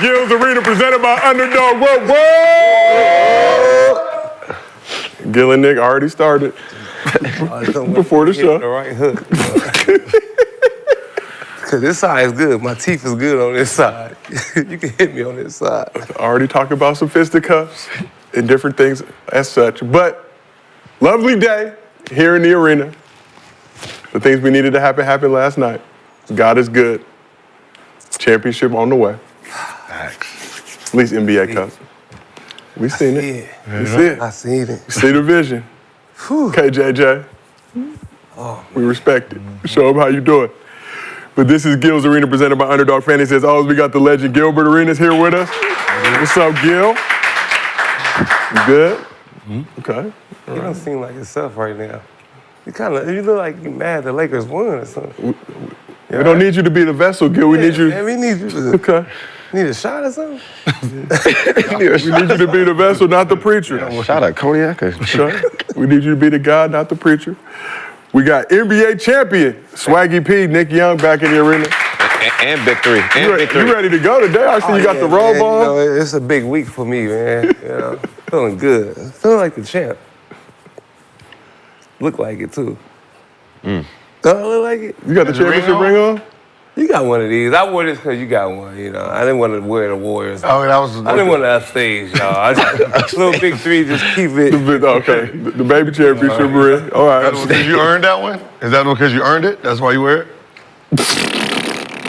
Gil's Arena presented by Underdog. Whoa, whoa! Gil and Nick already started before the show. The right hook. Because this side is good. My teeth is good on this side. You can hit me on this side. Already talked about some fisticuffs and different things as such. But lovely day here in the arena. The things we needed to happen happened last night. God is good. Championship on the way. At least NBA Cup. We seen it. We see it. I seen it. You see the vision. Okay, JJ. Oh, we respect it. Show them how you doing. But this is Gil's Arena presented by Underdog Fantasy. As always, we got the legend Gilbert Arenas here with us. What's up, Gil? You good? Okay. You don't seem like yourself right now. You look like you mad the Lakers won or something. We don't need you to be the vessel, Gil. We need you. Man, we need you to. Okay. Need a shot or something? We need you to be the vessel, not the preacher. Shot at cognac. We need you to be the God, not the preacher. We got NBA champion Swaggy P, Nick Young back in the arena. And victory. You ready to go today? I see you got the robe on. It's a big week for me, man. Feeling good. Feeling like the champ. Look like it too. Don't I look like it? You got the championship ring on? You got one of these. I wore this because you got one, you know. I didn't want to wear the Warriors. Oh, that was. I didn't want to upstage, y'all. I just, little big three, just keep it. Okay, the baby championship ring. All right. That's because you earned that one? Is that because you earned it? That's why you wear it?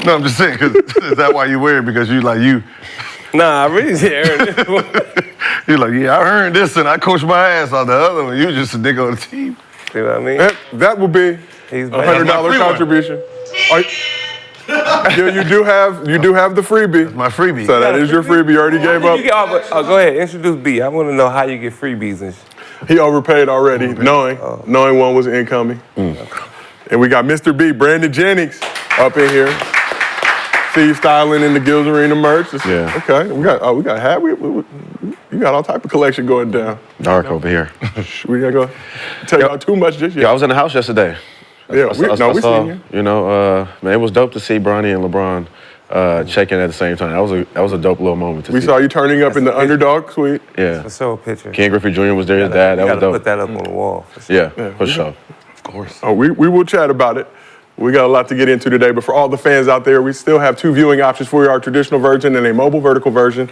No, I'm just saying, because is that why you wear it? Because you like you. Nah, I really didn't earn it. You're like, yeah, I earned this and I coached my ass on the other one. You just a nigga on the team. You know what I mean? That would be a $100 contribution. You do have the freebie. That's my freebie. So that is your freebie. You already gave up. Go ahead, introduce B. I want to know how you get freebies and shit. He overpaid already, knowing one was incoming. And we got Mr. B, Brandon Jennings, up in here. See you styling in the Gil's Arena merch. Yeah. Okay. We got hat. You got all type of collection going down. Dark over here. We gotta go tell y'all too much just yet. Yeah, I was in the house yesterday. Yeah, we seen you. You know, man, it was dope to see Bronny and LeBron check in at the same time. That was a dope little moment to see. We saw you turning up in the Underdog suite. Yeah. Let's show a picture. Ken Griffey Jr. was there, his dad. That was dope. Put that up on the wall. Yeah, for sure. Of course. Oh, we will chat about it. We got a lot to get into today, but for all the fans out there, we still have two viewing options for you, our traditional version and a mobile vertical version.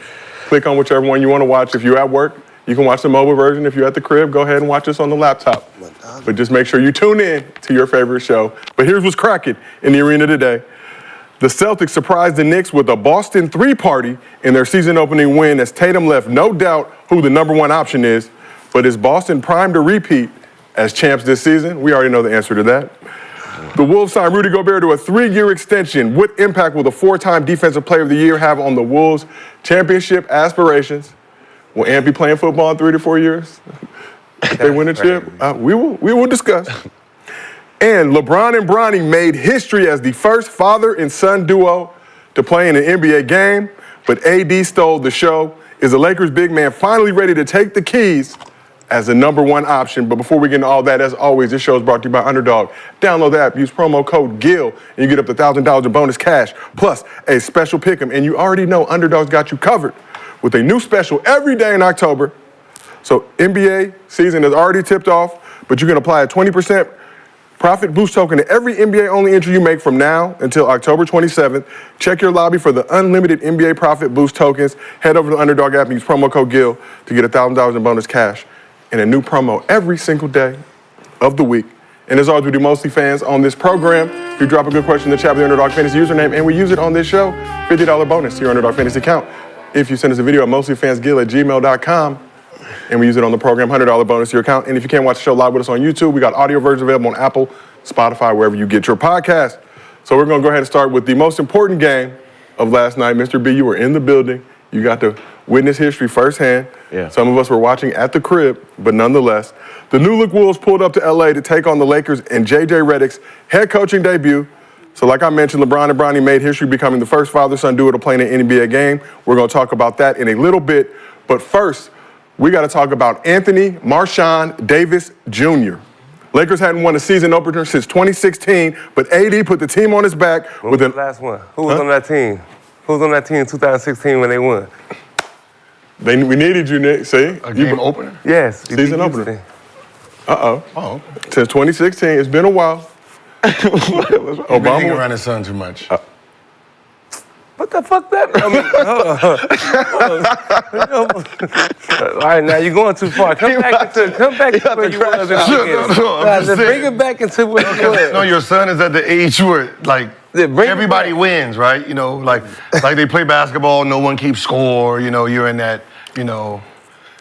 Click on whichever one you want to watch. If you're at work, you can watch the mobile version. If you're at the crib, go ahead and watch us on the laptop. But just make sure you tune in to your favorite show. But here's what's cracking in the arena today. The Celtics surprised the Knicks with a Boston 3-party in their season opening win as Tatum left no doubt who the number one option is. But is Boston primed to repeat as champs this season? We already know the answer to that. The Wolves signed Rudy Gobert to a 3-year extension. What impact will the 4-time Defensive Player of the Year have on the Wolves' championship aspirations? Will Ant be playing football in 3 to 4 years? If they win a chip? We will discuss. And LeBron and Bronny made history as the first father and son duo to play in an NBA game, but AD stole the show. Is the Lakers' big man finally ready to take the keys as the number one option? But before we get into all that, as always, this show is brought to you by Underdog. Download the app, use promo code GIL, and you get up to $1,000 in bonus cash, plus a special pick'em. And you already know Underdog's got you covered with a new special every day in October. So NBA season is already tipped off, but you can apply a 20% profit boost token to every NBA-only entry you make from now until October 27th. Check your lobby for the unlimited NBA profit boost tokens. Head over to the Underdog app and use promo code GIL to get $1,000 in bonus cash and a new promo every single day of the week. And as always, we do mostly fans on this program. If you drop a good question in the chat with the Underdog Fantasy username and we use it on this show, $50 bonus to your Underdog Fantasy account. If you send us a video at mostlyfansgil@gmail.com, and we use it on the program, $100 bonus to your account. And if you can't watch the show live with us on YouTube, we got audio versions available on Apple, Spotify, wherever you get your podcast. So we're going to go ahead and start with the most important game of last night. Mr. B, you were in the building. You got to witness history firsthand. Yeah. Some of us were watching at the crib, but nonetheless, the New Look Wolves pulled up to LA to take on the Lakers in JJ Redick's head coaching debut. So like I mentioned, LeBron and Bronny made history becoming the first father-son duo to play in an NBA game. We're going to talk about that in a little bit. But first, we got to talk about Anthony Marshawn Davis Jr. Lakers hadn't won a season opener since 2016, but AD put the team on his back with the last one. Who was on that team? Who was on that team in 2016 when they won? We needed you, Nick. See? A game opener? Yes. he beat Season opener. Houston. Oh, okay. Since 2016, it's been a while. Hanging Obama. around his son too much. What the fuck that? I mean, hold on. All right, now you're going too far. Come back to where you was in the beginning. I'm just Bring saying. it back into where you was. No, your son is at the age where, like, Yeah, bring it everybody back. wins, right? You know, like they play basketball, no one keeps score. You know, you're in that, you know,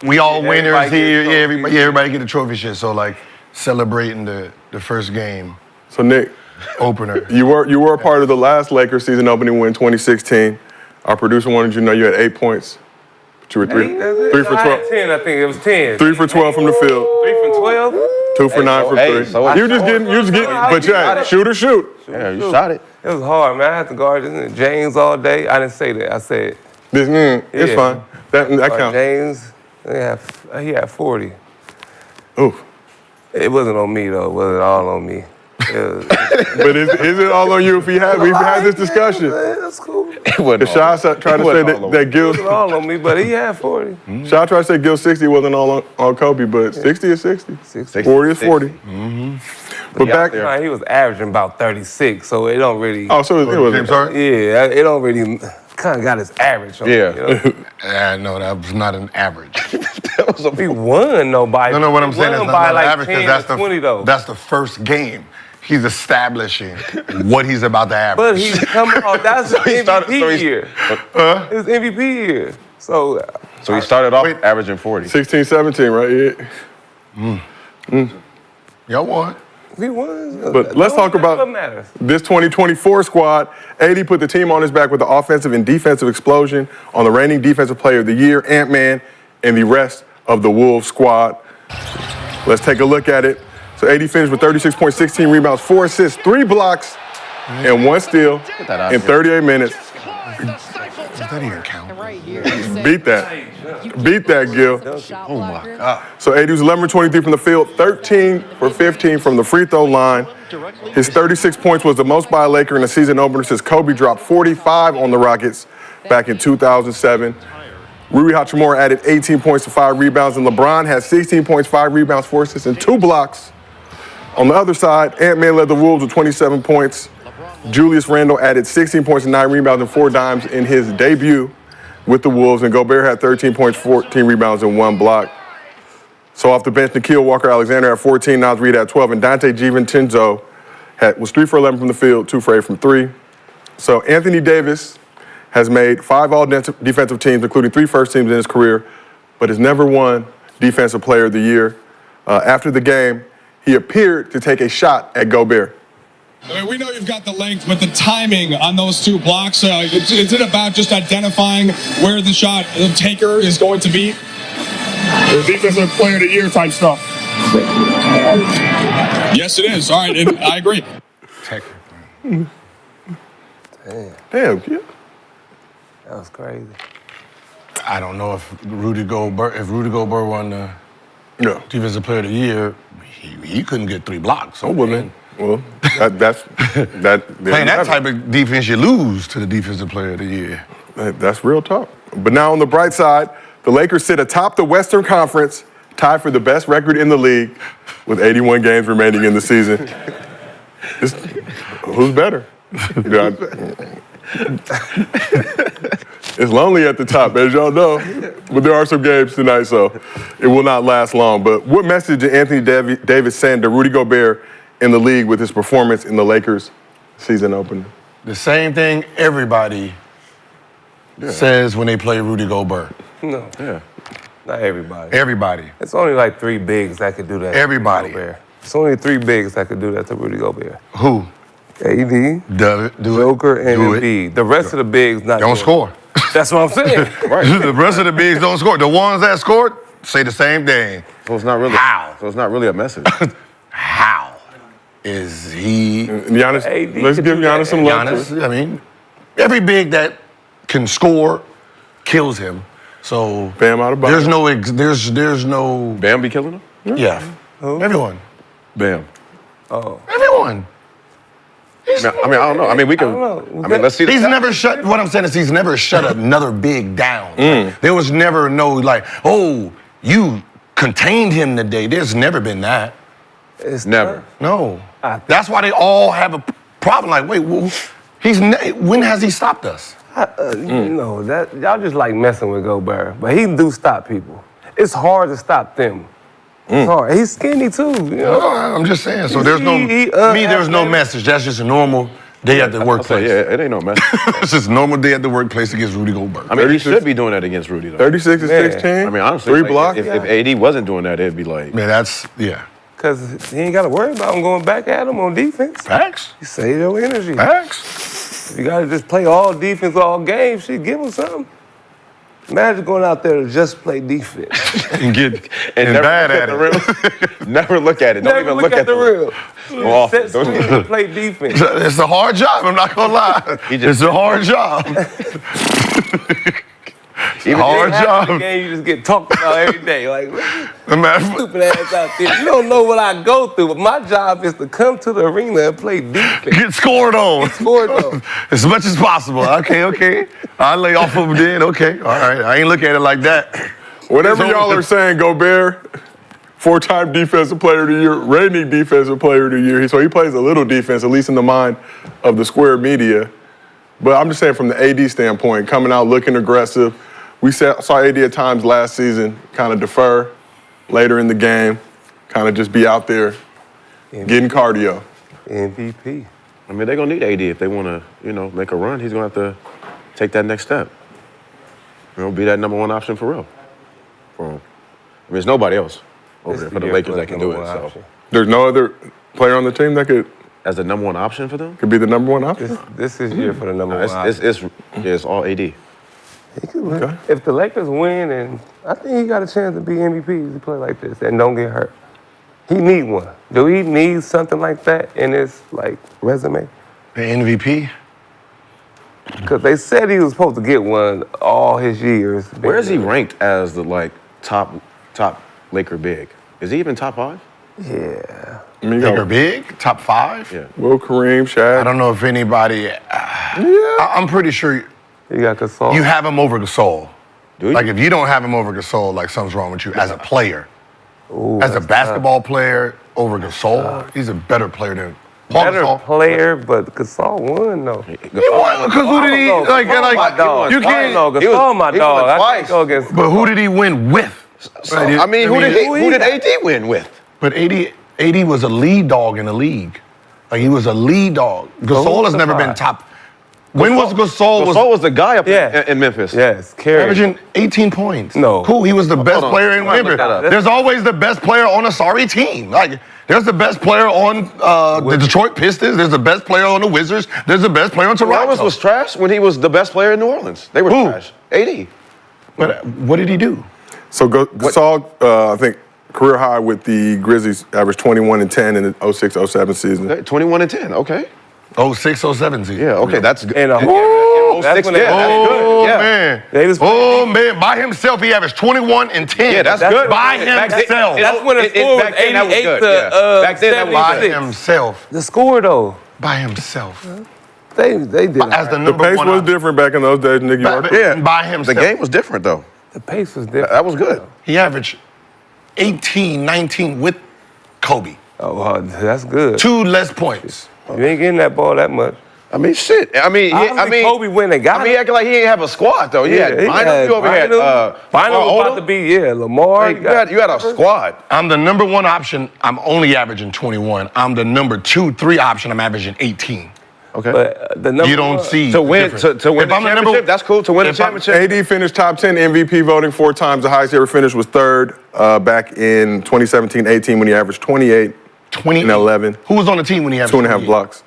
we all winners Everybody here. gets Yeah, trophies. everybody get a trophy shit. So, like, celebrating the first game So, Nick, opener. you were a part of the last Lakers season opening win, 2016. Our producer wanted you to know you had 8 points. But you were three for I 12. had 10, I think it was 10. 3 for 12 from the field. 3 from 12? 2 for 9 from 3. so you just getting, but yeah, shoot or shoot. Yeah, you shot it. It was hard, man. I had to guard James all day. I didn't say that. I said, It's Yeah. fine. That guard counts. James, he had 40. Oof. It wasn't on me, though. It wasn't all on me. It was, But is it all on you if we've had this discussion? That's cool. It wasn't The Shaw tried to say that Gil, It wasn't all on me, but he had 40. Shaw tried to say Gil 60 wasn't all on Kobe, but 60 is 60. 60. 40 is 40. But back, Nah, he was averaging about 36, so it don't really. oh, so it James was. Harden? Yeah, it don't really. Kind of got his average on Yeah. it, you know? No, that was not an average. He won nobody. No, what I'm saying is won not by an like average 10 because or 20 though. that's the first game. He's establishing what he's about to average. But he's coming off. That's his he MVP started- so he's- year. His MVP year. So So he started off Wait. averaging 40. 16, 17, right? Yeah. Y'all won. he won. But let's talk about what matters. this 2024 squad. AD put the team on his back with the offensive and defensive explosion on the reigning defensive player of the year, Ant-Man, and the rest of the Wolves squad. Let's take a look at it. So AD finished with 36 points, 16 rebounds, 4 assists, 3 blocks, and 1 steal that out in here. 38 minutes. Does that even count? Beat that. Beat that, Gil. Oh my God. So AD was 11 for 23 from the field, 13 for 15 from the free throw line. His 36 points was the most by a Laker in a season opener since Kobe dropped 45 on the Rockets back in 2007. Rui Hachimura added 18 points to 5 rebounds, and LeBron had 16 points, 5 rebounds, 4 assists, and 2 blocks. On the other side, Ant-Man led the Wolves with 27 points. Julius Randle added 16 points and 9 rebounds and 4 dimes in his debut with the Wolves, and Gobert had 13 points, 14 rebounds, and 1 block. So off the bench, Nikhil Walker-Alexander had 14, Naz Reid had 12, and Dante DiVincenzo was 3 for 11 from the field, 2 for 8 from 3. So Anthony Davis has made 5 all-defensive teams, including 3 first teams in his career, but has never won Defensive Player of the Year. After the game, he appeared to take a shot at Gobert. I mean, we know you've got the length, but the timing on those 2 blocks, is it about just identifying where the shot the taker is going to be? The defensive player of the year type stuff. Yes, it is. All right, and I agree. Damn, yeah. That was crazy. I don't know if Rudy Gobert won the Yeah. Defensive Player of the Year, he couldn't get 3 blocks. Oh, well, then. Well, that's Playing that type of defense, you lose to the Defensive Player of the Year. That's real talk. But now on the bright side, the Lakers sit atop the Western Conference, tied for the best record in the league, with 81 games remaining in the season. Who's better? It's lonely at the top, as y'all know, but there are some games tonight, so it will not last long. But what message did Anthony Davis send to Rudy Gobert in the league with his performance in the Lakers season opener? The same thing everybody says when they play Rudy Gobert. No. Yeah. Not everybody. Everybody. It's only like 3 bigs that could do that. to Everybody. Rudy Gobert. It's only 3 bigs that could do that to Rudy Gobert. Who? AD, Do it. Joker, and Do it. Embiid. The rest of the bigs not Don't doing it. score. That's what I'm saying. The rest of the bigs don't score. The ones that scored say the same thing. So it's not really. How? So it's not really a message. How is he? Giannis, AD let's could give do that. Giannis some love. Giannis, I mean, every big that can score kills him. So Bam out of bounds. there's no Bam be killing him? yeah. Everyone. Bam. Oh. Everyone. I don't know. I mean, we can. I mean, let's see. He's never shut. What I'm saying is he's never shut another big down. Like, there was never no like, oh, you contained him today. There's never been that. It's Never. No. That's why they all have a problem. Like, wait, well, when has he stopped us? You know, that y'all just like messing with Gilbert, but he do stop people. It's hard to stop them. It's hard. He's skinny too, you know. No, I'm just saying. So there's no there's no message. That's just a normal day at the workplace. Yeah, it ain't no mess. It's just a normal day at the workplace against Rudy Goldberg. I mean, he should be doing that against Rudy, though. 36 and Yeah. 16. I mean, honestly, 3 like, blocks. If AD wasn't doing that, it'd be like. Man, that's Because he ain't got to worry about him going back at him on defense. facts. You save your energy. Facts. You got to just play all defense all game. Shit, give him something. Imagine going out there to just play defense. And get And and never bad look at the it. rim. Never look at it. Don't Never even look at the rim. Well, Set don't- screen and play defense. It's a hard job. I'm not gonna lie. It's a hard job. Even hard After job. the game, you just get talked about every day. Like, No matter- stupid ass out there. You don't know what I go through, but my job is to come to the arena and play defense. Get scored on. Scored though. As much as possible. Okay. I'll lay off of him then. Okay. All right. I ain't look at it like that. Whatever It's y'all over. are saying, Gobert, 4-time Defensive Player of the Year, reigning Defensive Player of the Year. So he plays a little defense, at least in the mind of the square media. But I'm just saying from the AD standpoint, coming out looking aggressive. We saw AD at times last season kind of defer later in the game, kind of just be out there getting cardio. MVP. I mean, they're gonna need AD if they want to, make a run. He's gonna have to take that next step. Be that number one option for real. For him. I mean, there's nobody else over there for the Lakers that can do it. So, There's no other player on the team that could as the number one option for them, be the number one option. This is year for the number one. it's all AD. He could win. If the Lakers win, and I think he got a chance to be MVP if he play like this and don't get hurt. He need one. Do he need something like that in his resume? The MVP? Because they said he was supposed to get one all his years. Where is he ranked as the top Laker big? Is he even top 5? Yeah. I mean, you Laker got big? Top 5? Yeah. Will, Kareem, Shaq. I don't know if anybody. I'm pretty sure You got Gasol. you have him over Gasol. Do you? Like if you don't have him over Gasol, like something's wrong with you as a player. Ooh, As a that's basketball player over Gasol, he's a better player than Paul better Gasol. player, but Gasol won though. Because who did he like? my dog. You can't. Gasol, my he dog. won I twice. can't go against. But who did he win with? So, I mean, who did AD win with? But AD was a lead dog in the league. Like he was a lead dog. Gasol has never been top. When was Gasol? Gasol was the guy up Yeah. in Memphis. Yes, carry. Averaging 18 points. No. Cool. He was the best on. player in I'm gonna look Memphis. that up. There's always the best player on a sorry team. Like there's the best player on the Detroit Pistons. There's the best player on the Wizards. There's the best player on Toronto. Ramos was trash when he was the best player in New Orleans. They were Who? trash. AD. But what did he do? So Gasol, I think, career high with the Grizzlies, averaged 21 and 10 in the 06-07 season. Okay, 21 and 10. Okay. 06, 07 season. Yeah. Okay. That's good. And Woo! that's when they- that's good. Oh, Yeah. man. They was- Oh, man. By himself, he averaged 21 and 10. Yeah, that's That's good. by Back then- himself. That's when the score was back then, that was 88 good, to yeah. Back then, that was By 76. himself. The score though, By himself. they did. As the The number pace one. was different back in those days, Nick. You are correct. Yeah. By The himself. game was different though. The pace was different. That was good. He averaged 18, 19 with Kobe. Oh, that's good. 2 less points. You ain't getting that ball that much. I mean, shit. I mean, Kobe win. They got I mean, he acting like he ain't have a squad though. He had he Bynum. You over here. Bynum was about to be Lamar. Hey, you had a squad. I'm the number 1 option. I'm only averaging 21. I'm the number 2, 3 option. I'm averaging 18. Okay. But the number You don't one- see To win, difference. to win If the I'm the number- championship, that's cool. To win the if I'm- championship. AD finished top 10 MVP voting 4 times. The highest he ever finished was third back in 2017-18 when he averaged 28 and 11. Who was on the team when he averaged 2.5 28? blocks.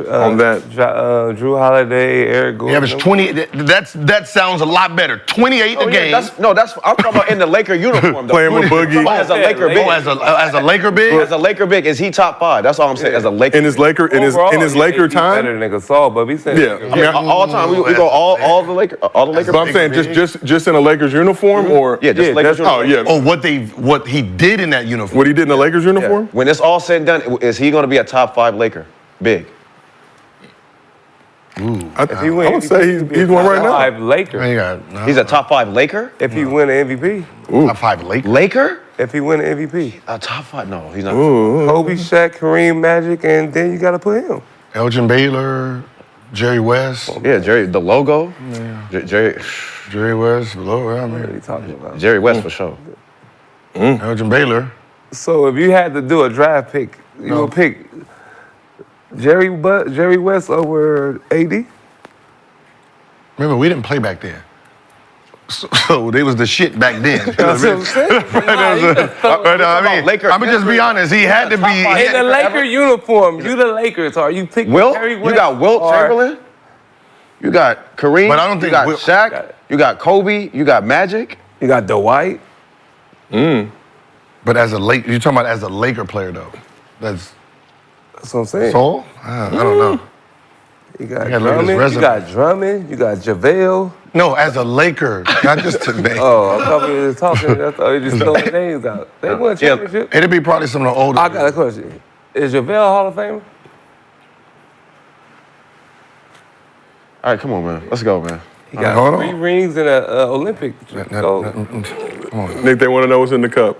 on that. Drew Holiday, Eric Gordon. He averaged 20. That sounds a lot better. 28 a game. I'm talking about in the Laker uniform. Though. Playing with Boogie. As a Laker big. Oh, as a Laker big? As a Laker big, is he top 5? That's all I'm saying. As a Laker. In his Laker Overall, time. better than Gasol, but we said Yeah. I mean, all time. We go all the Laker. All the Laker. But I'm saying just in a Lakers uniform or Yeah, just Lakers Oh uniform. yeah. Oh, what he did in that uniform. What he did in the Lakers uniform? When it's all said and done, is he going to be a top 5 Laker? Big. If he win, I would say he's one right now. 5 Laker. Man, you got, no, He's a top 5 Laker? If he win an MVP. top 5 Lakers. Laker? If he win an MVP. A top 5? No, he's not. Kobe, Shaq, Kareem, Magic, and then you got to put him. Elgin Baylor, Jerry West. Yeah, Jerry, the logo. Jerry West, below, I What are mean, you talking about? Jerry West for sure. Elgin Baylor. So if you had to do a draft pick, you would pick Jerry West over AD? Remember, we didn't play back then. So they was the shit back then. That's what I'm saying. I mean, Laker I'm gonna just be honest. He had to be. In the Laker uniform, you the Lakers. Are you picking Wilt? Jerry West? You got Wilt or- Chamberlain? You got Kareem? But I don't you think got Wilt- Shaq? You got Kobe? You got Magic? You got Dwight. But as a Laker, you're talking about as a Laker player though. That's That's what I'm saying. Soul? I don't know. You got gotta look at his Drummond. You resume. got Drummond. You got JaVale. No, as a Laker, not just today. Oh, I thought we was talking. I thought we just throwing names out. They won a championship. It'd be probably some of the older. I got a question. Is JaVale a Hall of Famer? All right, come on, man. Let's go, man. He got hold on. 3 rings in an Olympic gold. Nick, they want to know what's in the cup.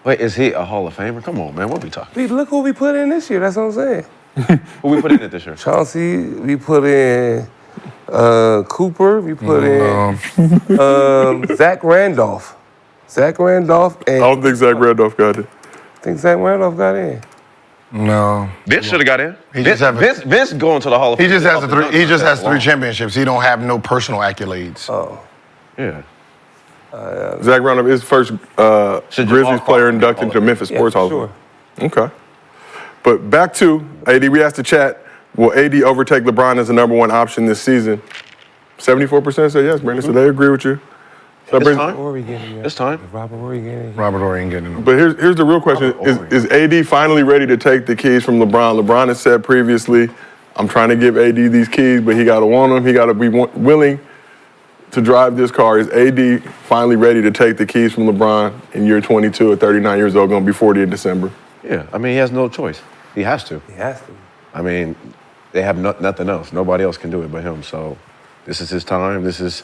Wait, is he a Hall of Famer? Come on, man. What we talking? Look who we put in this year. That's what I'm saying. Who we put in it this year? Chauncey, we put in Cooper, we put in Zach Randolph. Zach Randolph I and don't think Zach Randolph got it. I think Zach Randolph got in. No. Vince should have got in. He just have a- Vince going to the Hall of Fame. He just has the three. He just has 3 Wow. championships. He don't have no personal accolades. Oh. Yeah. Zach Randolph is first Should Grizzlies Jamal player Crawford inducted be into Memphis Yeah, Sports for Hall sure. of Fame. Okay. But back to AD, we asked the chat, will AD overtake LeBron as the #1 option this season? 74% say yes, Brandon, so they agree with you. That It's brings- time. Where are we getting in? It's time. Robert, where are we getting in? Robert Horry ain't getting him. But here's the real question. Is AD finally ready to take the keys from LeBron? LeBron has said previously, I'm trying to give AD these keys, but he got to want them. He got to be willing to drive this car. Is AD finally ready to take the keys from LeBron in year 22 at 39 years old, going to be 40 in December? Yeah. I mean, he has no choice. He has to. He has to. I mean, they have nothing else. Nobody else can do it but him. So this is his time. Just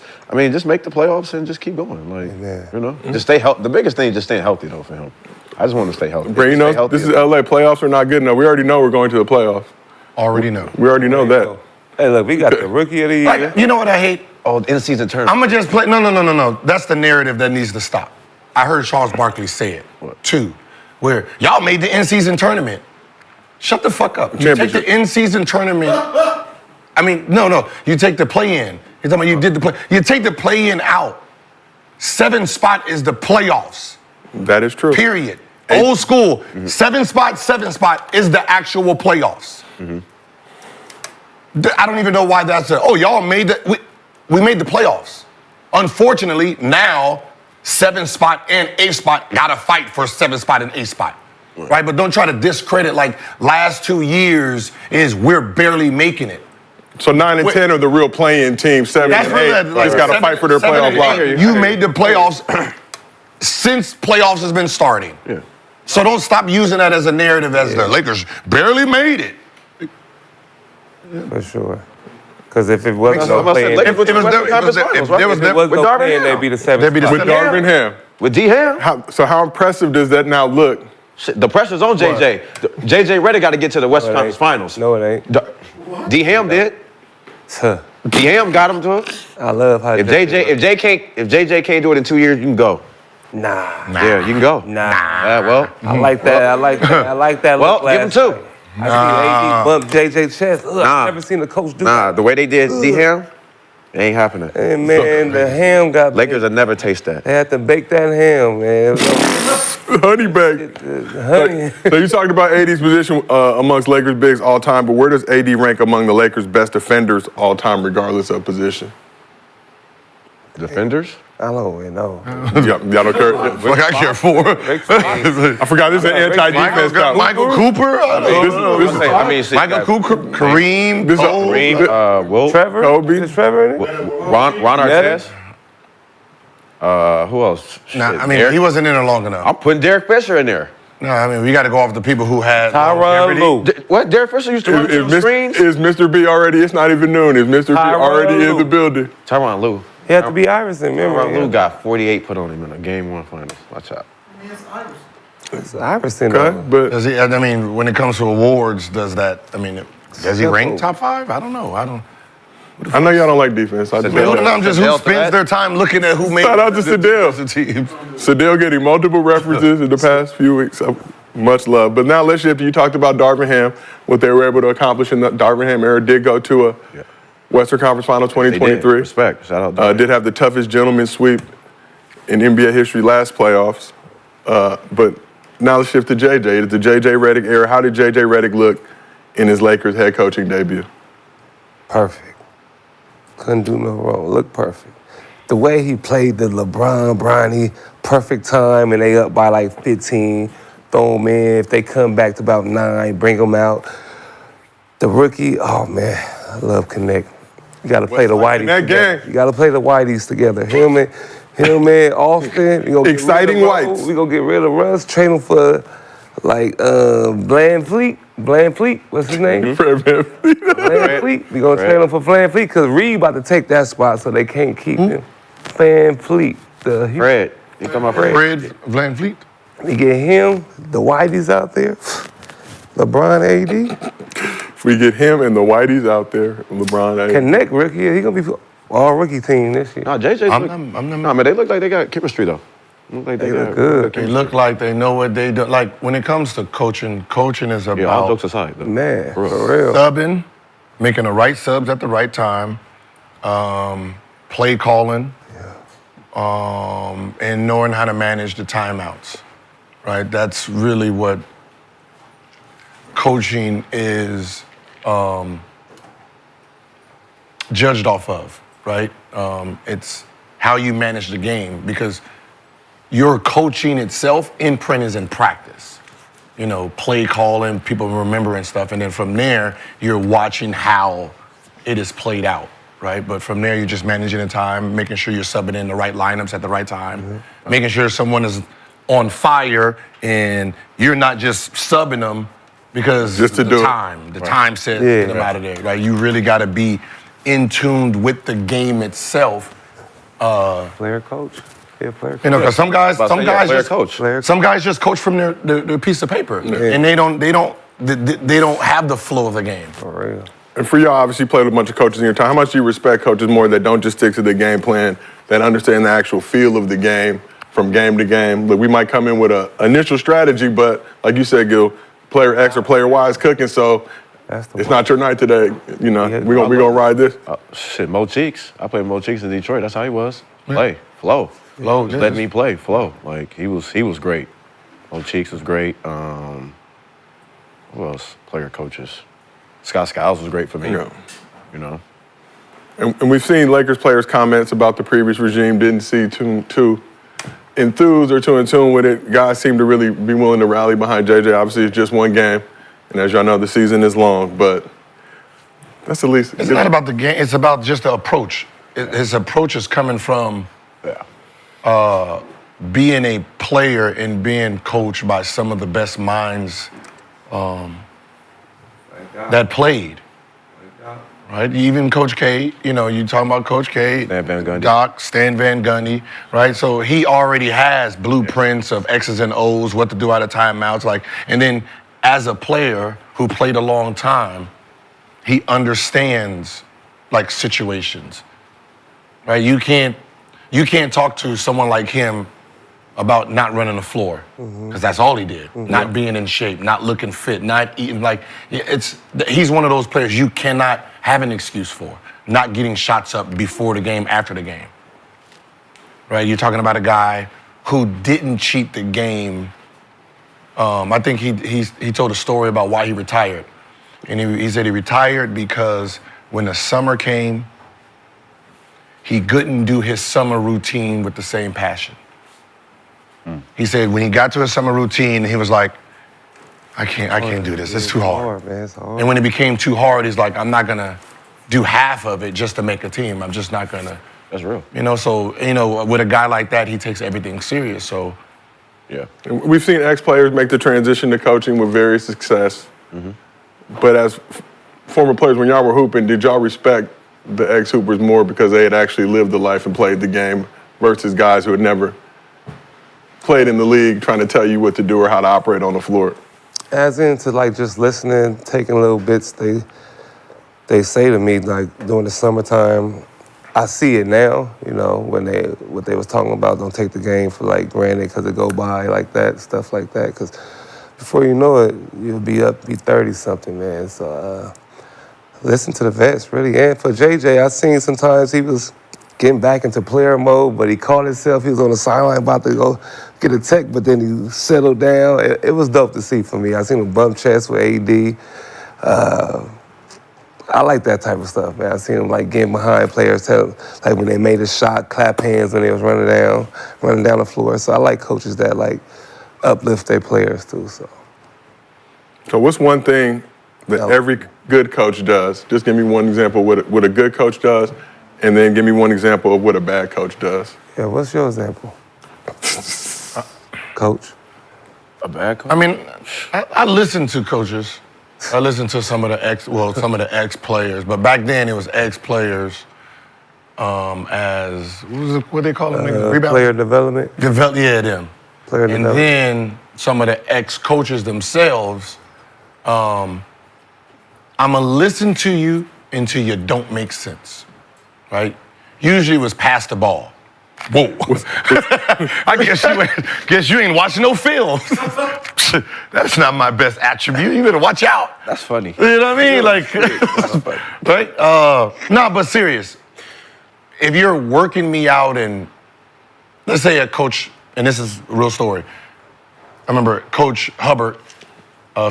make the playoffs and just keep going. Like, you know, just stay healthy. The biggest thing is just staying healthy, though, for him. I just want to stay healthy. Brandon, Stay healthy this is LA. Playoffs are not good enough. We already know we're going to the playoffs. Already know. We already know that. Hey, look, we got the rookie of the year. Like, you know what I hate? Oh, in-season tournament. I'm gonna just play. No. That's the narrative that needs to stop. I heard Charles Barkley say it too, where y'all made the in-season tournament. Shut the fuck up. You take the in-season tournament. I mean, no. You take the play-in. You're talking about you did the play. You take the play-in out. 7 spot is the playoffs. That is true. Period. Old school. 7 spot is the actual playoffs. I don't even know why that's a. Oh, y'all made the. We made the playoffs. Unfortunately, now 7 spot and 8 spot gotta fight for 7 spot and 8 spot. Right? But don't try to discredit like last 2 years is we're barely making it. So 9 and 10 are the real playing teams. 7 That's and what 8 that, like, just got to 7 fight for their 7 playoff and lot. 8, You made the playoffs since playoffs has been starting. Yeah. So don't stop using that as a narrative as the Lakers barely made it. For sure. Because if it wasn't That's no what I said. playing, Lakers if went to It was Western the- Conference it was the- Finals, if right? there was it was With no Darvin playing, Ham. they'd be the 7th They'd be the spot. With Darvin Ham. With D-Ham. So how impressive does that now look? Shit, the pressure's on JJ. JJ Redick got to get to the Western No, it Conference ain't. Finals. No, it ain't. D-Ham did. Huh. D-Ham got him to it. I love how If JJ can't do it in 2 years, you can go. Nah. Yeah, you can go. Nah. Well, I like that. I like that. I like that. Well, look give him last 2. night. I see AD bump JJ chest. Ugh, Nah. I've never seen a coach do Nah, that. the way they did D-Ham, it ain't happening. And man, the ham got Lakers will never taste that. They had to bake that ham, man. It was Honey bag. honey. So you talked about AD's position amongst Lakers bigs all time, but where does AD rank among the Lakers' best defenders all time, regardless of position? Defenders? I don't really know. Y'all don't care. Like I care for. I forgot this is an anti-defense count. Michael Cooper? Michael Cooper, Kareem, This is a- Kareem, Wilt, Trevor? Kobe. Is Trevor in it? Ron Artest. Who else? Nah, Shit, I mean, Derek- he wasn't in there long enough. I'm putting Derek Fisher in there. No, I mean, we got to go off the people who had Tyronn longevity. Lue. What? Derek Fisher used to run through the screens? Is Mr. B already? It's not even noon. Is Mr. B Tyronn already in Lue. the building? Tyronn Lue. He had to be Iverson, remember? Tyronn Lue got 48 put on him in a Game 1 finals. Watch out. It's Iverson, Okay, though. but Does he? I mean, when it comes to awards, does that? I mean, does he rank top 5? I don't know. I don't. I know y'all don't like defense. I just I'm just who Sedell spends threat? their time looking at who made Shout out to Sedell. the team. Sedell getting multiple references in the past few weeks. Much love. But now let's shift. You talked about Darvin Ham, what they were able to accomplish in the Darvin Ham era. Did go to a Western Conference Final They 2023. did. Respect. Shout out. Darvin. Did have the toughest gentleman sweep in NBA history last playoffs. But now let's shift to JJ. It's the JJ Redick era. How did JJ Redick look in his Lakers head coaching debut? Perfect. Couldn't do no wrong. Looked perfect. The way he played the LeBron, Bronny, perfect time, and they up by like 15. Throw them in. If they come back to about 9, bring them out. The rookie, oh man, I love Connect. You got to play the Whiteys Connect together. gang. You got to play the Whiteys together. Him and Austin. We gonna Exciting Whites. We gonna get rid of Russ. Trade him for like Bland Fleet. What's his name? Van Fleet. We gonna trade him for Van Fleet because Reed about to take that spot, so they can't keep him. Van Fleet. Fred. You talking about Fred? Fred VanVleet. We get him, the Whiteys out there, LeBron AD. If we get him and the Whiteys out there, LeBron, Connect rookie, he gonna be all rookie team this year. No, JJ. No, man, they look like they got chemistry though. Look like They got look good. They look like they know what they do. Like when it comes to coaching is Yeah, all about jokes aside. Though. Man, For real. for real. subbing, making the right subs at the right time, play calling, and knowing how to manage the timeouts. Right? That's really what coaching is judged off of, right? It's how you manage the game because your coaching itself in print is in practice. You know, play calling, people remembering stuff, and then from there, you're watching how it is played out, right? But from there, you're just managing the time, making sure you're subbing in the right lineups at the right time, making sure someone is on fire and you're not just subbing them because Just to the do it. time, the time says get them out of there, right? You really got to be in tuned with the game itself. Player coach. Yeah, player coach. You know, because some guys player just coach. some guys just coach from their piece of paper, and they don't have the flow of the game. For real. And for y'all, obviously, played with a bunch of coaches in your time. How much do you respect coaches more that don't just stick to the game plan, that understand the actual feel of the game from game to game? Look, we might come in with an initial strategy, but like you said, Gil, player X or player Y is cooking, so That's the it's one. not your night today. You know, Yeah, we gonna ride this. Shit, Mo Cheeks. I played Mo Cheeks in Detroit. That's how he was. Play, flow. Flow, Just letting me play, flow. Like he was great. Mo Cheeks was great. Who else? Player coaches. Scott Skiles was great for me. Yeah. You know. And we've seen Lakers players' comments about the previous regime didn't seem too enthused or too in tune with it. Guys seem to really be willing to rally behind JJ. Obviously, it's just one game, and as y'all know, the season is long, but that's at least. It's not about the game. It's about just the approach. His approach is coming from being a player and being coached by some of the best minds that played. Right? Even Coach K, you know, you talking about Coach K, Stan Van Gundy. Doc, Stan Van Gundy, right? So he already has blueprints of X's and O's, what to do out of timeouts, like, and then as a player who played a long time, he understands like situations, right? You can't talk to someone like him about not running the floor because that's all he did. Not being in shape, not looking fit, not eating. Like he's one of those players you cannot have an excuse for not getting shots up before the game, after the game. Right? You're talking about a guy who didn't cheat the game. I think he told a story about why he retired, and he said he retired because when the summer came, he couldn't do his summer routine with the same passion. He said when he got to his summer routine, he was like, I can't do this. It's too hard. Man, it's hard. And when it became too hard, he's like, I'm not gonna do half of it just to make a team. I'm just not gonna. That's real. You know, so, you know, with a guy like that, he takes everything serious. So Yeah. And we've seen ex-players make the transition to coaching with various success. But as former players, when y'all were hooping, did y'all respect the ex-hoopers more because they had actually lived the life and played the game versus guys who had never played in the league trying to tell you what to do or how to operate on the floor? As into like just listening, taking little bits they say to me like during the summertime. I see it now, you know, what they was talking about, don't take the game for like granted because it go by like that, stuff like that. Because before you know it, you'll be 30-something, man. So listen to the vets, really. And for JJ, I seen sometimes he was getting back into player mode, but he caught himself. He was on the sideline about to go get a tech, but then he settled down. It was dope to see for me. I seen him bump chest with AD. I like that type of stuff, man. I seen him like getting behind players, like when they made a shot, clap hands when they was running down the floor. So I like coaches that like uplift their players too. So what's one thing that every good coach does? Just give me one example of what a good coach does, and then give me one example of what a bad coach does. Yeah, what's your example, coach? A bad coach? I mean, I listen to coaches. I listened to some of the ex-players, but back then it was ex-players as, what they call them? Rebound? Player development. Yeah, them. Player And development. then some of the ex-coaches themselves, I'm going to listen to you until you don't make sense, right? Usually it was pass the ball. Whoa. I guess you ain't watching no film. That's not my best attribute. You better watch out. That's funny. You know what I mean? Like, right? No, but serious. If you're working me out and let's say a coach, and this is a real story. I remember Coach Hubbard,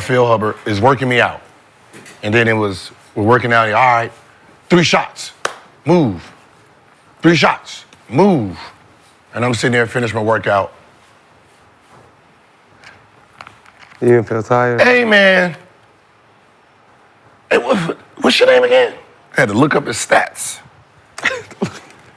Phil Hubbard, is working me out. And then we're working out, all right, 3 shots, move. 3 shots, move. And I'm sitting there, finish my workout. You didn't feel tired? Hey, man. Hey, what's your name again? I had to look up his stats.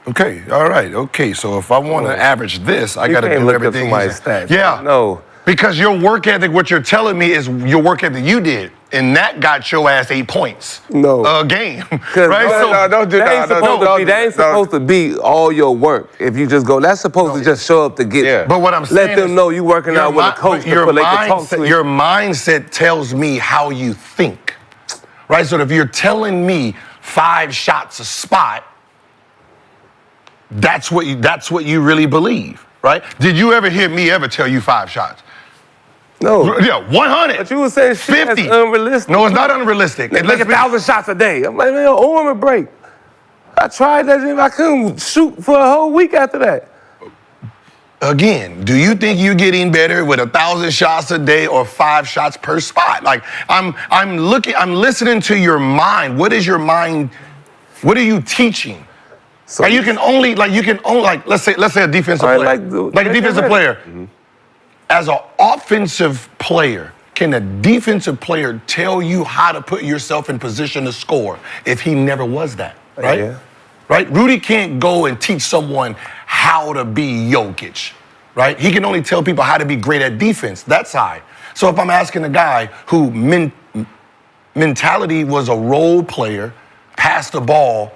Okay, all right, okay. So if I want to average this, I got to do everything. You can't look up somebody's stats. Yeah. No. Because your work ethic, what you're telling me is your work ethic you did. And that got your ass 8 points. No. A game. Right? That ain't supposed to be all your work. If you just go, that's supposed to just show up to get. Yeah. But what I'm saying let them know you working out with a coach before they can talk to you. Your mindset tells me how you think. Right? So if you're telling me 5 shots a spot, that's what you really believe, right? Did you ever hear me ever tell you 5 shots? No. Yeah, 100. But you were saying shit 50. that's unrealistic. No, it's not unrealistic. Like 1,000 shots a day. I'm like, man, arm and break. I tried that shit. I couldn't shoot for a whole week after that. Again, do you think you're getting better with 1,000 shots a day or 5 shots per spot? Like, I'm listening to your mind. What is your mind? What are you teaching? So you can only let's say a defensive player. Like a defensive player. Mm-hmm. As an offensive player, can a defensive player tell you how to put yourself in position to score if he never was that? Right? Yeah. Right? Rudy can't go and teach someone how to be Jokic. Right? He can only tell people how to be great at defense, that side. So if I'm asking a guy who mentality was a role player, passed the ball,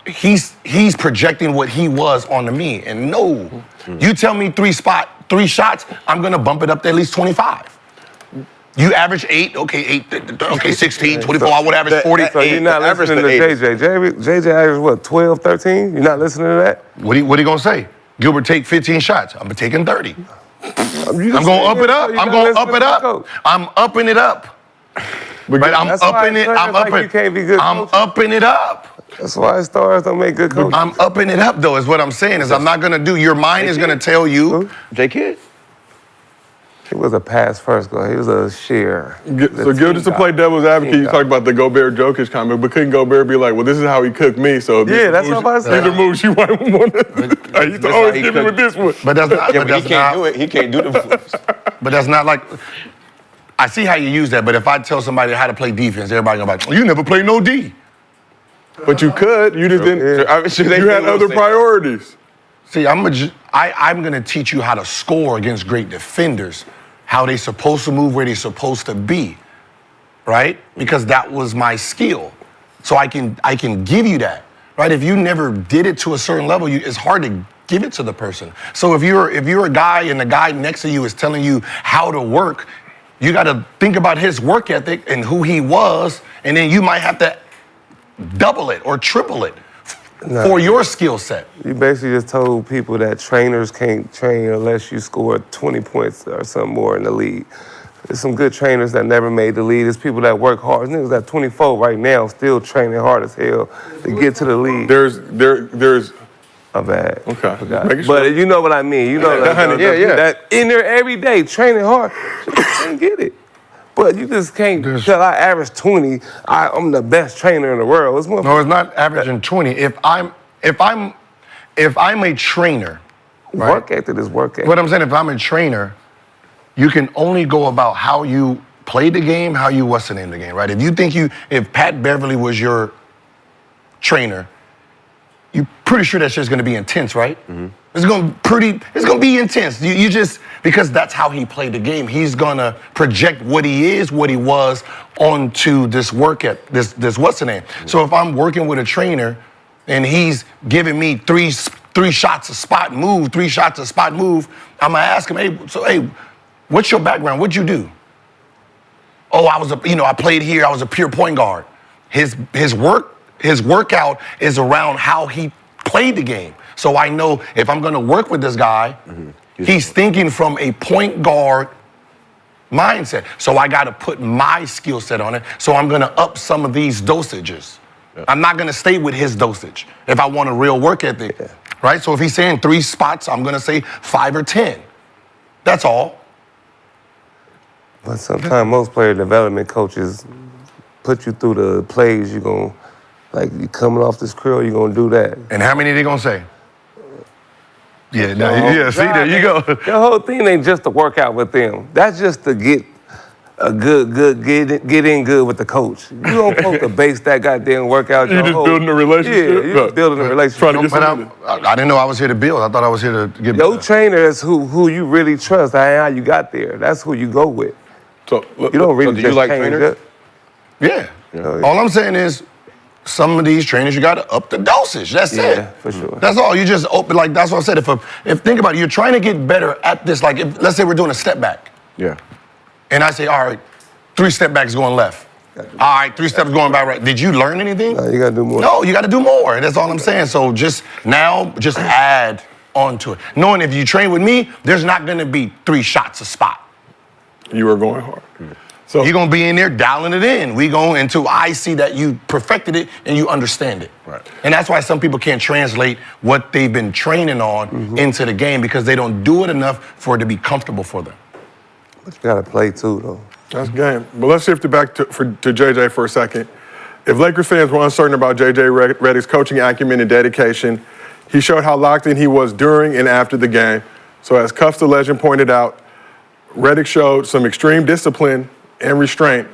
he's projecting what he was onto me. And no, you tell me 3 shots, I'm gonna bump it up to at least 25. You average 8, okay, 16, 24, I would average 40. So you're not listening to JJ. JJ averaged what, 12, 13? You're not listening to that? What are you gonna say? Gilbert take 15 shots. I'm taking 30. I'm gonna up it up. I'm gonna up it up. I'm upping it up. Right? I'm upping it. I'm upping it up. That's why stars don't make good coaches. I'm upping it up, though, is what I'm saying. Is I'm not going to do, your mind is going to tell you. J-Kid? He was a pass first guy. He was a share. So Gil, just to play devil's advocate, you talk about the Gobert Jokic comment, but couldn't Gobert be like, well, this is how he cooked me, so yeah, that's what I'm saying. These are moves you might want to. I used to always give him with this one. But that's not. Yeah, but he can't do it. He can't do the. But that's not like. I see how you use that, but if I tell somebody how to play defense, everybody gonna be like, you never played no D. But you could. You just didn't. Yeah. You had other priorities. See, I'm going to teach you how to score against great defenders, how they're supposed to move, where they're supposed to be, right? Because that was my skill. So I can give you that, right? If you never did it to a certain level, it's hard to give it to the person. So if you're a guy and the guy next to you is telling you how to work, you got to think about his work ethic and who he was, and then you might have to double it or triple it for your skill set. You basically just told people that trainers can't train unless you score 20 points or something more in the league. There's some good trainers that never made the league. There's people that work hard. There's niggas at 24 right now still training hard as hell to get to the league. There's. My bad. Okay. But sure. You know what I mean. You know that in there every day training hard. You can't get it. But you just can't tell I average 20. I'm the best trainer in the world. No, it's not averaging 20. If I'm a trainer, right? Work ethic is work ethic. What I'm saying, if I'm a trainer, you can only go about how you played the game, how you wasn't in the game, right? If Pat Beverly was your trainer, you're pretty sure that shit's gonna be intense, right? Mm-hmm. It's gonna be intense. You just, because that's how he played the game. He's gonna project what he is, what he was, onto this work at this what's the name. Mm-hmm. So if I'm working with a trainer and he's giving me three shots a spot move, 3 shots a spot move, I'm gonna ask him, hey, what's your background? What'd you do? Oh, I played here. I was a pure point guard. His workout is around how he played the game. So I know if I'm going to work with this guy, he's thinking from a point guard mindset. So I got to put my skill set on it. So I'm going to up some of these dosages. Yeah. I'm not going to stay with his dosage if I want a real work ethic, right? So if he's saying 3 spots, I'm going to say 5 or 10. That's all. But sometimes most player development coaches put you through the plays you're going to, like, you coming off this curl, you're going to do that. And how many they going to say? Yeah, see, there you go. The whole thing ain't just to work out with them. That's just to get a get in good with the coach. You don't supposed to base that goddamn workout. You're just building a relationship? Yeah, you're just building a relationship. I didn't know I was here to build. I thought I was here to get better. Your trainer is who you really trust. How you got there. That's who you go with. So, you don't really do just you like change trainers? it. Yeah. All I'm saying is, some of these trainers, you got to up the dosage. That's it. Yeah, for sure. That's all. You just open, like, that's what I said. If think about it, you're trying to get better at this. Like, let's say we're doing a step back. Yeah. And I say, all right, 3 step backs going left. All right, 3 steps going back right. Did you learn anything? No, you got to do more. No, you got to do more. That's all I'm saying. So just add onto it. Knowing if you train with me, there's not going to be 3 shots a spot. You are going hard. So you're gonna be in there dialing it in. We go until I see that you perfected it and you understand it. Right. And that's why some people can't translate what they've been training on into the game, because they don't do it enough for it to be comfortable for them. But you gotta play too, though. That's game. But let's shift it back to JJ for a second. If Lakers fans were uncertain about JJ Redick's coaching acumen and dedication, he showed how locked in he was during and after the game. So as Cuffs the Legend pointed out, Redick showed some extreme discipline and restraint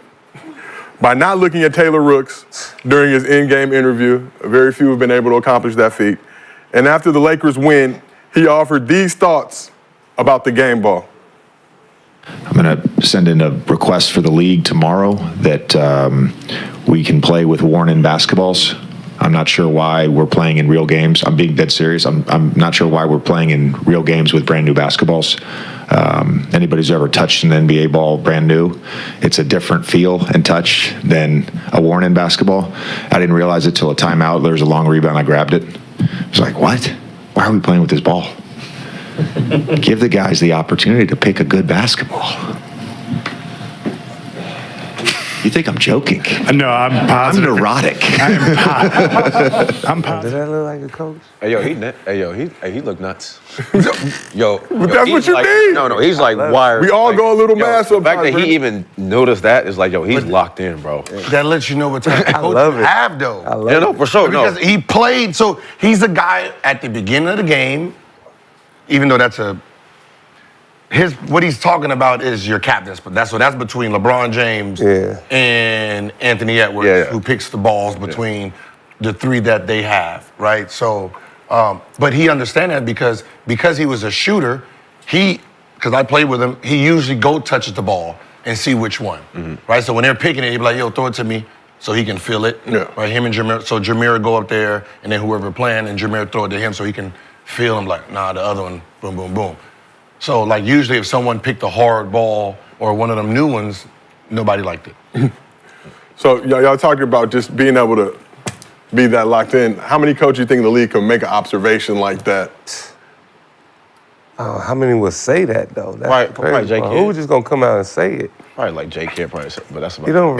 by not looking at Taylor Rooks during his in-game interview. Very few have been able to accomplish that feat. And after the Lakers win, he offered these thoughts about the game ball. I'm going to send in a request for the league tomorrow that we can play with worn-in basketballs. I'm not sure why we're playing in real games. I'm being dead serious. I'm not sure why we're playing in real games with brand new basketballs. Anybody who's ever touched an NBA ball brand new, it's a different feel and touch than a worn-in basketball. I didn't realize it till a timeout. There was a long rebound. I grabbed it. I was like, what? Why are we playing with this ball? Give the guys the opportunity to pick a good basketball. You think I'm joking? No, I'm positive. I'm neurotic. I'm positive. Does that look like a coach? He look nuts. Yo, But that's what you like, need. No, he's like wired. We all like, go a little mad The fact sometimes, that man. he even noticed that is like, yo, he's locked in, bro. That lets you know what type of coach love you it. have, though. I love Yeah, no, for sure. Because No. he played, so he's a guy at the beginning of the game, even though what he's talking about is your captains, but that's between LeBron James and Anthony Edwards, who picks the balls between the 3 that they have, right? So But he understands that because he was a shooter, because I played with him, he usually touches the ball and see which one, right? So when they're picking it, he'd be like, yo, throw it to me so he can feel it, right? Him and Jameer, so Jameer would go up there and then whoever playing and Jameer throw it to him so he can feel him like, nah, the other one, boom, boom, boom. So like usually if someone picked a hard ball or one of them new ones, nobody liked it. So y'all talking about just being able to be that locked in. How many coaches you think the league can make an observation like that? How many would say that though? That's Probably Jake Kidd. Who's just gonna come out and say it? Probably like Jake Kidd, probably, but that's about You don't.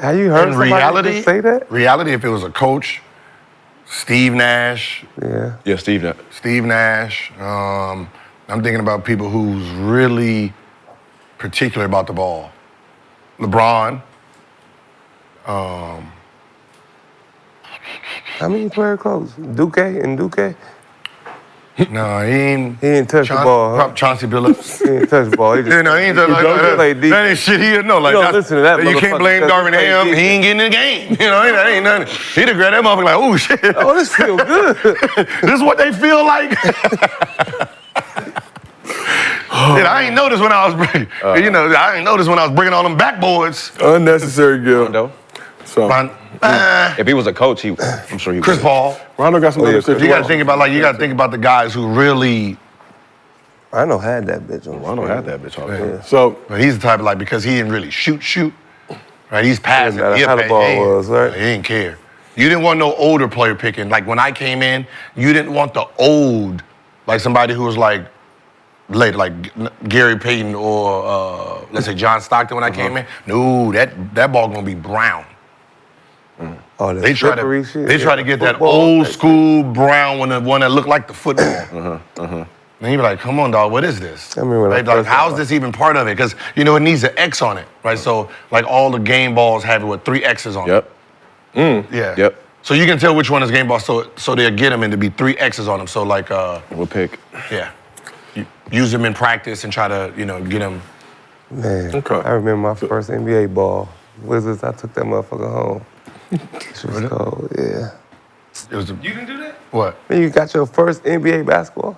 Have you heard In somebody reality, just say that? Reality, if it was a coach, Steve Nash. Yeah, Steve. Steve Nash. I'm thinking about people who's really particular about the ball. LeBron. How many player coach? Duque? No, he ain't. He ain't touch the ball. Huh? Chauncey Billups. He ain't touch the ball. He just, Yeah, no, he ain't touch that ain't shit he know. Like, You don't listen to that You can't motherfucker blame because Darvin he played Ham. He defense. ain't getting in the game. You know, that ain't nothing. He'd have grabbed that motherfucker like, oh shit. Oh, this feel good. This is what they feel like. And I ain't noticed when I was, I ain't noticed when I was bringing all them backboards. Unnecessary guilt. Rondo. So If he was a coach, I'm sure he would. Chris Paul. Rondo got some other You situations. got to think about the guys who really. I know had that bitch on. Rondo had that bitch all the time. So But he's the type of because he didn't really shoot. Right? He's passing. Doesn't matter how the ball was, right? He didn't care. You didn't want no older player picking. Like when I came in, you didn't want the old, like somebody who was like later, like Gary Payton or let's say John Stockton when I came in. No, that ball gonna be brown. Oh, the They try slippery shit. to try to get that Football, old that school brown one that looked like the football. And you be like, come on, dog, what is this? I remember when I Right? Like, first how's got this even part of it? Because, it needs an X on it, right? So, like, all the game balls have it with 3 X's on Yep. it. Yeah. Yep. So you can tell which one is game ball, so they'll get them and to be 3 X's on them. So, like, We'll pick. yeah. You use them in practice and try to, get them. Man, Okay. I remember my first NBA ball. Wizards, I took that motherfucker home. She was cold, yeah. It was You didn't do that? what? When you got your first NBA basketball,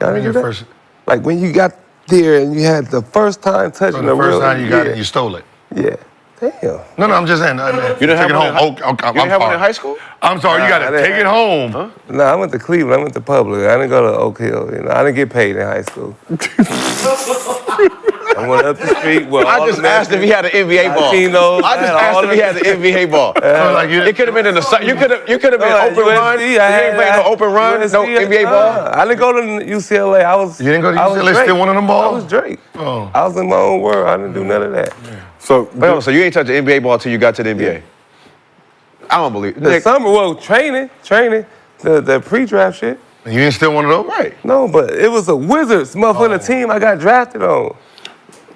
y'all didn't do Your that? first, Like when you got there and you had the first time touching the first real, time you got it, you stole it. Yeah. Damn. No, I'm just saying. You didn't have take it one home. in Okay, You didn't have one in high school? I'm sorry, you Nah, got I to didn't take it have- home. Huh? No, I went to Cleveland. I went to public. I didn't go to Oak Hill. I didn't get paid in high school. I went up the street. Well, I just asked if he had an NBA ball. Latinos, I just had asked all if he had an NBA ball. So, like, It could have been in the sun. You could have been at open run. USC, You ain't playing no open run, no NBA ball. I didn't go to UCLA. I was. You didn't go to I was UCLA, Drake. still one of them balls? I was Drake. Oh. I was in my own world. I didn't do none of that. So So you ain't touched the NBA ball until you got to the NBA. I don't believe it. The summer, well, training, the pre-draft shit. You ain't still one of those? Right. No, but it was a Wizards motherfucking team I got drafted on.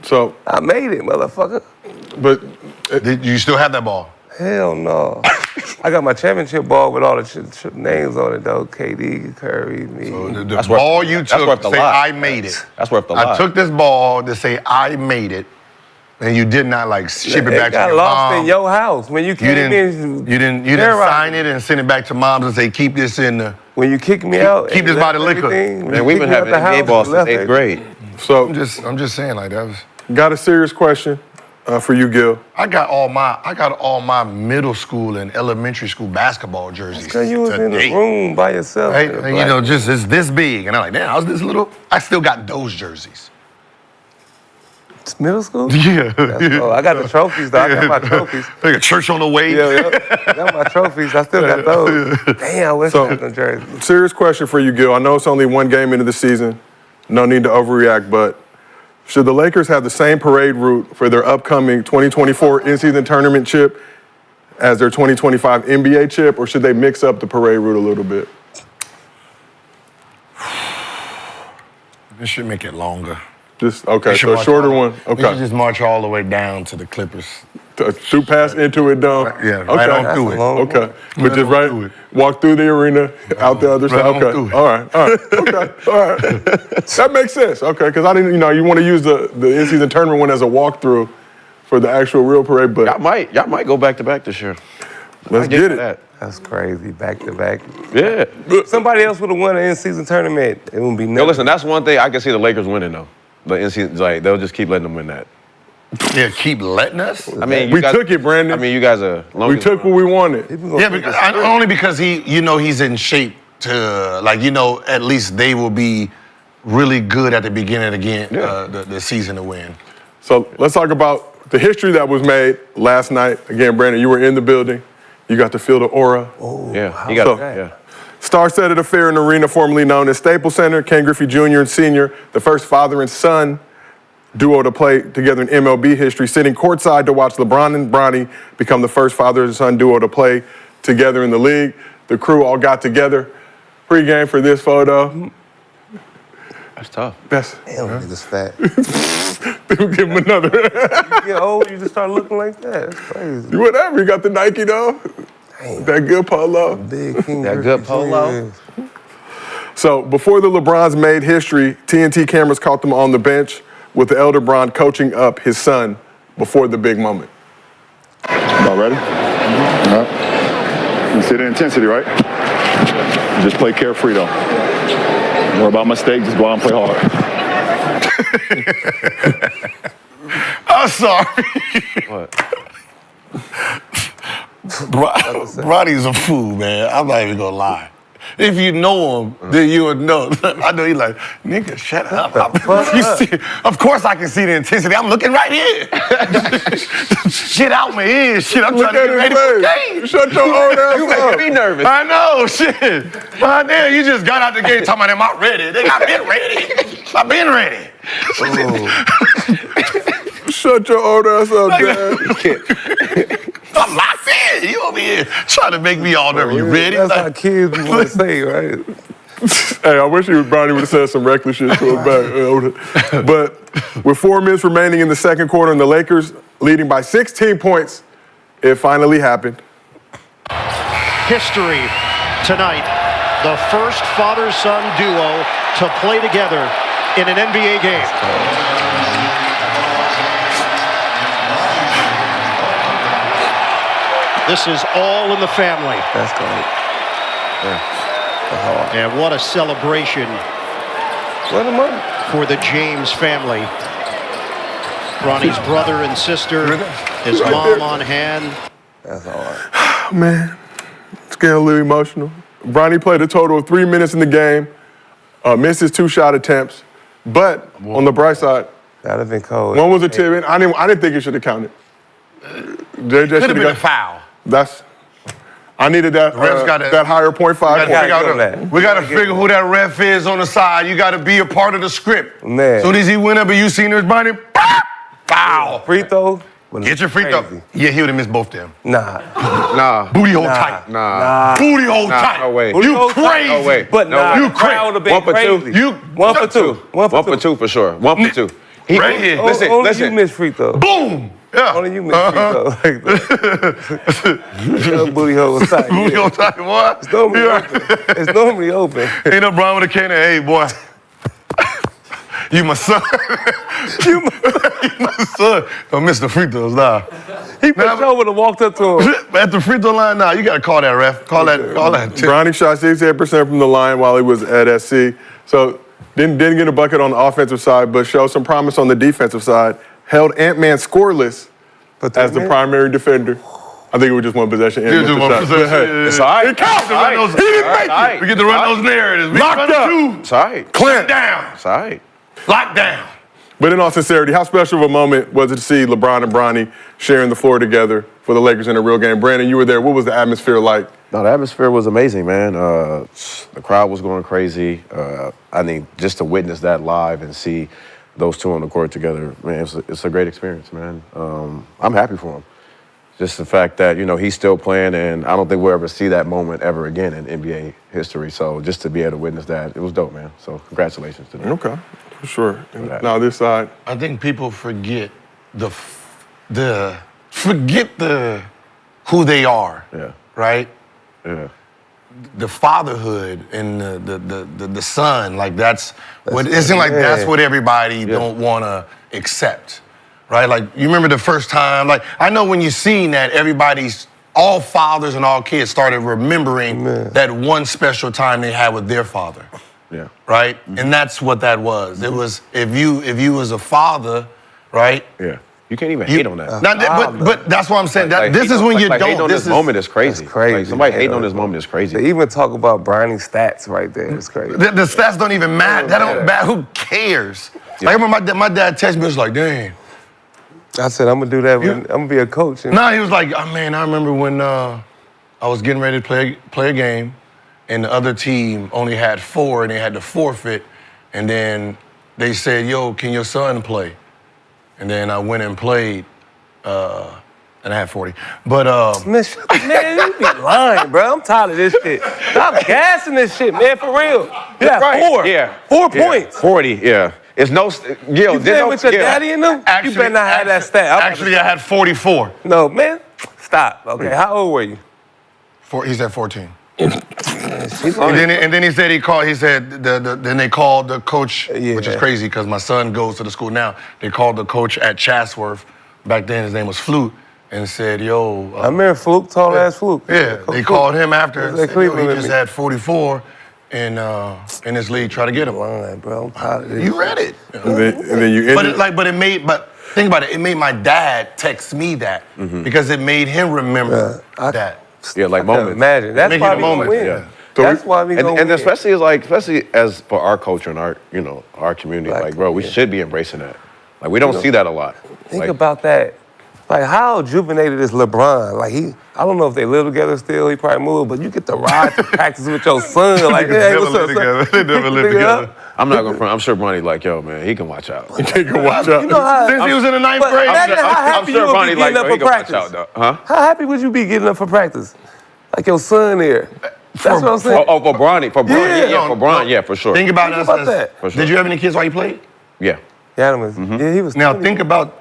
So, I made it, motherfucker. but Did you still have that ball? Hell no. I got my championship ball with all the names on it though. KD, Curry, me. The That's worth- ball you that's took worth to a say, lot. I made it. That's worth a I lot. took this ball to say, I made it, and you did not, like, ship it back to got your lost mom. in your house when you You came didn't, in. you didn't terrorized sign me. it and send it back to moms and say, keep this in the... When you kicked me out. keep and this by the left liquor. everything, when Man, you we've kicked been me out having the NBA house, balls you since left 8th everything. grade. so I'm just saying, like, that was... got a serious question for you, Gil. I got all my middle school and elementary school basketball jerseys Cause you was in the today. room by yourself. Right? in the And, black- just it's this big. And I'm like, damn, I was this little. I still got those jerseys. Middle school? Yeah. Oh, I got the trophies though. I got my trophies. Like a church on the way. Yeah, I got my trophies. I still got those. Damn, I wish I had no jersey. Serious question for you, Gil. I know it's only one game into the season. No need to overreact, but should the Lakers have the same parade route for their upcoming 2024 in-season tournament chip as their 2025 NBA chip, or should they mix up the parade route a little bit? This should make it longer. Just okay, They should so a march shorter all- one. We should Okay, just march all the way down to the Clippers. shoot past into it, done. Yeah, okay. right on through That's it. a long- Okay, but Right just on through it. walk through the arena, out the other Right side. on Okay, through it. all right, okay, all right. That makes sense. Okay, because I didn't, you want to use the in-season tournament one as a walkthrough for the actual real parade, but Y'all might go back to back this year. Let's get it. That. That's crazy. Back to back. Yeah. Somebody else would have won an in-season tournament. It wouldn't be nothing. Yo, listen, that's one thing I can see the Lakers winning though. The in-season, like they'll just keep letting them win that. Yeah, keep letting us. I mean, We took it, Brandon. I mean, you guys are. We took what we wanted. Yeah, because, only because he's in shape to, like, at least they will be really good at the beginning of the season to win. So let's talk about the history that was made last night. Again, Brandon, you were in the building. You got to feel the aura. Yeah, you got So- yeah. Star-studded affair in the arena formerly known as Staples Center. Ken Griffey Jr. and Sr., the first father and son duo to play together in MLB history, sitting courtside to watch LeBron and Bronny become the first father and son duo to play together in the league. The crew all got together pre-game for this photo. That's tough. That's Damn, niggas fat. give him another. You get old, you just start looking like that. That's crazy. Whatever, you got the Nike though. That good polo. Big King That Griffey good polo? Jr. So before the LeBrons made history, TNT cameras caught them on the bench with the elder Bron coaching up his son before the big moment. Y'all ready? All right. You see the intensity, right? Just play carefree, though. Don't worry about mistakes. Just go out and play hard. I'm sorry. What? Ronnie's a fool, man. I'm not even gonna lie. If you know him, then you would know. I know he's like, nigga, shut up. You see, of course I can see the intensity. I'm looking right here. Shit out my ears. Shit, I'm trying to get ready for the game. Shut your old ass You up. making me nervous. I know, shit. But damn, you just got out the gate talking about, am I ready? They got been ready. I've been ready. Shut your old ass up, Dad. I'm locked in. You over here trying to make me all nervous. You ready? That's how kids be want to say, right? Hey, I wish Bronny would have said some reckless shit to him back. But with 4 minutes remaining in the second quarter and the Lakers leading by 16 points, it finally happened. History tonight. The first father-son duo to play together in an NBA game. This is all in the family. That's great. And what a celebration What am I? for the James family. Ronnie's brother and sister, his mom on hand. That's hard. Man, it's getting a little emotional. Bronny played a total of 3 minutes in the game, missed his 2 shot attempts, but on the bright side, That'd have been cold. one was a tip in. I didn't think it should have counted. JJ Could have should been a have foul. I needed that ref's gotta- that higher .5 We point. gotta figure who that ref is on the side. You gotta be a part of the script. Man. Soon as he went up and you seen his body, foul. Free throw? Get your free throw. Crazy. Yeah, he would have missed both them. Nah. Nah. Booty hole tight. Nah. Booty hole Nah, tight. no way. You crazy. No way. But No nah, way. You the crowd would have been 1 for 2. crazy. You 1 for 2. 1 for 2. 1 for 2 for sure. 1 for 2. He, Right here. Listen, Only listen. you miss free throw. Boom. Yeah. Only you miss free throw. Like that. Your booty hole was tight. Booty Yeah. hole tight, boy. It's normally Yeah. open. It's normally open. Ain't no problem with a can of, hey, boy. You my son. you my son. Don't miss the free throws, nah. He for sure would have walked up to him. At the free throw line, nah, you gotta call that ref. Call that. Bronny shot 68% from the line while he was at SC. So didn't get a bucket on the offensive side, but showed some promise on the defensive side. Held Ant-Man scoreless as the primary defender. I think it was just one possession. It was just one possession. Hey, It's all right. it counts. He didn't make it. We get to run those narratives. We Locked run up. two. It's all right. Clamp down. It's all right. Lock down. But in all sincerity, how special of a moment was it to see LeBron and Bronny sharing the floor together for the Lakers in a real game? Brandon, you were there. What was the atmosphere like? No, the atmosphere was amazing, man. The crowd was going crazy. I mean, just to witness that live and see those two on the court together, man, it's a great experience, man. I'm happy for him. Just the fact that, he's still playing, and I don't think we'll ever see that moment ever again in NBA history. So just to be able to witness that, it was dope, man. So congratulations to them. Okay, for sure. that. Now this side. I think people forget who they are. Yeah. Right? Yeah. The fatherhood and the son, like that's what it isn't like that's what everybody don't wanna accept. Right? Like you remember the first time, like I know when you seen that everybody's all fathers and all kids started remembering that one special time they had with their father. Yeah. Right? And that's what that was. It was if you was a father, right? Yeah. You can't even hate on that. But that's what I'm saying. This is hating when on- you like, don't. hating on this moment is crazy. That's crazy. Like, somebody Yeah, hating on this moment is crazy. They even talk about Bronny's stats right there. It's crazy. The stats don't even matter. That don't matter. Who cares? Yeah. Like I remember my dad texted me, was like, "Dang." I said, I'm gonna do that. I'm gonna be a coach. And Nah, he was like, "Oh man, I remember when I was getting ready to play a game, and the other team only had 4, and they had to forfeit, and then they said, "Yo, can your son play?" And then I went and played, and I had 40. But man, you be lying, bro. I'm tired of this shit. Stop gassing this shit, man, for real. You had Right. 4. Yeah. 4 points. 40, yeah. It's no, You playing with your daddy in them? You better not have that stat. Actually, I had 44. No, man. Stop. Okay, how old were you? He's at 14. And then he said He said then they called the coach, which is crazy because my son goes to the school now. They called the coach at Chatsworth. Back then his name was Flute, and said, "Yo." I remember Fluke, tall ass Fluke. Yeah, they called him after. And Like said, "Yo, Cleveland he with just me." had 44 in this league. Try to get him. Lying, bro. I'm tired of this. You read it. And then you ended. But think about it. It made my dad text me that because it made him remember that. Yeah, like I can't moments. imagine. That's Make why it a we moment, gonna win. yeah. That's why we gonna And win. especially as for our culture and our community, Black like, bro, we should be embracing that. Like, we don't see that a lot. Think Like, about that. Like, how juvenated is LeBron? Like, I don't know if they live together still. He probably moved, but you get to ride to practice with your son. Like, hey, what's up, son? They never lived together. I'm not gonna front. I'm sure Bronny's like, yo, man, he can watch out. He can watch out. You know how, Since he was in the 9th but grade. imagine how I'm happy sure you would Bronny be like, getting up yo, he for can watch practice. out, though. Huh? How happy would you be getting up for practice? Like your son there. That's what I'm saying. Oh, for Bronny, yeah, for Bron, yeah, for sure. Think about us. about that. For sure. Did you have any kids while you played? Yeah. Yeah, he was. Now 20. think about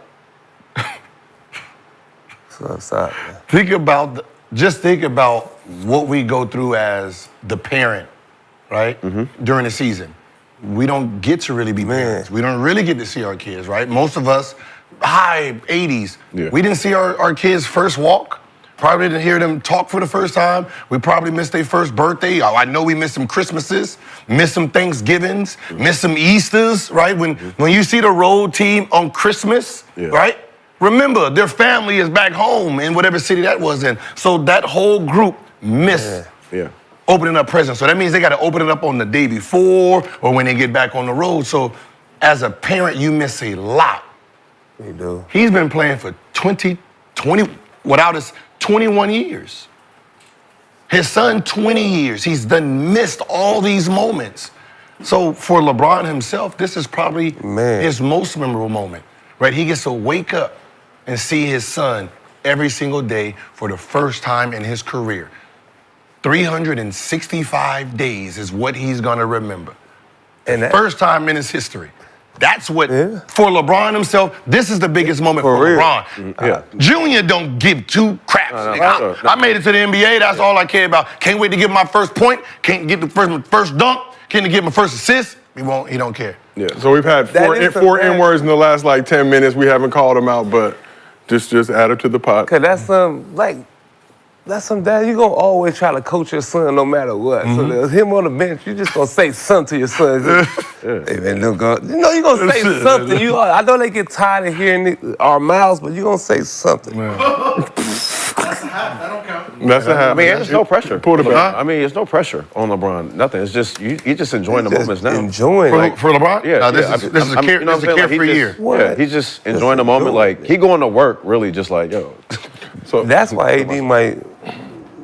So upside, man. think about what we go through as the parent, right? During the season. We don't get to really be parents. We don't really get to see our kids, right? Most of us, high 80s, Yeah. we didn't see our kids' first walk. Probably didn't hear them talk for the first time. We probably missed their first birthday. I know we missed some Christmases, missed some Thanksgivings, missed some Easters, right? When you see the road team on Christmas, right? Remember, their family is back home in whatever city that was in. So that whole group missed opening up presents. So that means they got to open it up on the day before or when they get back on the road. So as a parent, you miss a lot. You do. He's been playing for 21 years. His son, 20 years. He's done missed all these moments. So for LeBron himself, this is probably his most memorable moment, right? He gets to wake up and see his son every single day for the first time in his career. 365 days is what he's gonna remember. And first time in his history. That's what, for LeBron himself, this is the biggest moment for LeBron. Junior don't give two craps. I made it to the NBA, that's all I care about. Can't wait to get my first point, can't get the first dunk, can't get my first assist. He don't care. Yeah. So we've had four N-words in the last 10 minutes. We haven't called them out, but just add them to the pot. Cause that's some dad. You gonna always try to coach your son no matter what. So there's him on the bench. You just gonna say something to your son. Hey man, look, you know you gonna say something. I know they get tired of hearing our mouths, but you gonna say something. That's a half. I mean, there's no pressure. Pull the back. I mean, there's no pressure on LeBron. Nothing. It's just you're just enjoying the moments now. Enjoying for LeBron? Yeah. This is a carefree year. Yeah, he's just enjoying the moment. Like he going to work, really, just like yo. So that's why AD might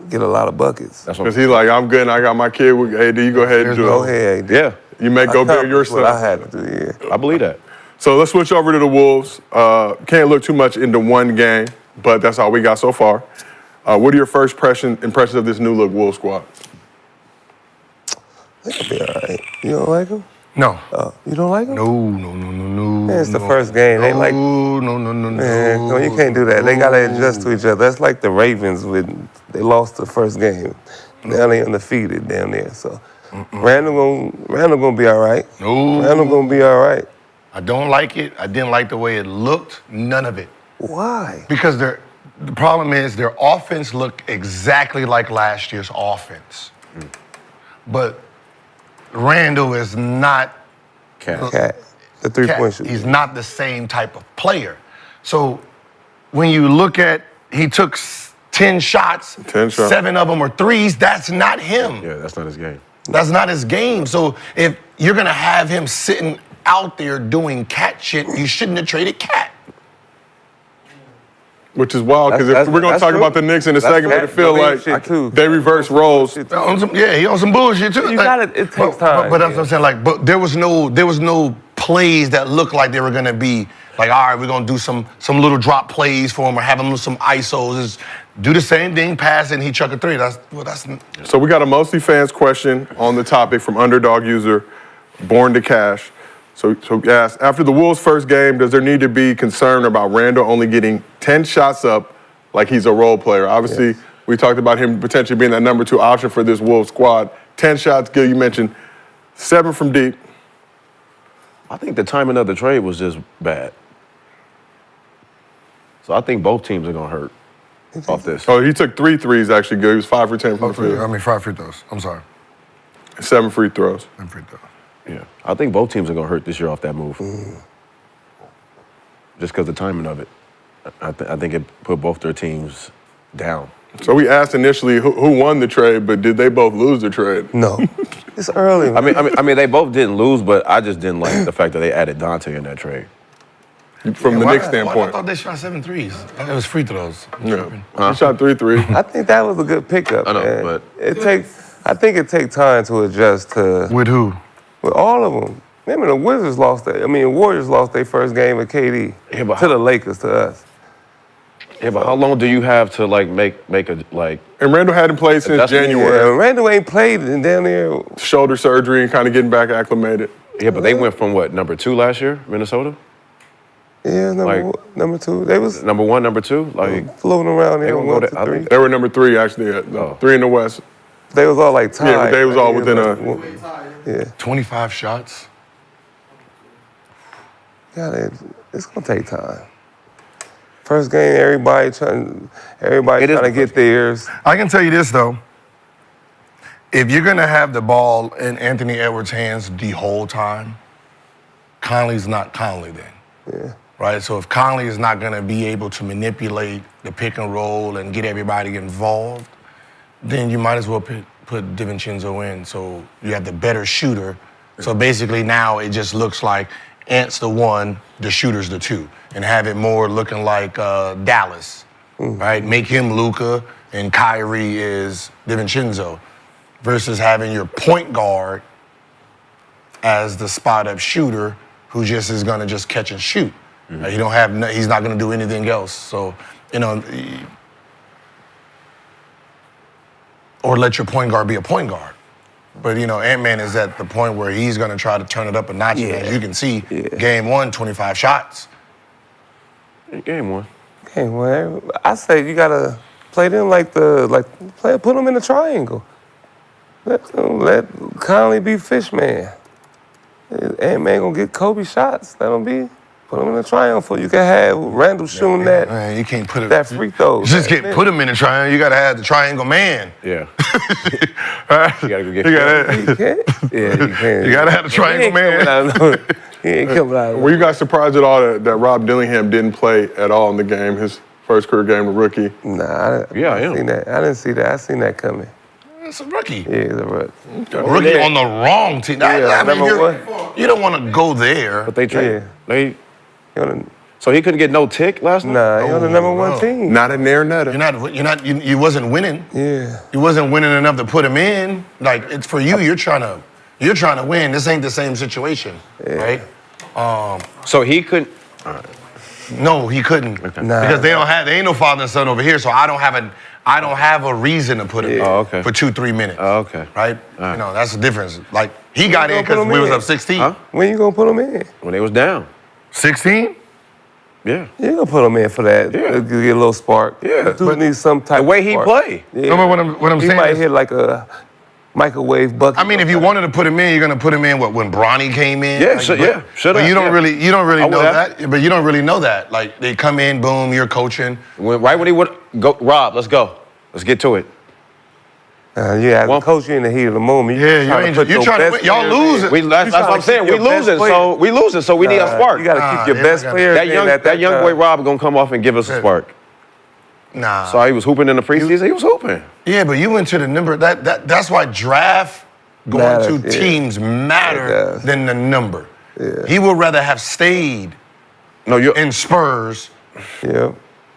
get a lot of buckets. Because he's like, I'm good and I got my kid with AD, you go ahead and do it. Go ahead, AD. Yeah. You may go bear your son. What I had to do, I believe that. So let's switch over to the Wolves. Can't look too much into one game, but that's all we got so far. What are your first impressions of this new look Wolves squad? They'll be all right. You don't like them? No. You don't like them? No. Man, it's the first game. They like. No. Man, no, you can't do that. They gotta adjust to each other. That's like the Ravens they lost the first game. Now they undefeated down there. So Randall gonna be all right. No. Randall gonna be all right. I don't like it. I didn't like the way it looked. None of it. Why? Because The problem is their offense looked exactly like last year's offense. But Randall is not Cat, the three-point shooter. He's not the same type of player. So when you look at, he took 10 shots, 10 shots. 7 of them are threes, that's not him. Yeah, that's not his game. That's not his game. So if you're gonna have him sitting out there doing cat shit, you shouldn't have traded Cat. Which is wild, because if That's- we're going to that's talk true. about the Knicks in a That's second, but it cat- feel believe like shit, too. they reverse roles. He on some bullshit too. You gotta- it takes time, But that's yeah. what I'm saying. Like, but there was no plays that looked like they were gonna be like, all right, we're gonna do some little drop plays for him or have him with some ISOs. Just do the same thing, pass, and he chuck a three. That's. So we got a mostly fans question on the topic from underdog user Born to Cash. So he asked, after the Wolves' first game, does there need to be concern about Randall only getting 10 shots up like he's a role player? Obviously, we talked about him potentially being that number 2 option for this Wolves squad. 10 shots, Gil, you mentioned 7 from deep. I think the timing of the trade was just bad. So I think both teams are going to hurt off this. Oh, he took 3 threes, actually, Gil. He was 5 for 10 from the field. 5 free throws. I'm sorry. 7 free throws. 7 free throws. Yeah, I think both teams are going to hurt this year off that move. Just because the timing of it. I think it put both their teams down. So we asked initially who won the trade, but did they both lose the trade? No. It's early. I mean, they both didn't lose, but I just didn't like the fact that they added Dante in that trade. From the Knicks standpoint. I thought they shot 7 threes. It was free throws. Yeah. He shot 3 threes. I think that was a good pickup. I know, man. but- I think it takes time to adjust to With who? with all of them. Remember the Warriors lost their first game with KD Yeah, but to the Lakers, to us. Yeah, but how long do you have to like make a like? And Randall hadn't played since That's- January. Yeah, Randall ain't played in down there. Shoulder surgery and kind of getting back acclimated. Yeah, but they went from what, number 2 last year, Minnesota? Yeah, number 2. They was Number 1, number 2? Like, floating around there gonna on go 1 to- I to 3. think- They were number 3, actually. 3 in the West. They was all like tied. Yeah, but they was all within Yeah, 25 shots. it's gonna take time. First game, everybody trying to get theirs. I can tell you this though. If you're gonna have the ball in Anthony Edwards' hands the whole time, Conley's not Conley then. Yeah. Right? So if Conley is not gonna be able to manipulate the pick and roll and get everybody involved, then you might as well put DiVincenzo in so you have the better shooter. So basically now it just looks like Ant's the 1, the shooter's the 2, and have it more looking like Dallas, right? Make him Luka and Kyrie is DiVincenzo versus having your point guard as the spot-up shooter who just is gonna just catch and shoot. He's not gonna do anything else. So, or let your point guard be a point guard. But, Ant-Man is at the point where he's going to try to turn it up a notch. Yeah. As you can see, game 1, 25 shots. game 1. Okay, well, I say you gotta play them put them in a triangle. Let Conley be Fishman. Ant-Man gonna get Kobe shots. Let him be. Put him in a triangle. You can have Randall shooting Man, you can't put it. that free throw. You just can't put him in a triangle. You got to have the triangle man. Yeah. Right? You got to go get You gotta, You can't? Yeah, you can. you got to have the triangle man. He ain't coming out. Were you guys surprised at all that Rob Dillingham didn't play at all in the game, his first career game, a rookie? Nah, I am. Seen that. I didn't see that. I seen that coming. It's a rookie. Yeah, he's a rookie. Rookie on the wrong team. You don't want to go there. But they traded. He on So he couldn't get no tick last night? Nah, he on the number 1 no. team. Not a near nutter. You wasn't winning. Yeah. You wasn't winning enough to put him in. Like, it's for you. You're trying to win. This ain't the same situation, right? So he couldn't. No, he couldn't. Nah. Because there ain't no father and son over here, so I don't have a reason to put him in okay. for 2-3 minutes. Oh, okay. Right? That's the difference. Like, he got in gonna put because him we was in? up 16. Huh? When you gonna put him in? When they was down. 16? Yeah. You gonna put him in for that? Yeah. Get a little spark. Yeah. Dude needs some type. The way he of spark. play. Yeah. Remember what I'm He saying? might hit like a microwave bucket. I mean, if you wanted to put him in, you're gonna put him in when Bronny came in. Yeah, should have. But you don't really know have. that. But you don't really know that. Like they come in, boom, you're coaching. Right when he would go, Rob, let's go. Let's get to it. Yeah, as a coach, you're in the heat of the moment. You're trying to win. Y'all losing. That's what I'm saying. We losing, so we need a spark. You got to keep your best players. That young boy Rob gonna come off and give us a spark. Nah. So he was hooping in the preseason. He was hooping. Yeah, but you went to the number. That's why draft going to teams matter than the number. Yeah. He would rather have stayed in Spurs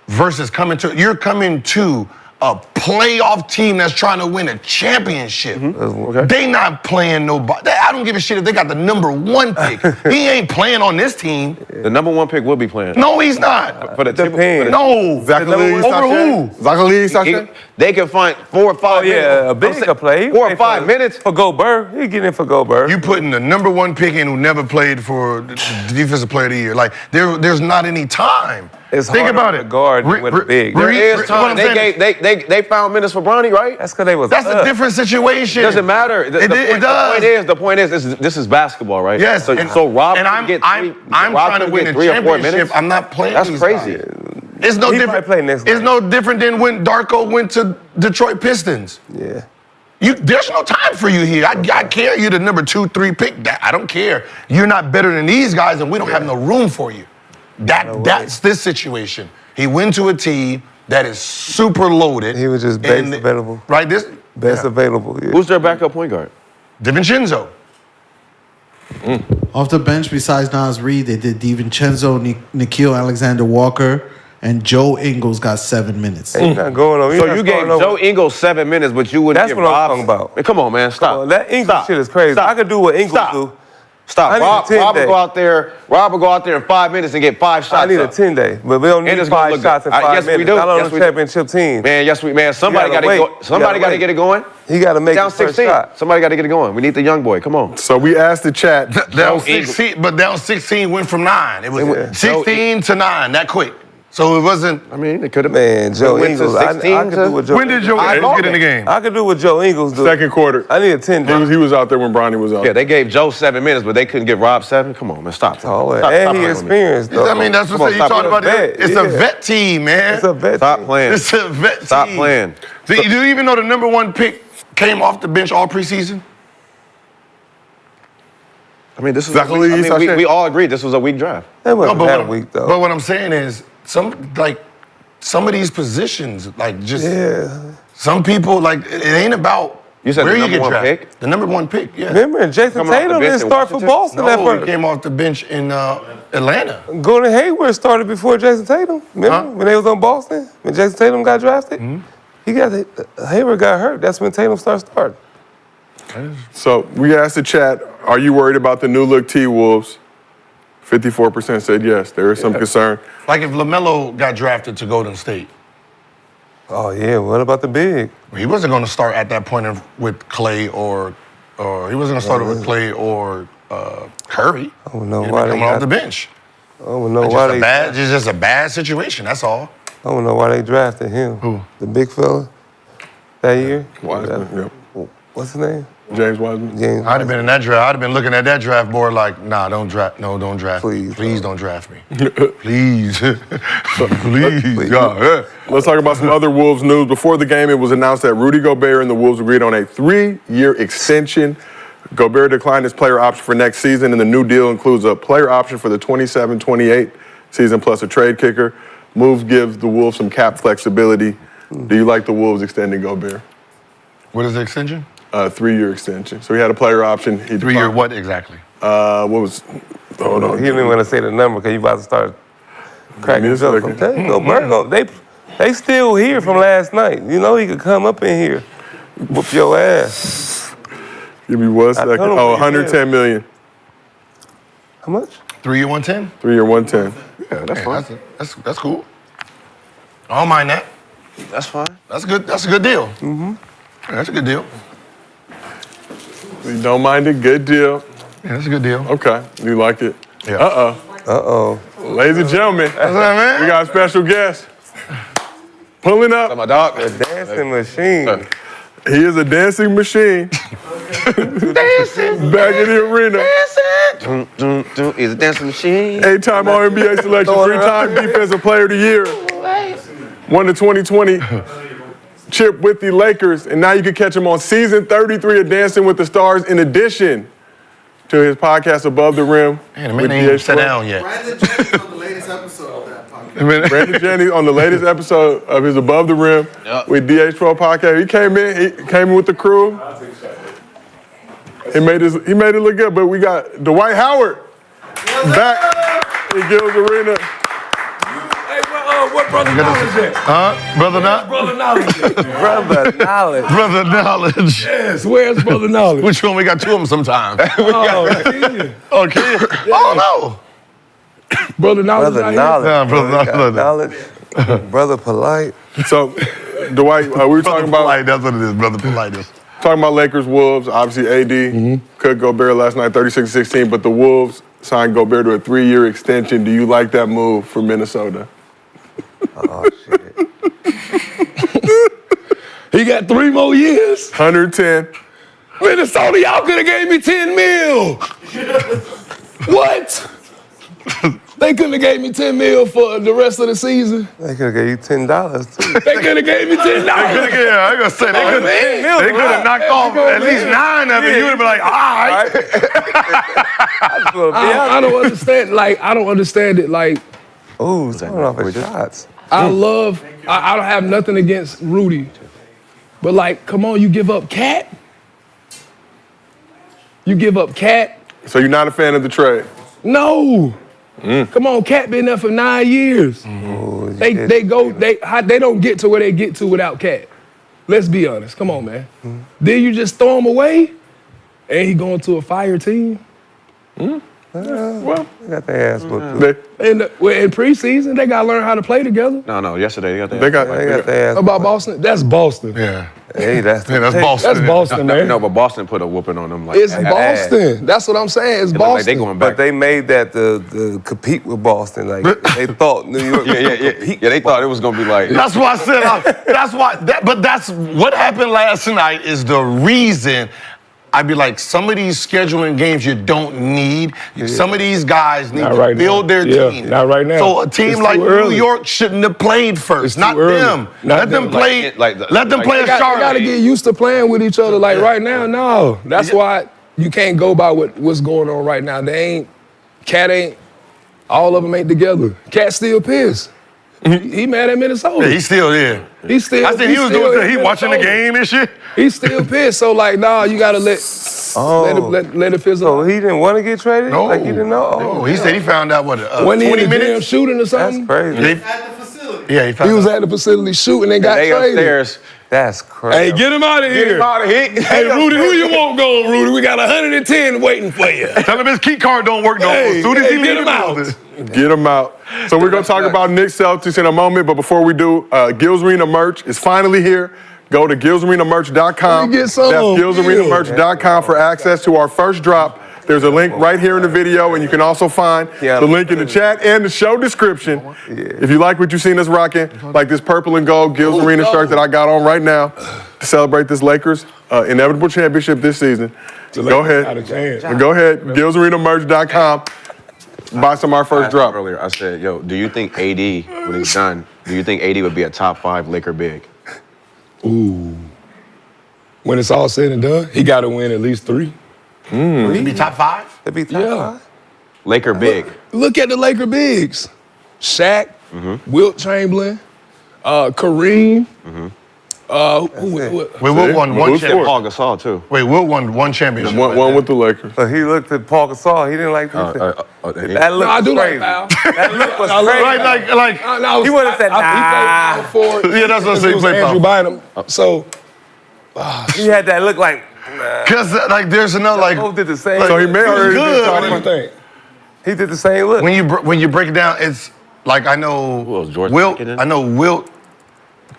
versus coming to. You're coming to a playoff team that's trying to win a championship. Okay. They not playing nobody. I don't give a shit if they got the number 1 pick. He ain't playing on this team. The number 1 pick will be playing. No, he's not. For the Depends. No. Zachary Sachet? They can find 4 or 5 minutes. Yeah, a big can play. 4 or 5 minutes. For Gilbert. He get in for Gilbert. You putting the number 1 pick in who never played for the defensive player of the year. Like there's not any time. It's Think about it. Guard with a big. There is time. They found minutes for Bronny, right? That's because they was. That's a different situation. Doesn't matter. The point is, this is basketball, right? Yes. So Rob and I'm trying to win a 3 or 4 championship. minutes. I'm not playing. That's these crazy. guys. It's no different. Play next it's night. no different than when Darko went to Detroit Pistons. Yeah. There's no time for you here. I care you're the number 2, 3 pick. I don't care. You're not better than these guys, and we don't have no room for you. That's this situation. He went to a team that is super loaded. He was just best available. Right? Best available. Yeah. Who's their backup point guard? DiVincenzo. Off the bench, besides Nas Reed, they did DiVincenzo, Nikhil Alexander-Walker, and Joe Ingles got 7 minutes. Ain't not going on. So you gave Joe Ingles 7 minutes, but you wouldn't That's give what Rob. I'm talking about. Man, come on, man, stop. Well, that Ingles shit is crazy. Stop. I could do what Ingles do. Stop. I need Rob a 10 will day. go out there. Rob will go out there in 5 minutes and get 5 shots. I need a 10-day, but we don't And need it's gonna 5 look shots in good. 5 Yes, we minutes. do. Not on Yes, the we do. championship team. Man, somebody got to wait. go. Somebody got to get it going. He got to make Down the first 16. shot. Somebody got to get it going. We need the young boy. Come on. So we asked the chat. Down 16, but down 16 went from 9. It was 16 to 9, that quick. So it wasn't. I mean, it could have Man, Joe went to Ingles. I 16 could do what Joe When did Joe I Ingles love get in the game? I could do what Joe Ingles do. Second quarter. I need a 10-day. He was out there when Bronny was out. Yeah, they gave Joe 7 minutes, but they couldn't give Rob 7. Come on, man, stop. Oh, Stop and he playing with me. experienced, though. I mean, that's what you stop talking about. vet. It's a vet team, man. It's a vet Stop team. playing. It's a vet team. Stop playing. Do you even know the number 1 pick came off the bench all preseason? I mean, this is. Zachary Sachet. We all agreed this was a weak draft. That wasn't but that weak, though. But what I'm saying is, some of these positions, some people, it ain't about You said where the you number get 1 drafted. pick? The number 1 pick, yeah. Remember, Jason Coming off the Tatum bench didn't in start for Washington? Boston that No, first. he came off the bench in Atlanta. Gordon Hayward started before Jason Tatum. Remember when they was on Boston? When Jason Tatum got drafted? Hayward got hurt. That's when Tatum started. So we asked the chat, are you worried about the new look T-Wolves? 54% said yes. There is some concern. Like if LaMelo got drafted to Golden State, Oh, yeah. What about the big? he wasn't going to start at that point with Clay or he wasn't going to start with Clay or Curry. I don't know He'd why be they coming off got the bench. I don't know It's why they. it's just a bad situation. That's all. I don't know why they drafted him. Who? The big fella that year. Wiseman, What's his name? James Wiseman. James. I'd have been in that draft. I'd have been looking at that draft board like, nah, don't draft. No, don't draft me. Please, Please don't draft me. Please. Please. God. Let's talk about some other Wolves news. Before the game, it was announced that Rudy Gobert and the Wolves agreed on a 3-year extension. Gobert declined his player option for next season, and the new deal includes a player option for the 27-28 season plus a trade kicker. Move gives the Wolves some cap flexibility. Do you like the Wolves extending Gobert? What is the extension? 3-year extension. So he had a player option. He 3-year what exactly? What was? Hold on. He didn't want to say the number because you about to start cracking Give me a jokes. second. Okay, Gobert, they still here from last night. You know he could come up in here, whoop your ass. Give me 1 second. told him Oh, what he 110 million. How much? 3-year 110? 3-year 110. Yeah, that's fine. That's cool. I don't mind that. That's fine. That's good. That's a good deal. Mm-hmm. Yeah, that's a good deal. You don't mind it? Good deal. Yeah, that's a good deal. Okay. You like it? Yeah. Uh-oh. Ladies and gentlemen, That's what I mean. we got a special guest. Pulling up. My dog. The dancing machine. He is a dancing machine. Dancing. Back in the arena. Dancing. He's a dancing machine. 8-time All-NBA selection, 3-time Defensive Player of the Year. Won the 2020 chip with the Lakers, and now you can catch him on season 33 of Dancing with the Stars, in addition to his podcast Above the Rim. Man, the man ain't even sat down yet. Brandon Jennings on the latest episode of that podcast. Brandon Jennings on the latest episode of his Above the Rim with DH12 podcast. He came in with the crew. He made it look good, but we got Dwight Howard back in Gil's Arena. What Brother Knowledge at? Huh? Brother Knowledge? Brother Knowledge at? Brother Knowledge. Brother Knowledge. Yes, where's Brother Knowledge? Which one? We got two of them sometimes. Kenya. Oh, Kenya. Oh, Brother Knowledge. Brother out Knowledge. Yeah, Brother Knowledge. Brother Polite. So, Dwight, we were talking about Polite, that's what it is, Brother Polite. talking about Lakers, Wolves. Obviously, AD cut Gobert last night, 36-16, but the Wolves signed Gobert to a 3-year extension. Do you like that move for Minnesota? Oh, shit. He got 3 more years. 110. Minnesota, y'all could have gave me 10 mil. What? They couldn't have gave me 10 mil for the rest of the season. They could have gave you $10 too. They could have gave me $10. Yeah, I gonna say they could have knocked off at least 9 of it. You would have been like, all right. I don't understand. I don't understand it. Ooh, throwing off his shots. I don't have nothing against Rudy. But come on, you give up Cat? You give up Cat? So you're not a fan of the trade? No. Come on, Cat been there for 9 years. Ooh, They don't get to where they get to without Cat. Let's be honest. Come on, man. Then you just throw him away, and he going to a fire team. Well, They got their ass whooped. In preseason, they gotta learn how to play together. No, yesterday they got that. they got their ass About Boston, that's Boston. Yeah. Hey, that's Boston. That's Boston, man. No, but Boston put a whooping on them. It's Boston. That's what I'm saying. It's It look like Boston. they going back. But they made that to compete with Boston. They thought New York. Yeah, they thought it was gonna be like. That's why I said, that's what happened last night is the reason I'd be like, some of these scheduling games you don't need. Some of these guys need Not to right build now. their Yeah, team. not right now. So a team It's like too New early. York shouldn't have played first. It's Not too early. them. Not Let them them. play. Let them play They a got to Charlotte. get used to playing with each other. Right now, no. That's why you can't go by what's going on right now. Cat ain't, all of them ain't together. Cat still pissed. He mad at Minnesota. Yeah, he's still there. He's still. I said he was still doing. in He watching the Minnesota. game and shit. He's still pissed. So nah, you gotta let it fizzle. So he didn't want to get traded? No. He didn't know? No, he said he found out what when he in 20 the gym minutes. shooting or That's something. crazy. At the facility. Yeah, he found He was out. at the facility shooting and got They traded. upstairs. That's crazy. Hey, get him out of here. Hey, Rudy, who you want going, Rudy? We got 110 waiting for you. Tell him his key card don't work no more. Hey, As soon as he get leave him the out. building. Get them out. So we're going to talk about Knicks Celtics in a moment, but before we do, Gil's Arena merch is finally here. Go to gilsarenamerch.com. Let me get some. That's gilsarenamerch.com for access to our first drop. There's a link right here in the video, and you can also find the link in the chat and the show description. If you like what you've seen us rocking, like this purple and gold Gil's Arena shirt that I got on right now to celebrate this Lakers inevitable championship this season. Go ahead. Go ahead, gilsarenamerch.com. Buy some of our first drop. Earlier, I said, yo, do you think AD, when he's done, do you think AD would be a top 5 Laker big? Ooh. When it's all said and done, he got to win at least 3. He'd be top 5? They'd be top 5? Laker big. Look at the Laker bigs. Shaq, Wilt Chamberlain, Kareem. Wait, Wilt won one Who's championship. Paul Gasol, too. Wait, Wilt won one championship. One with the Lakers. So he looked at Paul Gasol. He didn't like this. That look I do crazy. like Pal. That look was I crazy. Like, He would've said, He played power forward. Yeah, that's what I said, he It was played Andrew Bynum. So, He had that look like. because there's another Both did the same. like, So he may already be good. top what do you think? He did the same look. When you break it down, it's like I know Who else, George Wilt. Mikan? I know Wilt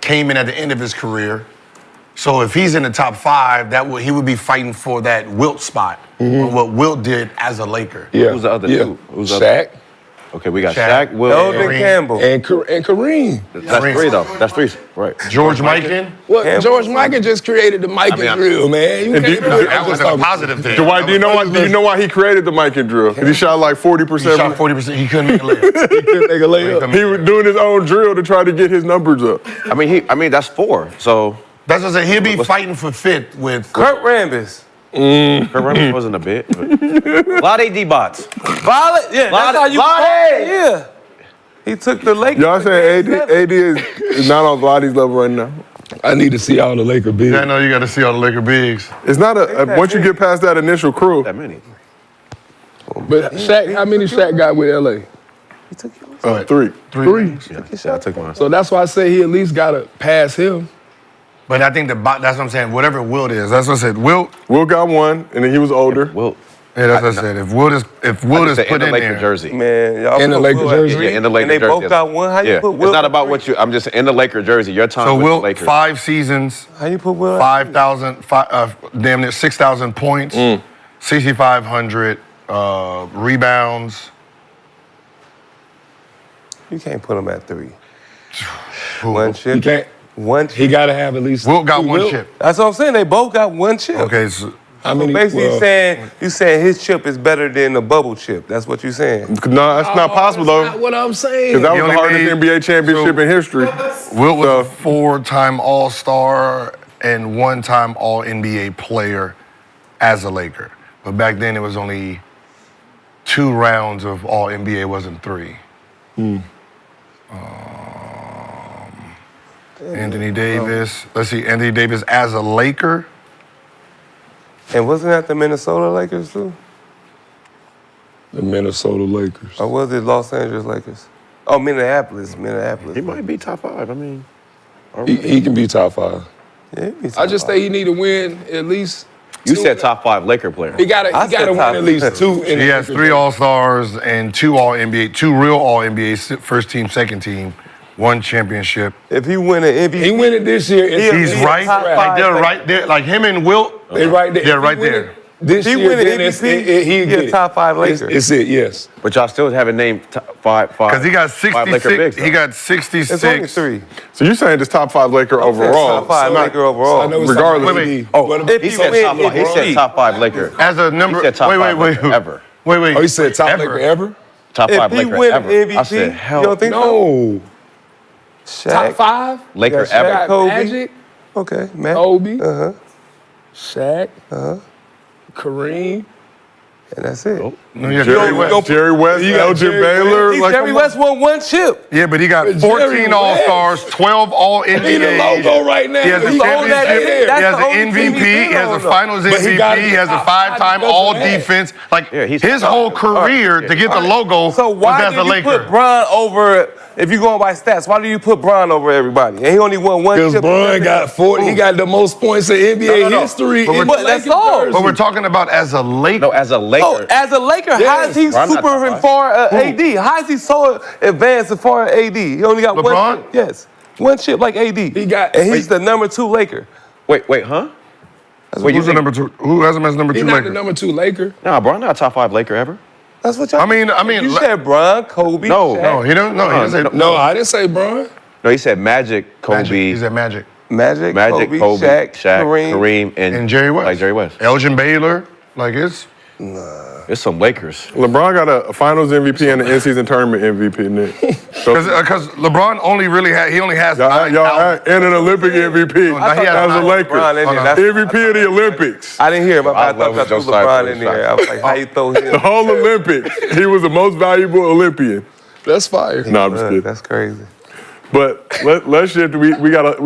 came in at the end of his career, so if he's in the top 5, he would be fighting for that Wilt spot. On what Wilt did as a Laker. Yeah. Who's the other yeah. two? Who's the other- Shaq. Okay, we got Shaq, Will, Elvin Campbell. And Kareem. That's three though. That's three, right? George Mikan. What? George Mikan just created the Mikan drill, man. You can't do it. That was a positive thing. Dwight, do you know why he created the Mikan drill? Because he shot like 40%. He shot 40%. He couldn't make a layup. He couldn't make a layup. He was doing his own drill to try to get his numbers up. I mean, that's four. So That's what I said. He'll be fighting for fifth with Kurt Rambis. Kurt Rambis wasn't a bit. A lot of AD bots. Violet, yeah, that's how you play. Yeah. He took the Lakers. Y'all saying AD is not on Vladdy's level right now? I need to see all the Laker bigs. I know you got to see all the Laker bigs. It's not once you get past that initial crew. That many. But Shaq, how many Shaq got with LA? He took yours. Three. Three. Yeah, I took mine. So that's why I say he at least got to pass him. But I think that's what I'm saying. Whatever Wilt is, that's what I said. Wilt got one, and then he was older. Wilt. Yeah, that's what I said. If Wilt is put in the Laker there, jersey. Man, y'all In the put Laker Will at jersey? three, Yeah, in the Laker and they jersey. both got one. How you Yeah, put Will? it's not at about three? what you. I'm just in the Laker jersey. Your time so with the Wilt, Lakers. 5 seasons, How you put Will? at 5,000, damn near 6,000 points, 6,500 rebounds. You can't put him at three. One chip. He can't. One chip. He got to have at least. Wilt got two one Wilt. chip. That's what I'm saying. They both got one chip. Okay, so I mean, So basically, you saying his chip is better than the bubble chip. That's what you're saying. No, that's not possible though. That's not what I'm saying. Because that He was the only hardest made- NBA championship in history. Wilt was a 4-time All-Star and 1-time All-NBA player as a Laker. But back then, it was only 2 rounds of All-NBA, it wasn't 3. Anthony Davis. Let's see, Anthony Davis as a Laker. And wasn't that the Minnesota Lakers too? The Minnesota Lakers. Or was it Los Angeles Lakers? Oh, Minneapolis. He might be top 5. I mean, He can be top 5. Yeah, he'd be I just top think he need to win at least. you two. said top 5 Laker player. He got I to said win top- at least 2. In He the has Lakers. 3 All-Stars and 2 All-NBA, 2 real All-NBA, first team, second team, 1 championship. If he win an MVP, He win it this year. He's right. top Like five they're Laker. right there. Like him and Wilt, They right there. they're If he right win there. it This He year, win an then it's- MVP, he he get a it. top 5 Laker. It's it, yes. But y'all still haven't named five. Because he got 5 Laker 66. bigs, He though. got 66. It's only 3. So you're saying it's top 5 Laker overall? Top 5 Laker overall. I know it's Regardless. top Wait, league. wait. But If He you said win top 5. He MVP. said top 5 Laker. As a number. He said top wait, 5 wait, Laker wait. ever. Wait, wait. Oh, he said top Ever. Laker ever? Top If 5 he Laker win ever. MVP, I said you hell. don't think so? No. Shaq, Top 5? Laker Yeah, Shaq, ever. Kobe. Magic, Okay, Matt. Kobe, Uh-huh. Shaq, Kareem. And that's it. No, yeah, Jerry West. Jerry West, You got Elgin Jerry Baylor. West. Like, Jerry come West won 1 chip. Yeah, but he got Jerry 14 West. All-Stars, 12 All-NBA. He the logo right now. He has a He's on that championship. team. He That's has the only an team MVP. he's He been has a on, though. Finals But he MVP. got He has a top 5-time because of All-Defense. Like Yeah, he's his top whole five. career to get the logo So was why as did a you Laker. put Bron over? If you going by stats, why do you put Bron over everybody? And he only won 1 Because chip. Bron got 40. He got the most points in NBA No. history. But in we're- that's Lakers all. jersey. But we're talking about as a Laker. No, as a Laker. Oh, as a Laker, how Yes. is he Bron not super top 5. far AD? How is he so advanced as far as AD? He only got LeBron? 1 chip. Yes. 1 chip like AD. He got- and he's the number 2 Laker. Wait, huh? Wait, Who's the number 2? Who has him as number 2 He's not Laker? the number 2 Laker. Nah, bro, I'm not a top 5 Laker ever. That's what y'all. I mean, you said Bron, Kobe. No. Shaq. No, he don't. No, he doesn't. say No, I didn't say Bron. No, he said Magic, Kobe, Magic. He's at Magic. Magic, Kobe, Shaq, Kareem. And Jerry West. Like Jerry West. Elgin Baylor. Like it's. It's some Lakers. LeBron got a Finals MVP and an in-season tournament MVP, Nick. So, Because LeBron only has y'all, 9 y'all out. and an Olympic MVP. I thought That was a that was Laker. LeBron in there. That's- MVP of the Olympics. I didn't hear him. I I thought love that was Josiah LeBron for in his there. I was like, how you throw The him? whole Olympics. He was the most valuable Olympian. That's fire. No, I'm just kidding. That's crazy. But let's shift. We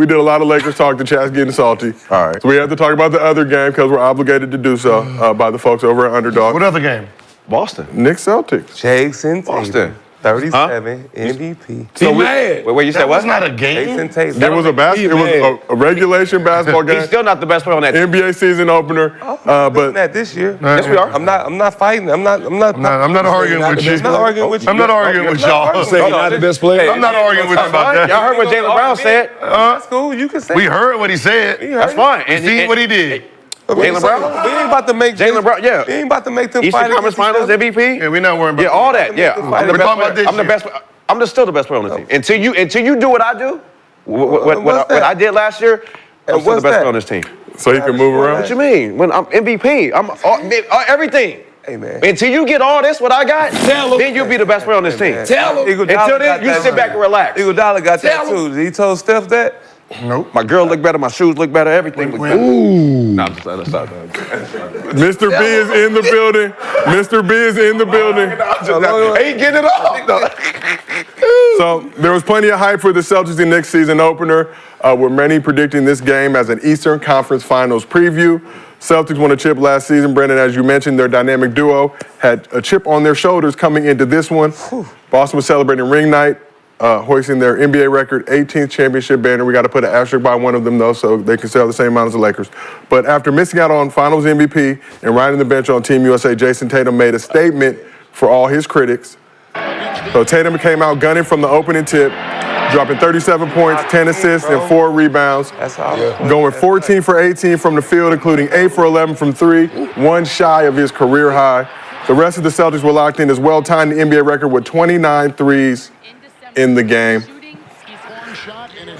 did a lot of Lakers talk. The chat's getting salty. All right. So we have to talk about the other game because we're obligated to do so by the folks over at Underdog. What other game? Boston. Knicks Celtics. Jason Tatum. Boston. 37 MVP. He mad. Wait, you said That what? was not a game. Jason Tatum. It was a regulation basketball game. He's still not the best player on that team. NBA season opener. But that this year. Yes, we are. I'm not fighting. I'm not arguing with you. I'm not arguing with you. I'm not arguing with y'all. Say he's not the best player. I'm not arguing with you about Y'all that. heard what Jaylen Brown said. That's cool. You can say. We heard what he said. We heard That's fine. And see what he did. Jaylen Brown? We ain't about to make Jaylen Brown, yeah. We ain't about to make them Eastern fight Conference against each Finals other. MVP? Yeah, we not worrying about Yeah, all that. Yeah, We're I'm the talking about best this player. I'm the year. best. I'm still the best player on the team. Until you do what I do, what What's that? I did last year, I'm still the what's best that? player on this team. So he can move around. What you mean? When I'm MVP, I'm everything. Hey, man. Until you get all this, what I got, Tell 'em. then you'll be the best player on this team. Tell him. Until then, you sit back and relax. Eagle Dollar got that Tell too. He told Steph that. Nope. My girl look better, my shoes look better, everything look better. Ooh. Nah, I'm just saying, stop. Mr. B is in the building. Mr. B is in the building. Ain't getting it off. So there was plenty of hype for the Celtics in next season opener, with many predicting this game as an Eastern Conference Finals preview. Celtics won a chip last season. Brendan, as you mentioned, their dynamic duo had a chip on their shoulders coming into this one. Boston was celebrating ring night, hoisting their NBA record 18th championship banner. We got to put an asterisk by one of them, though, so they can sell the same amount as the Lakers. But after missing out on Finals MVP and riding the bench on Team USA, Jason Tatum made a statement for all his critics. So Tatum came out gunning from the opening tip, dropping 37 points, 10 assists, and 4 rebounds. That's all. Going 14 for 18 from the field, including 8 for 11 from 3, one shy of his career high. The rest of the Celtics were locked in as well, tying the NBA record with 29 threes in the game.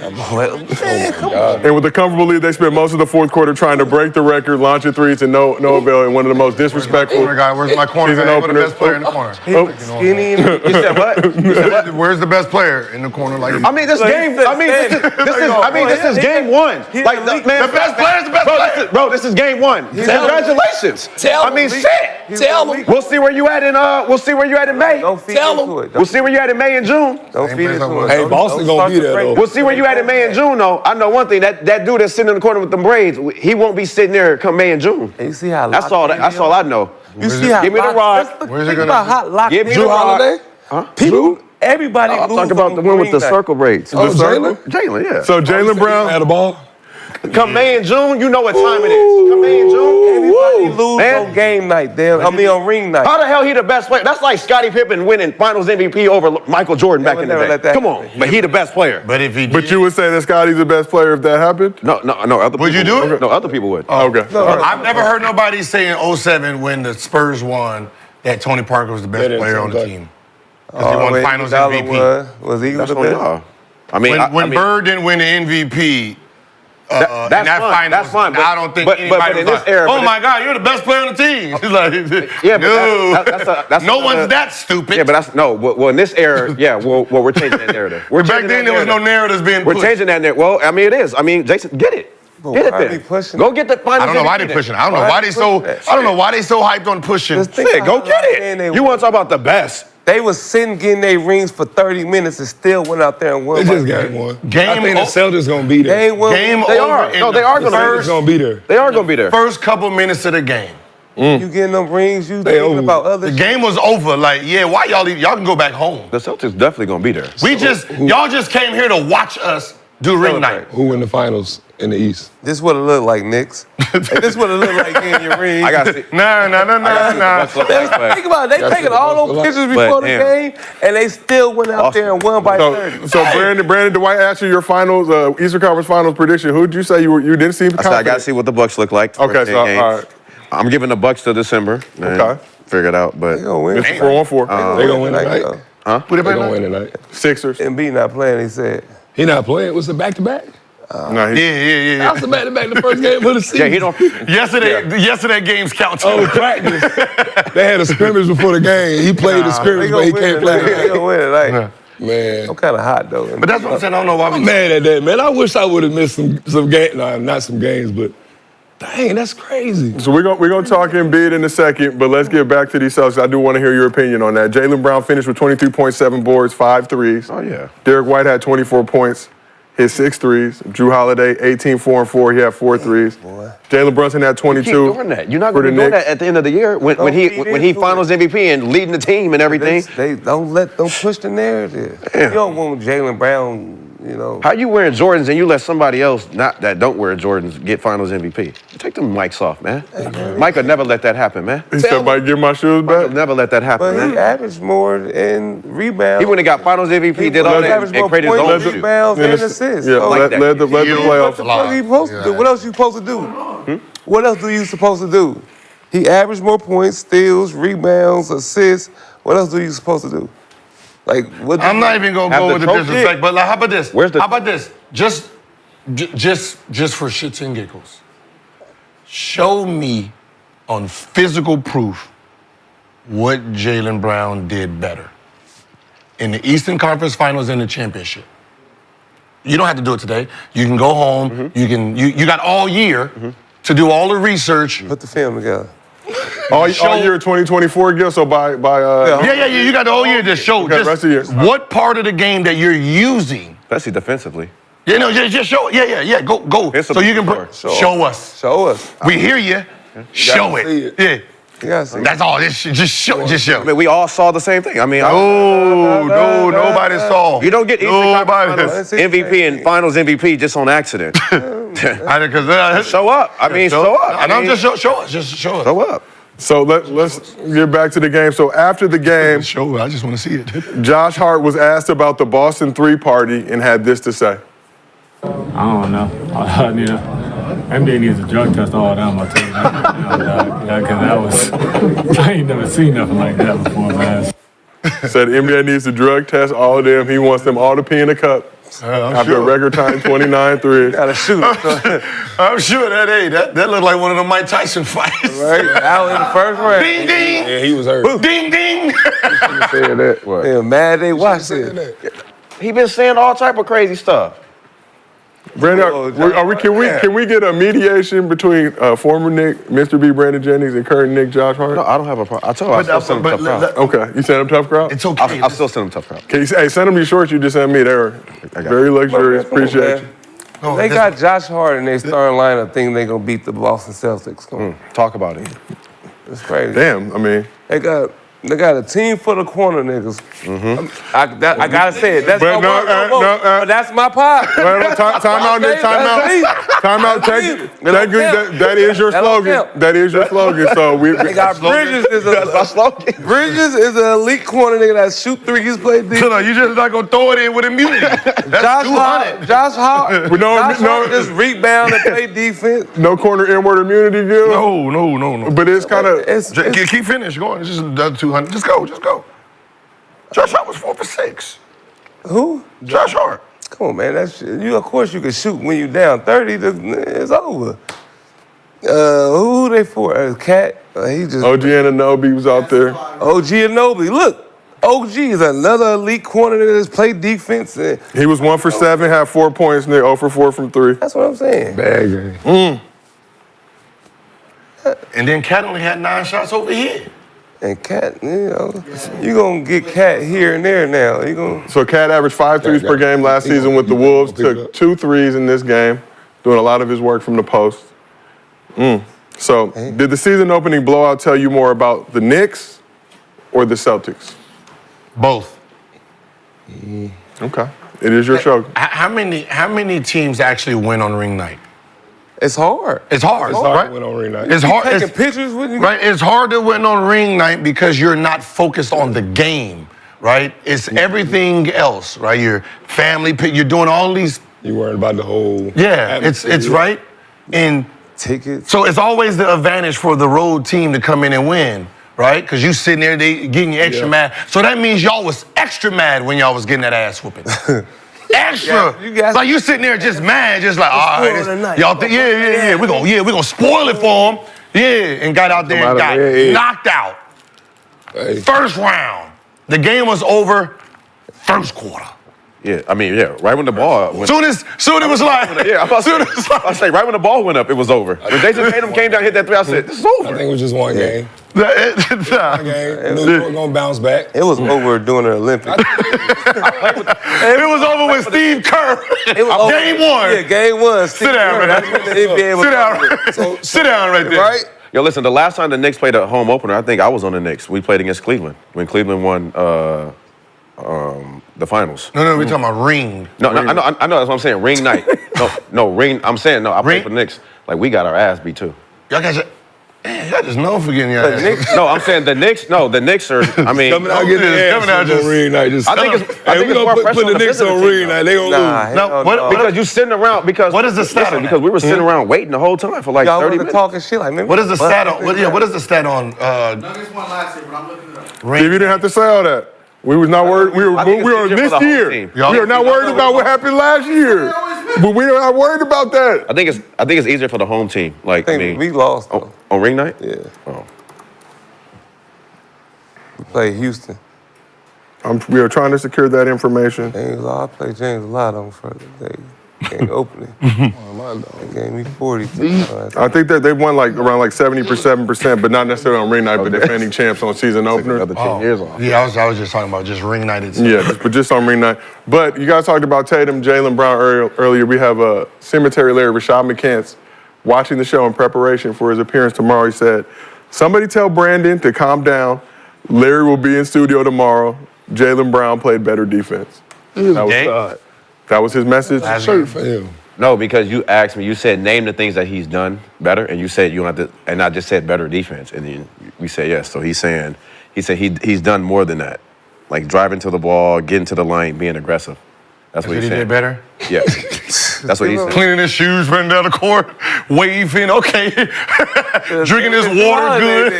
And with a comfortable lead, they spent most of the fourth quarter trying to break the record, launching threes to no avail in one of the most disrespectful. Oh my God, where's my corner? season Where's the openers. best player in the corner? Skinny and You said what? You said what? Where's the best player in the corner? Like, I mean, this game. I mean, this is game one. Like, man, the best player's the best player. Bro, this is game one. Congratulations. Tell I mean, him. shit. Tell him. We'll see where you at in May. Don't feed Tell into it. We'll see where you at in May and June. Don't feed into it. Hey, Don't- Boston don't gonna be start there, to break though. We'll see where you at in May and June, though. I know one thing. That dude that's sitting in the corner with them braids, he won't be sitting there come May and June. You see how That's all. That's all I know. You see how Give me the locked- rod. Let's look- Where's it think gonna about be? how locked Give me Drew the rod. Holiday? Huh? People, everybody. I'm lose talking about on the one with the ring night. circle braids. Oh, Jalen? Jalen, yeah. So Jalen Had Brown, the ball. Come May and June, you know what time it is. Come May and June. Everybody lose Man. on game night. Damn, I mean on ring night. How the hell he the best player? That's like Scottie Pippen winning Finals MVP over Michael Jordan back would in the never day. let that Come on, happen. but he the best player. but if he did, but you would say that Scotty's the best player if that happened? No, other people Would you do it? No, other people would. Okay. I've never heard nobody say in 07 when the Spurs won that Tony Parker was the best didn't player on the say team. Because he won wait, Finals Dollar MVP. Was he That's the on best? y'all. I mean, When Bird didn't win the MVP, that's in that fine. finals, That's fine. But, I don't think but anybody in was this like, era, oh my God, you're the best player on the team. It's like, Yeah, but no, that's no another- one's that stupid. Yeah, but that's no. Well, in this era, yeah. Well, we're changing that narrative. We're Back changing then, that there was no narrative. narratives being We're pushed. changing that narrative. Well, I mean, it is. I mean, Jason, get it. Get it why they then. pushing Go it? get the Finals I don't know why MVP they pushing. then. I don't know Why why they they so. pushing that? I don't know why they so hyped on pushing. Just think Shit, go about get how locked in they it. You were. want to talk about the best? They was sitting getting their rings for 30 minutes and still went out there and won. They by just got 30. one. Game I think the o- Celtics gonna be They there. ain't won. Game They over. are. in No, the they are The gonna Celtics first, gonna be there. They are gonna be there. first couple minutes of the game. You getting them rings, you They thinking over. about other The shit. game was over. Like, yeah, why y'all can go back home. The Celtics definitely gonna be there. Y'all just came here to watch us do ring night. Who win the finals in the East? This what it look like, Knicks. This what it look like getting your ring. I got to see. Nah. Think about it. They taking all those pictures before the game, and they still went out there and won by 30. So Brandon, Dwight asked you your finals, Eastern Conference Finals prediction. Who did you say you didn't seem I confident? said I gotta see what the Bucks look like. the Okay, first so 10 games. all right. I'm giving the Bucks till December. Man. Okay. Figure it out, but They gonna win. Mr. 4-1-4. They gonna win tonight. though. They gonna win tonight. Sixers. Embiid not playing, he said. He not playing. Was it back to back? No, Yeah. That was a back to back. The first game of the season. yeah, he don't. Yesterday games count too. Oh, practice. They had a scrimmage before the game. He played the They scrimmage, but gonna he win can't play tonight. They the gonna win tonight. Man. I'm kind of hot though. But that's what I'm saying. I don't know why I'm we. mad at that, man. I wish I would have missed some games. No, not some games, but dang, that's crazy. So we're gonna talk Embiid in a second, but let's get back to these Celtics. I do want to hear your opinion on that. Jaylen Brown finished with 23.7 boards, 5 threes. Oh yeah. Derek White had 24 points, hit 6 threes. Drew Holiday, 18, 4 and 4. He had 4 threes. Jalen Brunson had 22. Keep doing that. You're not for going to the be doing Knicks. that at the end of the year when he finals MVP and leading the team and everything. They don't push the narrative. You don't want Jaylen Brown, you know. How you wearing Jordans and you let somebody else that don't wear Jordans get finals MVP? Take them mics off, man. Mike would never let that happen, man. He said, "Mike, give my shoes Mike would back." never let that happen, But he man. averaged more in rebounds. He went and got finals MVP, did all He that, averaged and more created his points, own shoe. rebounds, Yeah, and that's- assists. Yeah, So, like led that. the what playoffs. the fuck are you supposed to do? What else you supposed to do? What else are you supposed to do? He averaged more points, steals, rebounds, assists. What else are you supposed to do? Like, what? I'm not even gonna go with the disrespect, but like, how about this? How about this? Just for shits and giggles, show me on physical proof what Jaylen Brown did better in the Eastern Conference Finals and the championship. You don't have to do it today. You can go home. You got all year to do all the research. Put the film together. All year 2024, Gil. So by Yeah. You got the whole year to show rest of the year. what part of the game that you're using. Especially defensively. Just show it. Yeah. Go. So you can show us. Show us. We hear you. Show gotta see it. it. Yeah. You gotta see. That's all. Just show. I mean, we all saw the same thing. I mean, No, nobody saw. you don't get Eastern Conference Nobody. Finals MVP and Finals MVP just on accident. Show up. I mean, show up. And I'm just show us. Just show us. Show up. So let's get back to the game. So after the game, Show. I just want to see it. Josh Hart was asked about the Boston 3 party and had this to say. I don't know. NBA needs a drug test all down my team. Because I ain't never seen nothing like that before, man. Said NBA needs to drug test all of them. He wants them all to pee in a cup. After a record time 29 threes. Gotta shoot. I'm sure that looked like one of the Mike Tyson fights. Right? Out in the first round. Ding ding. Yeah, he was hurt. Ding ding. Saying that. Yeah, mad they watched it. He been saying all type of crazy stuff. Brandon, can we get a mediation between former Nick, Mr. B, Brandon Jennings, and current Nick, Josh Hart? No, I don't have a problem. I told you I still send him tough crowd. Okay, you send him tough crowd? It's okay. I'll still send him tough crowd. Okay, hey, send them your shorts you just sent me. They were very luxurious. Appreciate you. No, They got Josh Hart in their starting lineup thinking they gonna beat the Boston Celtics. Come on. Talk about it. It's crazy. Damn, I mean. They got a team full of corner niggas. I gotta say it. That's But but that's my part. Time out, Nick. Time out. That is your slogan. That is your slogan. So They got Bridges is Bridges is an elite corner nigga that shoot threes, play defense. No, you just not gonna throw it in with immunity. That's 200. Josh Hart just rebound and play defense. No corner inward immunity, Gil? No. But it's kind of. Keep finish going. It's just another 200. Just go. Josh Hart was 4 for 6. Who? Josh Hart. Come on, man. That's of course you can shoot when you down 30. It's over. Who they for? Cat. He just. OG Anunoby was out there. OG Anunoby. Look, OG is another elite corner that's played defense. He was 1 for 7, had 4 points, Nick. 0 for 4 from 3. That's what I'm saying. Bad game. And then Cat only had 9 shots over here. And Cat, you gonna get Cat here and there now. So Cat averaged 5 threes per game last season with the Wolves. Took 2 threes in this game, doing a lot of his work from the post. So did the season opening blowout tell you more about the Knicks or the Celtics? Both. Okay, it is your show. How many teams actually win on ring night? It's hard. It's hard, right? Went on ring night. It's hard. Taking pictures with you. Right, it's hard to win on ring night because you're not focused on the game, right? It's everything else, right? Your family, you're doing all these. You worried about the whole. Yeah, it's right. And tickets. So it's always the advantage for the road team to come in and win, right? Because you sitting there, they getting you extra mad. So that means y'all was extra mad when y'all was getting that ass whooping. Extra. Like you sitting there just mad, just like, all right, y'all think, we're gonna spoil it for them. Yeah, and got out there and got knocked out. Hey. First round. The game was over first quarter. Yeah, I mean, right when the ball went Soon it was like, I say right when the ball went up, it was over. When Jason Tatum came down, hit that 3, I said, this is over. I think it was just one game. One game. New York gonna bounce back. It was over during the Olympics. It was over with Steve Kerr. Game 1. Yeah, game 1. Sit down, right? Sit down right there. Right? Yo, listen, the last time the Knicks played a home opener, I think I was on the Knicks. We played against Cleveland when Cleveland won the finals. No, we're talking about ring. No, I know, that's what I'm saying. Ring night. No, ring. I'm saying, I played for the Knicks. Like, we got our ass beat, too. Y'all guys, Man, y'all just known for getting your ass. No, I'm saying the Knicks. No, the Knicks are. I mean, Coming out getting their ass coming out on ring night. Just I think we it's gonna more put pressure the on the Knicks physical on team, ring though. night. They gonna lose. No, what because you sitting around. Because what is the stat on because that? we were sitting around waiting the whole time for like Y'all 30 were minutes. talking shit like, man. What is the stat on? What is the stat on? Nuggets won last year, but I'm looking it up. Steve, you didn't have to say all that. We was not worried. We I think were it's easier this for the home year. team. We are not worried about what happened last year. But we are not worried about that. I think it's easier for the home team. Like I I think mean, we lost, though. on ring night. Yeah. Oh. We played Houston. We are trying to secure that information. James, I played James a lot on Friday. Game opening. They gave me 40. I think that they won like around like 70%, but not necessarily on ring night, but defending champs on season opener. Another 10 years off. Yeah, I was just talking about just ring night itself. Yeah, but just on ring night. But you guys talked about Tatum, Jaylen Brown earlier. We have a Cemetery Larry, Rashad McCants, watching the show in preparation for his appearance tomorrow. He said, somebody tell Brandon to calm down. Larry will be in studio tomorrow. Jaylen Brown played better defense. That was his message. Shirt for him. No, because you asked me. You said name the things that he's done better, and you said you don't have to. And I just said better defense, and then we said yes. So he's saying he's done more than that, like driving to the ball, getting to the line, being aggressive. That's what he did said. better? Yeah, that's what he said. Cleaning his shoes, running down the court, waving, okay. Drinking his water good.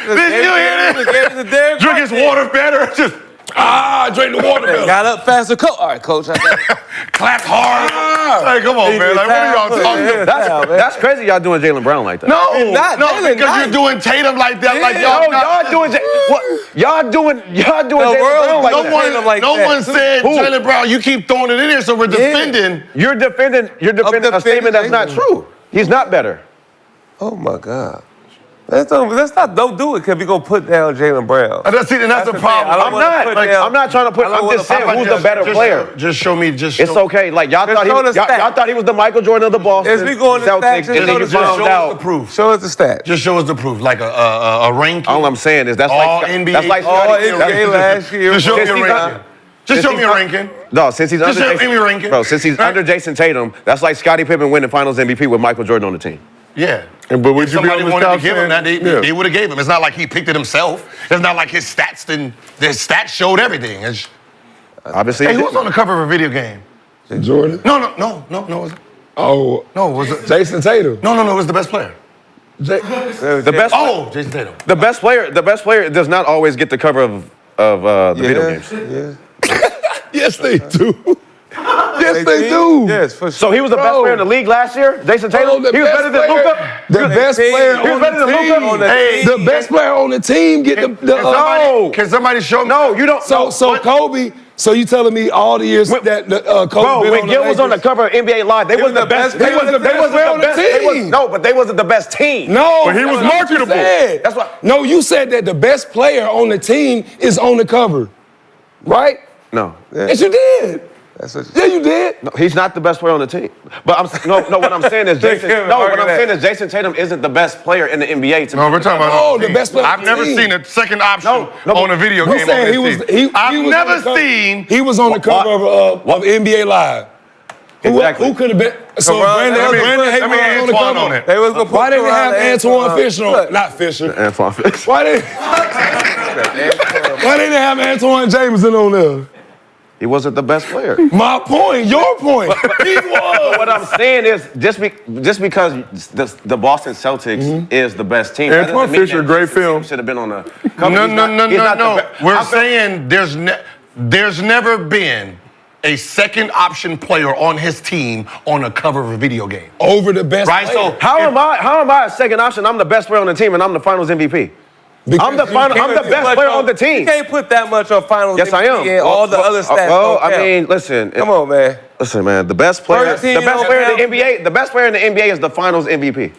Did you hear this? Drink his water better. Just drink the water. Got up faster. All right, coach. clap hard. Hey, come on, man. Like, what are y'all talking about? That's crazy. Y'all doing Jaylen Brown like that. No, because you're doing Tatum like that. Like y'all doing y'all doing Jaylen Brown like that. No one said Jaylen Brown. You keep throwing it in there, so we're defending. You're defending a statement that's not true. He's not better. Oh my God. Don't do it because we're going to put down Jaylen Brown. That's the problem. I'm not trying to put. I'm just saying who's the better player. Just show me. It's okay. Like y'all thought he was the Michael Jordan of the Boston As we go on the Celtics, stats, and then you found out. the proof. Show us the stats. Just show us the proof, like a ranking. All I'm saying is that's all like NBA, that's like all NBA last year. Just show me a ranking. Just show me a ranking. No, since he's Just under show me a ranking. Bro, since he's under Jason Tatum, that's like Scottie Pippen winning Finals MVP with Michael Jordan on the team. Yeah. But would you be Somebody on the wanted couch to give him that, saying- they would have gave him. It's not like he picked it himself. It's not like his stats showed everything. Obviously, Hey, who was on the cover of a video game? Jordan. No. Oh, No, was it? Jason Tatum. No, it was the best player. the best. Oh, Jason Tatum. The best player does not always get the cover of the video games. Yeah. Yes, they do. Yes, they do. Yes, for sure. So he was the best player in the league last year, Jason Tatum. the He was best better than player- Luka. The best player He was on better the than team. Luka. Hey, The best player on the team get the Can somebody show me? No, you don't. So Kobe. So you telling me all the years that Kobe Bro, been when on Gil was on the cover of NBA Live, they wasn't the best. They wasn't the best player on the team. No, but they wasn't the best team. No, But he was marketable. That's what. No, you said that the best player on the team is on the cover, right? No. Yes, you did. That's what Yeah, you did. No, he's not the best player on the team. But what I'm saying is Jason Tatum isn't the best player in the NBA. No, we're talking about. Oh, the best player on I've the never team. seen a second option No, on a video I'm game. saying he was. I've never seen. He was on the cover of NBA Live. Exactly. Who could have been? So Brandon let me Haywood was on the Antoine cover. on it. They was gonna put Why didn't they have Antoine Antoine Fisher on? Not Fisher. Antoine Fisher. Why didn't they have Antoine Jameson on there? He wasn't the best player. My point, your point. He was. What I'm saying is, just because the Boston Celtics is the best team, that Antoine doesn't mean Fisher, that great film. should have been on the cover. No. We're saying there's never been a second option player on his team on the cover of a video game. Over the best Right? player. So How am I a second option? I'm the best player on the team, and I'm the Finals MVP. I'm the best player on the team. You can't put that much on finals. Yes, I am. And all the other stats. Well, don't I count. mean, listen. Come on, man. Listen, man. The best player in the NBA. NBA is the Finals MVP.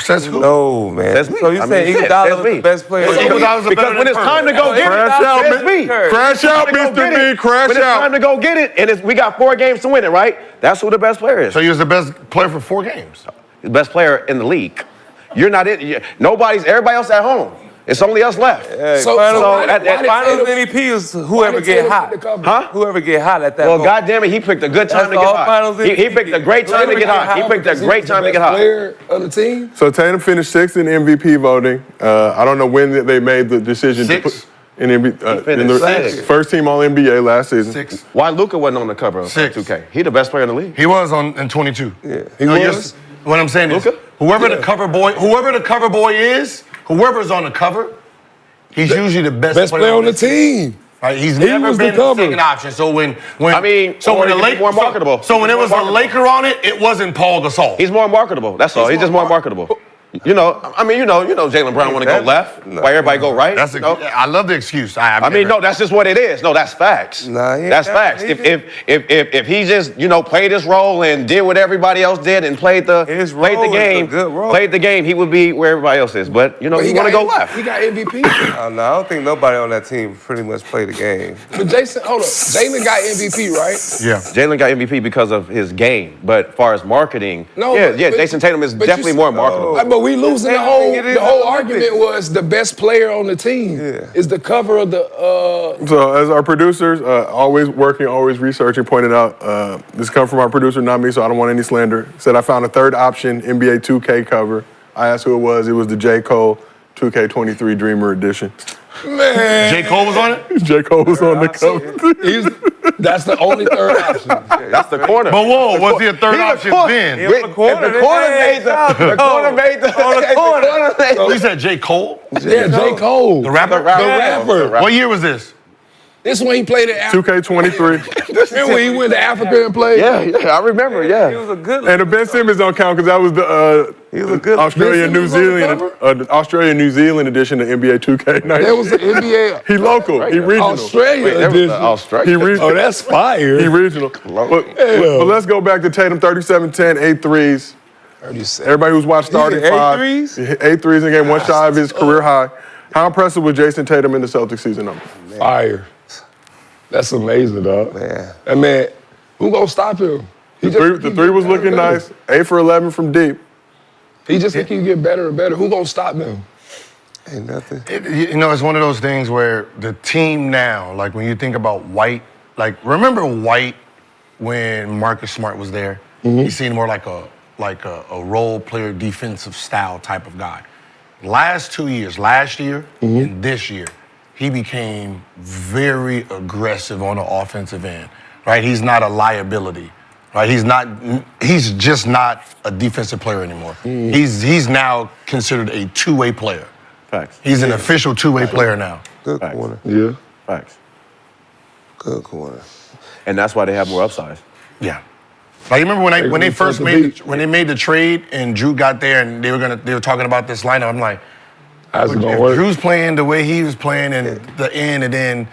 says who? No, man. That's me. So you saying Iguodala was the best player? Because when it's time to go get it, Crash out, that's me. Crash out, Mr. B. Crash When it's time out. to go get it, and we got 4 games to win it, right? That's who the best player is. So he was the best player for 4 games. The best player in the league. You're not in. Everybody else at home. It's only us left. So why did finals Tatum- MVP is whoever did get Tatum hot. get the cover? Huh? Whoever get hot at that Well, moment. goddamn it, he picked a good time That's to the get whole hot. finals He MVP. picked a great time to get hot. He picked a great time to get hot. Player of the team. So Tatum finished sixth in MVP voting. I don't know when they made the decision to put in the sixth. first team All NBA last season. 6. Why Luka wasn't on the cover of 2K? He the best player in the league. He was in 22. Yeah. He was. What I'm saying is, Luka? whoever the cover boy is, whoever's on the cover, he's usually the best Player on the team. Right? He's He never was the been the cover. second option. So when or the he could be more marketable. So when He's it was more a marketable. Laker on it, it wasn't Paul Gasol. He's more marketable. That's all. He's just more marketable. You know, Jaylen Brown want to go left, while everybody go right. That's I love the excuse. I mean, no, that's just what it is. No, that's facts. Nah, he that's ain't facts. got- If he just played his role and did what everybody else did and played the His role is a game, good role. played the game, he would be where everybody else is. But he want to go left. He got MVP. I don't think nobody on that team pretty much played the game. But hold up. Jalen got MVP, right? Yeah. Jalen got MVP because of his game, but as far as marketing, but- Jason Tatum is but definitely you- more marketable. But we losing the whole. The whole argument was the best player on the team is the cover of the. So as our producers, always working, always researching, pointed out, this come from our producer, not me, so I don't want any slander. Said I found a third option NBA 2K cover. I asked who it was. It was the J. Cole 2K23 Dreamer Edition. Man, J. Cole was on it? J. Cole was on the cover. That's the only third option. That's the corner. But whoa, was he a third option then? If the corner made the You said J. Cole? Yeah, J. Cole. The rapper? The rapper. What year was this? This one he played in Africa. 2K23. Remember when he went to Africa and played? Yeah, I remember. He Yeah, was a good. And the Ben Simmons don't count because that was the He was a good. Australia Ben New Simmons on Zealand the Australia New Zealand edition of NBA 2K19. There was the NBA. He local. He regional. Australia edition. Australia. He regional. Oh, that's fire. He regional. But let's go back to Tatum. 37-10, 8 threes. Everybody who's watched starting Eight five. threes? 8 threes in game, one shy of his career high. How impressive was Jason Tatum in the Celtics season number? Fire. That's amazing, dog. Man. And man, who gonna stop him? He The three was looking nice. 8 for 11 from deep. He just keep get better and better. Who gonna stop him? Ain't nothing. It's one of those things where the team now, like when you think about White, like remember White when Marcus Smart was there? He seemed more like a role player, defensive style type of guy. Last 2 years, last year and this year, he became very aggressive on the offensive end. Right? He's not a liability. Right? He's just not a defensive player anymore. He's now considered a two-way player. Facts. He's an official two-way player now. Good Facts. corner. Yeah. Facts. Good corner. And that's why they have more upside. Yeah. Like you remember when they first made the trade and Drew got there and they were talking about this lineup. I'm like, how's it gonna if work? Drew's playing the way he was playing in the end, and then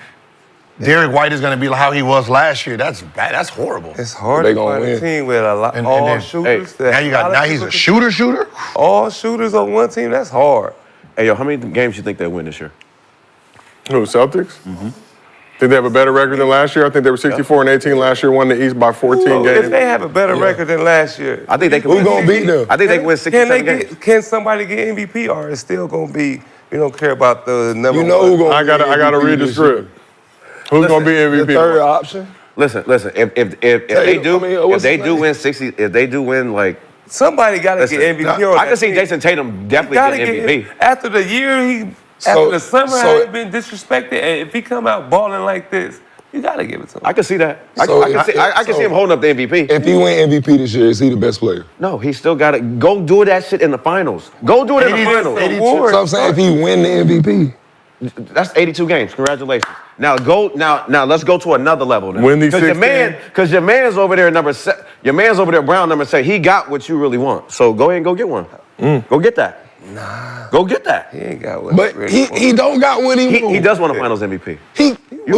Derek White is going to be like how he was last year. That's bad. That's horrible. It's hard They to gonna find a win. team with a lot And all then- shooters. Now he's a shooter. All shooters on one team. That's hard. Hey, yo, how many games you think they win this year? Who, Celtics? Think they have a better record than last year? I think they were 64-18 last year, won the East by 14 If games. they have a better record than last year, I think they can Who win. gonna beat them? I think they can win 67 games. Can somebody get MVP or it's still gonna be? We don't care about the number. You know one. who gonna I gotta be read the this script. Who's gonna be year? MVP? The third option. Listen. If they do, if they do win 60, if they do win like, Somebody gotta listen, get MVP. on I can that see team. Jason Tatum definitely Gotta get MVP. after the year after the summer so- had been disrespected, and if he come out balling like this, you gotta give it to him. I can see that. I So- can see him holding up the MVP. If he win MVP this year, is he the best player? No, he still got to go do that shit in the finals. Go do it in the finals. So I'm saying if he win the MVP. That's 82 games. Congratulations. Now let's go to another level now. Win these Because your man's over there your man's over there, Brown number say he got what you really want. So go ahead and go get one. Go get that. Nah. Go get that. He ain't got what. But he don't got what he He does want a finals MVP. He He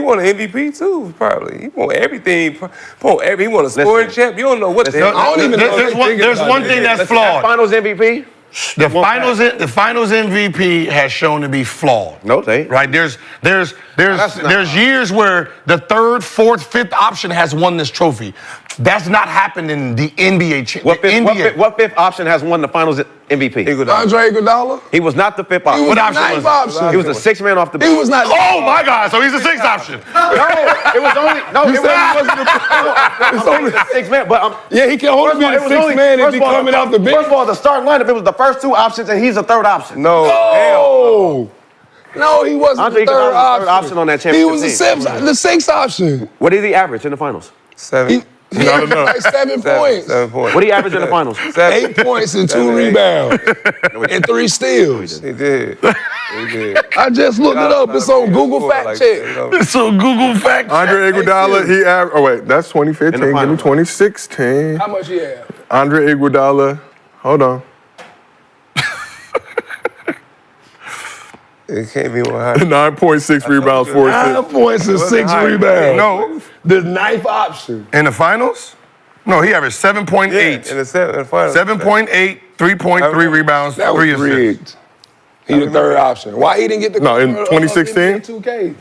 won an MVP too, probably. He won everything. He won a scoring champ. You don't know what the hell. I don't even know. There's one thing that's flawed. Finals MVP? The finals MVP has shown to be flawed. No, they ain't. Right? There's years where the third, fourth, fifth option has won this trophy. That's not happened in the NBA. What fifth option has won the finals MVP. Andre Iguodala? He was not the fifth option. He was What the option ninth was option. He was the sixth man off the bench. He was not. Oh my God! So he's the sixth option. No, it was only it was only the sixth man. But Yeah, he can only be the sixth man if he coming off the bench. First of all, the starting lineup, it was the first two options, and he's the third option. No, he wasn't Andre the third Iguodala was the third option on that He championship was the team. sixth option. What did he average in the finals? Seven. He averaged like 7 points. 7 points. What did he average in the finals? 8 points and 2 rebounds and 3 steals. He did. I just looked it up. It's on Google Fact Check. It's on Google Fact. Andre Iguodala, he averaged. Oh wait, that's 2015. Give me 2016. How much he have? Andre Iguodala. Hold on. It can't be 100. 9.6 rebounds, 4 9 assists. points and 6 rebounds. No, The ninth option. in the finals? No, he averaged 7.8. In the finals. 7.8, 3.3 rebounds, That 3 was assists. rigged. He the third option. Why he didn't get the No, in 2016? 2K.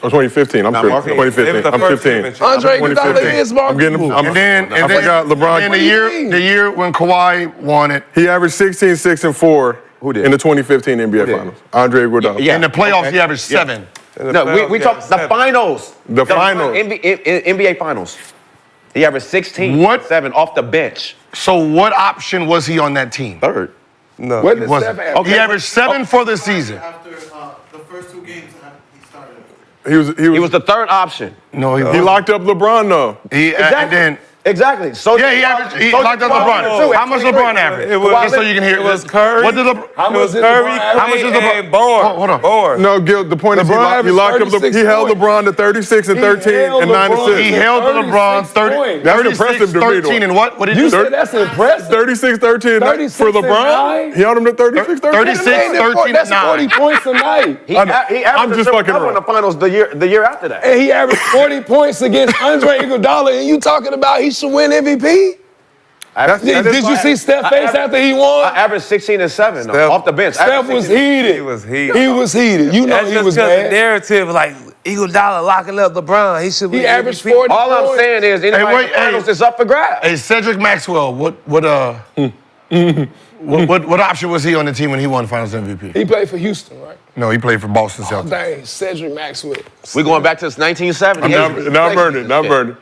Or 2015. I'm sure. marketable. 2015. I'm 15. Andre Iguodala is I'm getting him. marketable. I forgot LeBron. And the year when Kawhi won it, He averaged 16, 6, and 4 Who did? in the 2015 NBA Finals. Andre Iguodala. Yeah. in the playoffs he averaged 7. No, we talk the finals. The finals. NBA Finals. He averaged 16, What? 7 off the bench. So what option was he on that team? Third. No. What did Was Steph it? have? He averaged 7 for the season. After the first 2 games, he started. He was the third option. No, he He locked up LeBron though. And then Exactly. So yeah, he locked up LeBron. How much LeBron average? Just so you can hear It was Curry. What did LeBron? How much did Curry, LeBron average? How much is LeBron? and Bourne. Hold on. Bourne. No, Gil. The point is he LeBron locked up. averaged 36 He held points. LeBron to 36 and 13 and 9 assists. He held LeBron 30, points. That's 36, impressive to me, 13, though. and what? What did You you said say? that's impressive. 36, 13 36 for and LeBron. 9? He held him to 36, 13. 36, 13, That's 9. 40 points a night. He I'm averaged just a fucking triple-double in the finals the year after that. And he averaged 40 points against Andre Iguodala, and you talking about he should win MVP? Did you see Steph's face after he won? I averaged 16 and 7 Steph- off the bench. Steph was heated. He was heated. He was heated. You know That's he just was because the mad. narrative, like, Lock locking up LeBron. He should be He averaged MVP. 40 All I'm points. saying is anybody in the finals is up for grabs. Hey, Cedric Maxwell, what option was he on the team when he won Finals MVP? He played for Houston, right? No, he played for Boston Oh, Celtics. dang, Cedric Maxwell. We're going back to this 1970. Not burning. Not burning.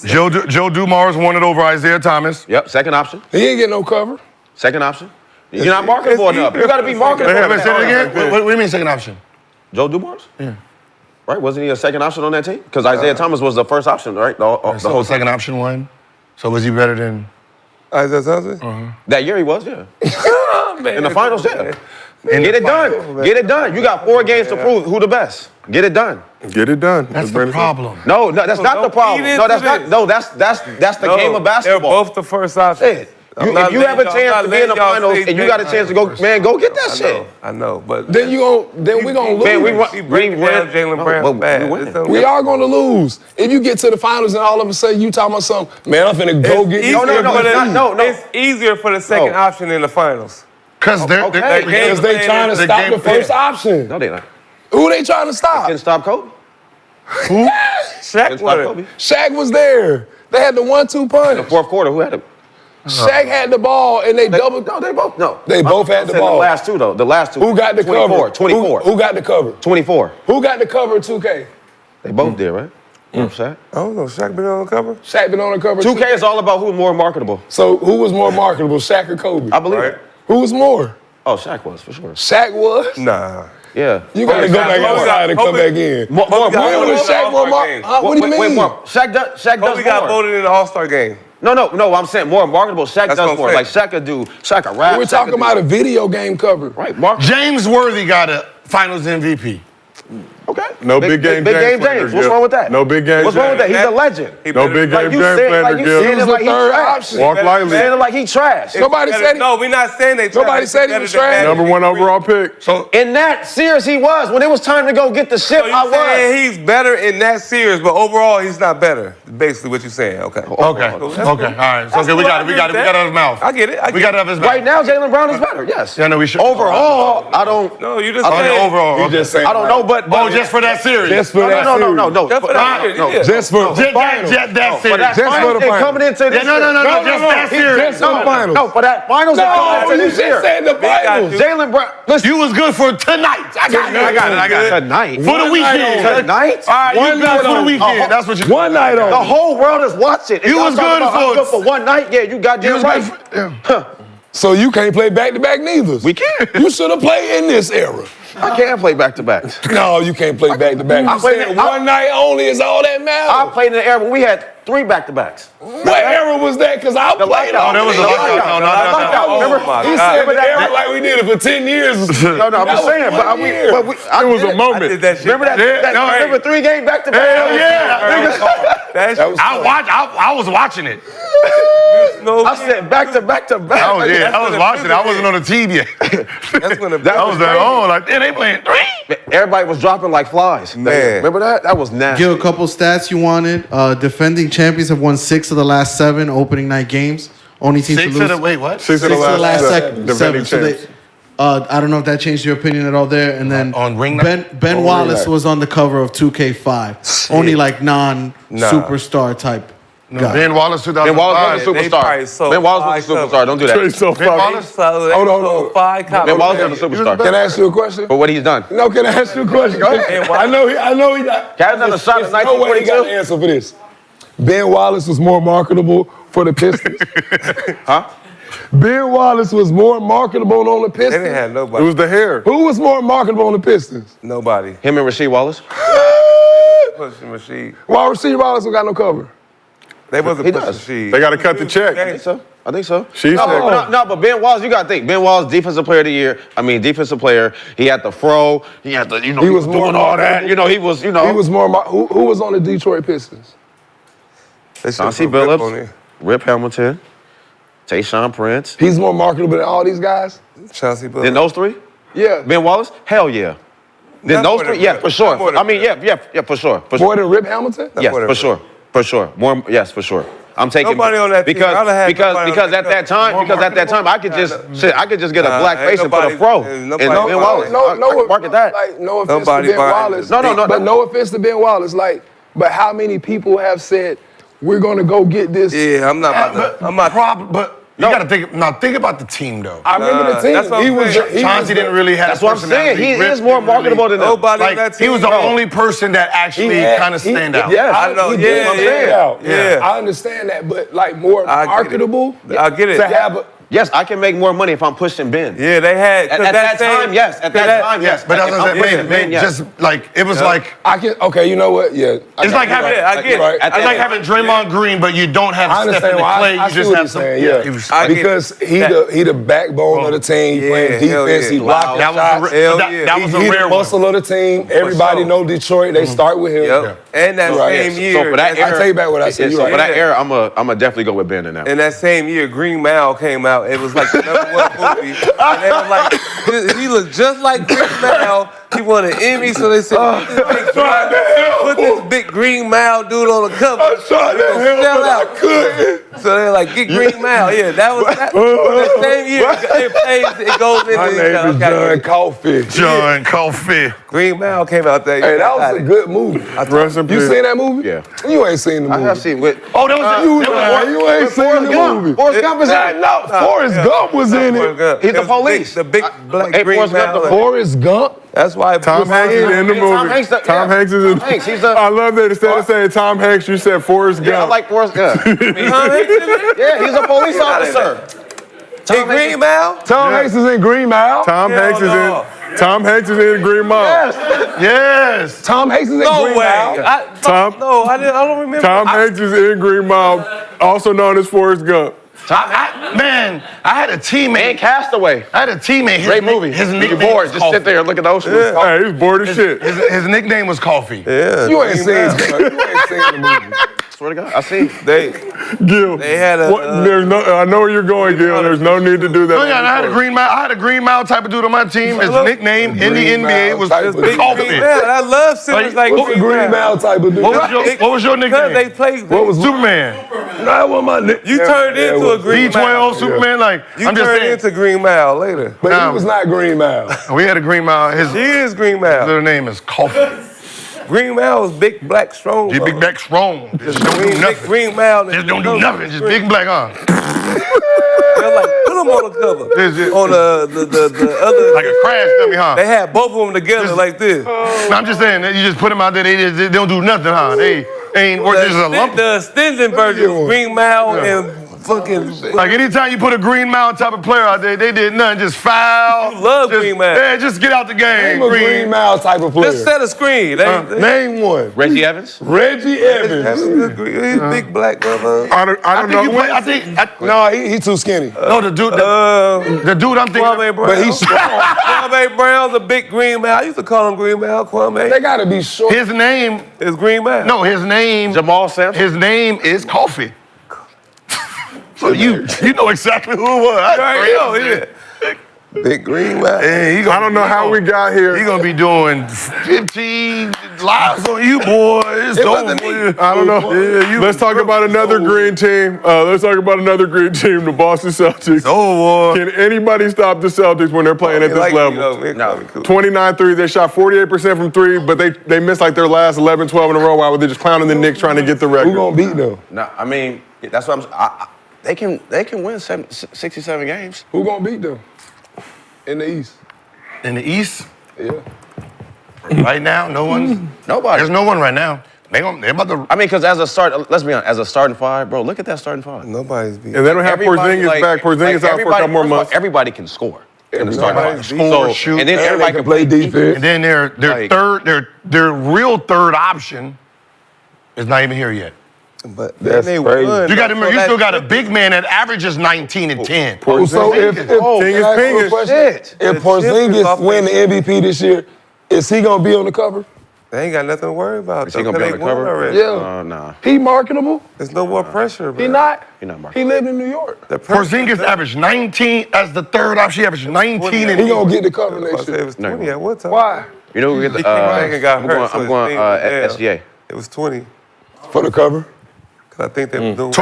Joe Dumars won it over Isaiah Thomas. Yep, second option. He didn't get no cover. Second option. You're not marketable enough. You got to be marketable. Wait, say it again. What do you mean second option? Joe Dumars? Yeah. Right? Wasn't he a second option on that team? Because Isaiah Thomas was the first option, right? The whole second option won. So was he better than Isaiah Thomas? That year he was, yeah. Man, In the finals, yeah. Get it done. Get it done. You got 4 games to prove who the best. Get it done. Get it done. That's the problem. No, that's not the don't problem. feed No, into that's not. this. No, that's the game of basketball. They're both the first option. Shit. If you have a chance to be in the finals and you got a chance to go, man, go get that shit. I know, but Then we gonna lose. Man, we break down Jaylen Brown bad. We are gonna lose. If you get to the finals and all of a sudden you talking about something, man, I'm finna go get you. It's easier for the second option in the finals. Because they're Because they trying to stop the first option. No, they not. Who they trying to stop? Can stop Kobe. Who? Shaq Stop Kobe. Shaq was there. They had the 1-2 punch. The fourth quarter, who had it? Shaq had the ball and they doubled. No, they both. No. They both had the ball. The last two, though. The last two. Who got the 24, cover? 24. Who got the cover? 24. Who got the cover? 2K. They both did, right? Shaq. I don't know. Shaq been on the cover? Shaq been on the cover. 2K is all about who's more marketable. So who was more marketable, Shaq or Kobe? I believe it. Who was more? Oh, Shaq was, for sure. Shaq was? Nah. Yeah. You gotta go back outside and come back in. More When was Shaq more marketable? What do you mean? Wait, more. Shaq does Kobe got more. voted in the All-Star game. No, I'm saying more marketable. Shaq That's does what more. I'm Like Shaq could rap. We're Shaq talking could do- about a video game cover. Right, James Worthy got a Finals MVP. Okay. No big game James. James. What's wrong with that? No big game What's wrong with that? James. He's a legend. No big game Like you James said, Slander, like you Gil. saying it like he's third trash. option. Walk lightly. Saying it like he trash. Nobody said No, we're not saying they trash. Nobody said he was trash. Number 1 overall pick. So In that series, he was. When it was time to go get the ship, So you I was. saying he's better in that series, but overall he's not better. Basically, what you're saying. Okay. okay, all right. So okay, we got it out of his mouth. I get it. We got it out of his mouth. Right now, Jaylen Brown is better. Yes. Yeah, no, we should. Overall, I don't. No, you just Okay, saying. overall. You just saying I don't know, but Oh, Jaylen Just for that series. Just for that No. Just for that series. Just for the finals. That series. Just for the finals. Coming into this. No, just that series. Just for the finals. No, for that finals. No, you just said the finals. Jalen Brown. Listen, You was good for tonight. I got it. tonight. For the weekend. Tonight. All right, you good for the weekend. That's what you. One night on. The whole world is watching. You was good for one night. Yeah, you got You was right. good for. So you can't play back-to-back neither. We can. You should have played in this era. I can't play back-to-back. No, you can't play back-to-back. I You played- said one night only is all that I matters. played in the era when we had 3 back-to-backs. What era was that? Because I played all that was a lockout. No. Remember? He said the era like we did it for 10 years. No, I'm just saying. But it was a moment. I did that shit. Remember that? Remember 3 games back-to-back? Hell yeah. That was I was watching it. I said back-to-back-to-back. I was watching it. I wasn't on the TV yet. That's when I was like, oh, like, they playing 3. Everybody was dropping like flies. Man. Remember that? That was nasty. Gil, a couple stats you wanted. Defending champions have won 6 of the last 7 opening night games. Only team to lose. Wait, what? 6 of 6 of the last 7. defending So they, champs. I don't know if that changed your opinion at all there. And then On ring night? Ben Wallace was on the cover of 2K5. Only like non-superstar type guy. Ben Wallace, 2005. Ben Wallace was a They probably superstar. sold Ben Wallace was a 5 superstar. Don't do that. He's so Ben Wallace? fucking. Hold on. 5 copies. Ben Wallace was a superstar. Can I ask you a question? For what he's done. No, can I ask you a question? Go ahead. I know he got. Cat another shot at There's no way he got 1942. an answer for this. Ben Wallace was more marketable for the Pistons. Huh? Ben Wallace was more marketable on the They Pistons. didn't have It nobody. was the hair. Who was more marketable on the Pistons? Nobody. Him and Rasheed Wallace. Pushing machine. Why Rasheed Wallace don't got no cover? They wasn't He pushing does. machine. They got to cut the check. I think so. She said. But Ben Wallace, you got to think. Ben Wallace, defensive player of the year. Defensive player. He had the fro. He had the, he was more doing all that. He was, He was more. Who was on the Detroit Pistons? Chauncey Billups, Rip Hamilton, Tayshaun Prince. He's more marketable than all these guys. Chauncey Billups. Then those 3? Yeah. Ben Wallace? Hell yeah. Then Not those more 3? than Yeah, Rip. for sure. Not more than Yeah, for sure. More than Rip Hamilton? Yes, more than for Rip. sure. For sure. More, yes, for sure. I'm taking Nobody on that team. because I'd have had because nobody on because that at that time I could just get a Nah, black ain't face and put a nobody- fro. ain't And nobody- Ben Wallace. I can market that. Like, no offense Nobody to Ben buying Wallace. it. But no offense to Ben Wallace. Like, but how many people have said we're gonna go get this? Yeah, I'm not about to. I'm not. But you got to think. Now think about the team though. I remember the team. That's what He I'm was. saying. Chauncey didn't really have. That's what I'm saying. He Rip is more didn't really- marketable than them. Nobody on Like that team. he was the only person that actually kind of stand out. Yeah, I know. he did Yeah, stand yeah, out. yeah. I understand that, but like more I get it. marketable. I get it. To have a, Yes, I can make more money if I'm pushing Ben. Yeah, they had. At that time, yes. At that time, yes. But that's what I'm If saying. pushing Ben, yes. Just like it was like I can. Okay, you know what? Yeah. it's like having I get it. Right. it's like having Draymond Green, but you don't have I to step in understand the why. play. I You see just what have he's some. saying. It Yeah, was- I get because he the backbone of the team. He Yeah, playing hell defense. yeah. He blocking That was shots. a Hell that, yeah. that was a he rare the one. muscle of the team. Everybody sure. know Detroit. They start with him. Yep. And that Right. same So year. So for that I era, take back what I said. So You're for right. that era, I'm definitely go with Ben in that. And that same year, Green Mile came out. It was like the #1 movie. And they were like, he looked just like Green Mile. He won an Emmy, so they said, put this big Green Mile dude on the cover. I tried to help, Sell but I out. couldn't. So they're like, get Green Mile. Yeah, that was the same year. It goes into My name is John Coffee. John Coffee. Green Mile came out there. Hey, that was a good movie. Rest in You peace. seen that movie? Yeah. You ain't seen the movie. I have seen with. Oh, that was You ain't seen the movie. Forrest Gump is in it. No, Forrest Gump was in it. He's the police. The big black Hey, Green Forrest Gump, Mile. the Forrest Gump. That's why Tom Hanks is in the movie. Tom Hanks, Tom Hanks is in. Tom Hanks, he's the- I love that instead of saying Tom Hanks, you said Forrest Gump. Yeah, I like Forrest Gump. Tom Hanks in it? Yeah, he's a police officer. In Green Mile? Tom Hanks is in Green Mile. Tom Hanks is no. in. Tom Hanks is in Green Mile. Yes. Tom Hanks is in No Green way. Mile. Tom- No, I don't remember. Tom Hanks is in Green Mile, also known as Forrest Gump. Man, I had a And teammate. Castaway. I had a teammate. His Great nick- movie. His You're nickname bored. was Just sit Coffee. there and look at those. Hey, he's bored as shit. His nickname was Coffee. Yeah. You ain't seen the movie. Swear to God, I see. Gil, They had a, there's no. I know where you're going, Gil. There's no need to do that. Oh yeah, and I had a Green Mile type of dude on my team. His nickname in the Green NBA Mile was type of dude. Big Coffee. Green Mile. I love centers like What's the Green Mile type of dude? What was your Because they nickname? played. What was Superman. No, that wasn't my nickname. You turned into a Green Mile. D12 Superman. Like You I'm just turned saying. into Green Mile later. But Nah. he was not Green Mile. We had a Green Mile. His He is Green Mile. little name is Coffee. Green Mile is big, black, strong. Just big, black, strong. Just don't do nothing. Green Mile. Just don't do nothing. Just big and black, huh? They're like, put them on the cover. On the other. Like a crash dummy, huh? They had both of them together like this. No, I'm just saying, you just put them out there, they don't do nothing, huh? They ain't worth just a lump. The extended version is Green Mile and fucking. Like anytime you put a Green Mile type of player out there, they did nothing, just foul. You love Green Mile. Yeah, just get out the game. Name a Green Mile type of player. Just set a screen. Name one. Reggie Evans? Reggie Evans. He's big black brother. I don't know. No, he too skinny. No, the dude I'm thinking Kwame Brown. But he's strong. Kwame Brown's a big Green Mile. I used to call him Green Mile. Kwame. They gotta be short. His name is Green Mile. No, his name Jamal Sampson. His name is Coffee. So you know exactly who it was. Yeah. Big Green Mile. Hey, I don't know how we got here. He gonna be doing 15 lives on you, boy. It's over. I don't know. Yeah, Let's talk about another green team. Let's talk about another green team, the Boston Celtics. Oh, boy. Can anybody stop the Celtics when they're playing at this level? No. 29 threes. They shot 48% from three, but they missed like their last 11, 12 in a row while they're just clowning the Knicks trying to get the record. Who gonna beat them? No, I mean, that's what they can win 67 games. Who gonna beat them? In the East. In the East? Yeah. Right now, no one. Nobody. There's no one right now. They're about to. I mean, because let's be honest, as a starting five, bro, look at that starting five. Nobody's beating. And they don't have Porzingis back. Porzingis out for a couple more months. Everybody can score. In the starting five. Score, shoot, and then everybody can play defense. And then their real third option is not even here yet. But that's they crazy. won. You got to remember, you still got a big man that averages 19 and 10. So if Porzingis win the MVP this year, is he gonna be on the cover? They ain't got nothing to worry about. Is he gonna be on the cover? Yeah. Nah. He marketable. There's no more pressure, bro. He not. He not marketable. He lived in New York. Porzingis averaged 19 as the third option. He averaged 19 and he gonna get the cover next year. It was 20 at what time? Why? You know who get the? got hurt. I'm going SGA. It was 20. For the cover. Cause I think they were doing.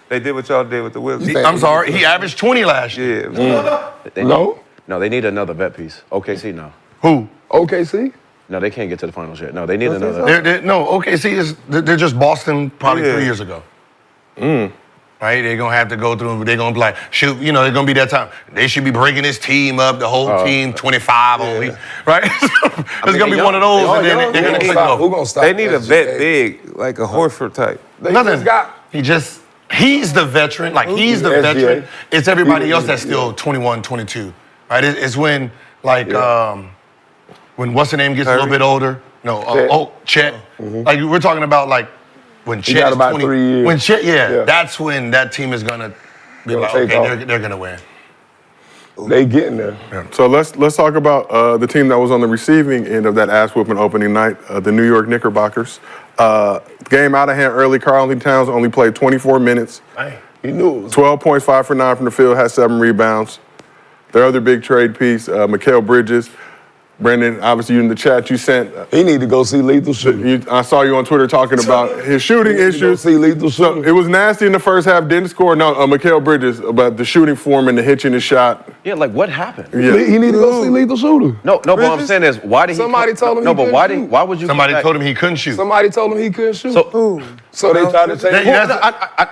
They did what y'all did with the Wizards. I'm sorry, he averaged 20 last year. No. No, they need another vet piece. OKC now. Who? OKC. No, they can't get to the finals yet. No, they need another. OKC they're just Boston probably 3 years ago. Right? They're gonna have to go through. They're gonna be like, shoot, they're gonna be that time. They should be breaking this team up, the whole team, 25 only, right? It's gonna be one of those, and then they're gonna click off. Who gonna stop? They need a vet big, like a Horford type. Nothing. He's the veteran. Like he's the veteran. It's everybody else that's still 21, 22. Right? It's when when what's the name gets a little bit older. Chet. Like we're talking about like. When Chet got is about 20, 3 years. when Chet, that's when that team is gonna be like, okay, they're gonna win. They getting there. Yeah. So let's talk about the team that was on the receiving end of that ass whooping opening night, the New York Knickerbockers. Game out of hand early. Karl-Anthony Towns only played 24 minutes. He knew it was 12 points, 5 for 9 from the field, had 7 rebounds. Their other big trade piece, Mikal Bridges. Brandon, obviously you in the chat, you sent. He need to go see Lethal Shooter. I saw you on Twitter talking about his shooting issues. See Lethal Shooter. So it was nasty in the first half, didn't score. No, Mikal Bridges, about the shooting form and the hitching his shot. Yeah, like what happened? Yeah. He need to go see Lethal Shooter. No, but what I'm saying is, why did Somebody told him No, he but couldn't why would you? Somebody told him he couldn't shoot. Somebody told him he couldn't shoot. So they tried to change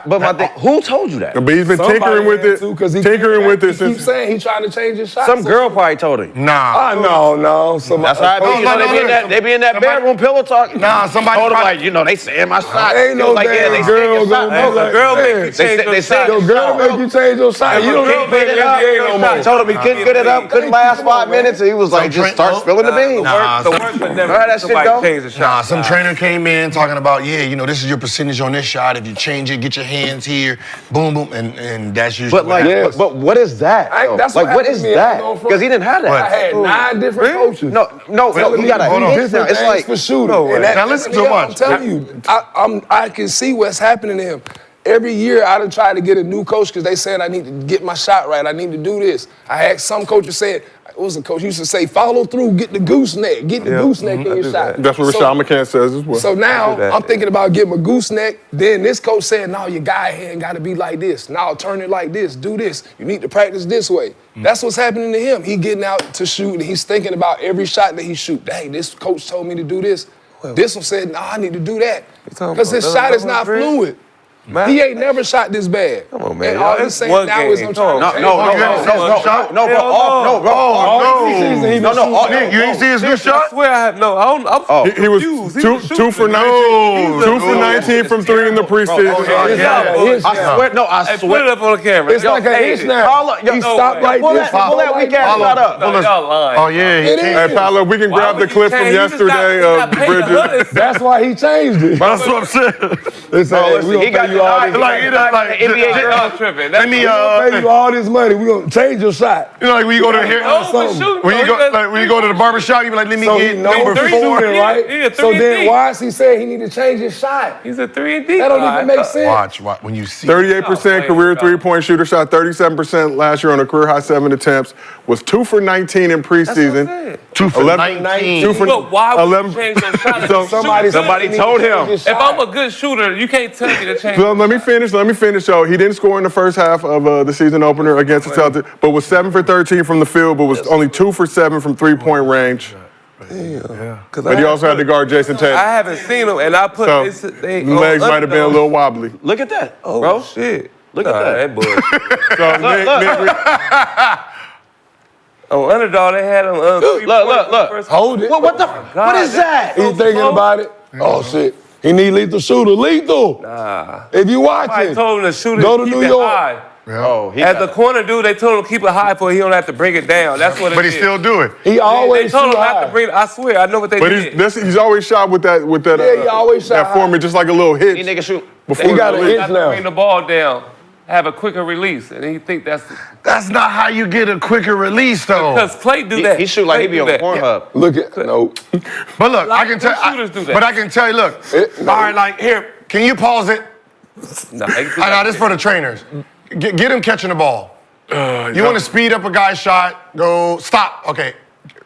but my thing, who told you that? But he's been tinkering with it. Tinkering with it He keeps since. saying he trying to change his shot. Some girl probably told him. Nah. No. That's how I be. They be in that bedroom pillow talk. Nah, somebody told him probably- like, they saying my shot. Ain't no like, damn they girl saying your shot. gonna No, be girl like, make hey, you change your shot. Your girl make you change your shot. You don't know Can't the NBA no more. I told him he couldn't get it up, couldn't last 5 minutes, and he was like, just start spilling the beans. The work would never that shit go? change the shot. Some trainer came in talking about, this is your percentage on this shot. If you change it, get your hands here, boom, boom, and that's usually. But like, but what is that? That's Like, what is that? Because he didn't have I that. had 9 different coaches. No, you gotta hit different now. It's things like for shooting. Now listen to I'm much. telling you, I can see what's happening to him. Every year I done tried to get a new coach because they said I need to get my shot right. I need to do this. I had some coaches said, it was a coach used to say, follow through, get the gooseneck, get the gooseneck in your shot. That's what Rashad McCann says as well. So now I'm thinking about getting my gooseneck. Then this coach said, no, your guy hand got to be like this. Now turn it like this, do this. You need to practice this way. That's what's happening to him. He getting out to shoot and he's thinking about every shot that he shoot. Dang, this coach told me to do this. This one said, "Nah, I need to do that." talking Because his about shot is double not dribble? fluid. Man. He ain't never shot this bad. Come on, man. And all That's he's saying one now is game. I'm trying to change No, it. You ain't see his new I shot? swear I have no. I'm He was confused. two for 19 from 3 in the preseason. I swear. Hey, put it up on the camera. It's like an inch now. Paolo, He stopped like this. Pull that weak ass shot up. Y'all lying. Oh, yeah. It is. Hey, Paolo, we can grab the clip from yesterday of Bridges. That's why he changed it. That's what I'm saying. They said, we gonna pay you all this money. NBA girls tripping. Let me, We gonna pay you all this money. We gonna change your shot. you know, like when you go to here, when you go to the barbershop, you be like, let me So get he knows number the 4. shooting, right? He a So 3 and then D. why is he saying he need to change his shot? He's a 3 and D. That don't even make sense. Watch when you see. 38% career three-point shooter, shot 37% last year on a career high 7 attempts, was 2 for 19 in preseason. 2 for 19. 2 for But why would 11. you change your shot? So Somebody told him. If I'm a good shooter, you can't tell me to change. So let me finish. So he didn't score in the first half of the season opener against the Celtics, but was 7 for 13 from the field, but was only 2 for 7 from 3-point range. But he also had to guard Jason Tatum. I haven't seen him, and I put So legs might have been a little wobbly. Look at that, Oh bro. shit! Look at that. That bullshit. So Nick, On Underdog, they had him. Look. Hold it. What is that? He's thinking about it. Oh shit. He need lethal shooter. Lethal. Nah. If you I watching, told him to shoot it. Go to keep New it York. high. Oh, At the corner, dude, they told him to keep it high for he don't have to bring it down. That's what it But he is. still do it. he They always told shoot him not high. to bring it. I swear, I know what they but did. he's always shot with that Yeah, he always shot that format, just like a little He hit nigga shoot. before He got the an release. inch Not to now. bring the ball down, have a quicker release, and he think that's That's not how you get a quicker release, though. because Clay do that. He shoot like he be on Clay do that. Pornhub. Look at no. But look, I can tell. shooters do that. But I can tell you, look. All right, like here, can you pause it? Nah, they do I know that. this for the trainers. Get him catching the ball. You want to speed up a guy's shot? Go stop. Okay,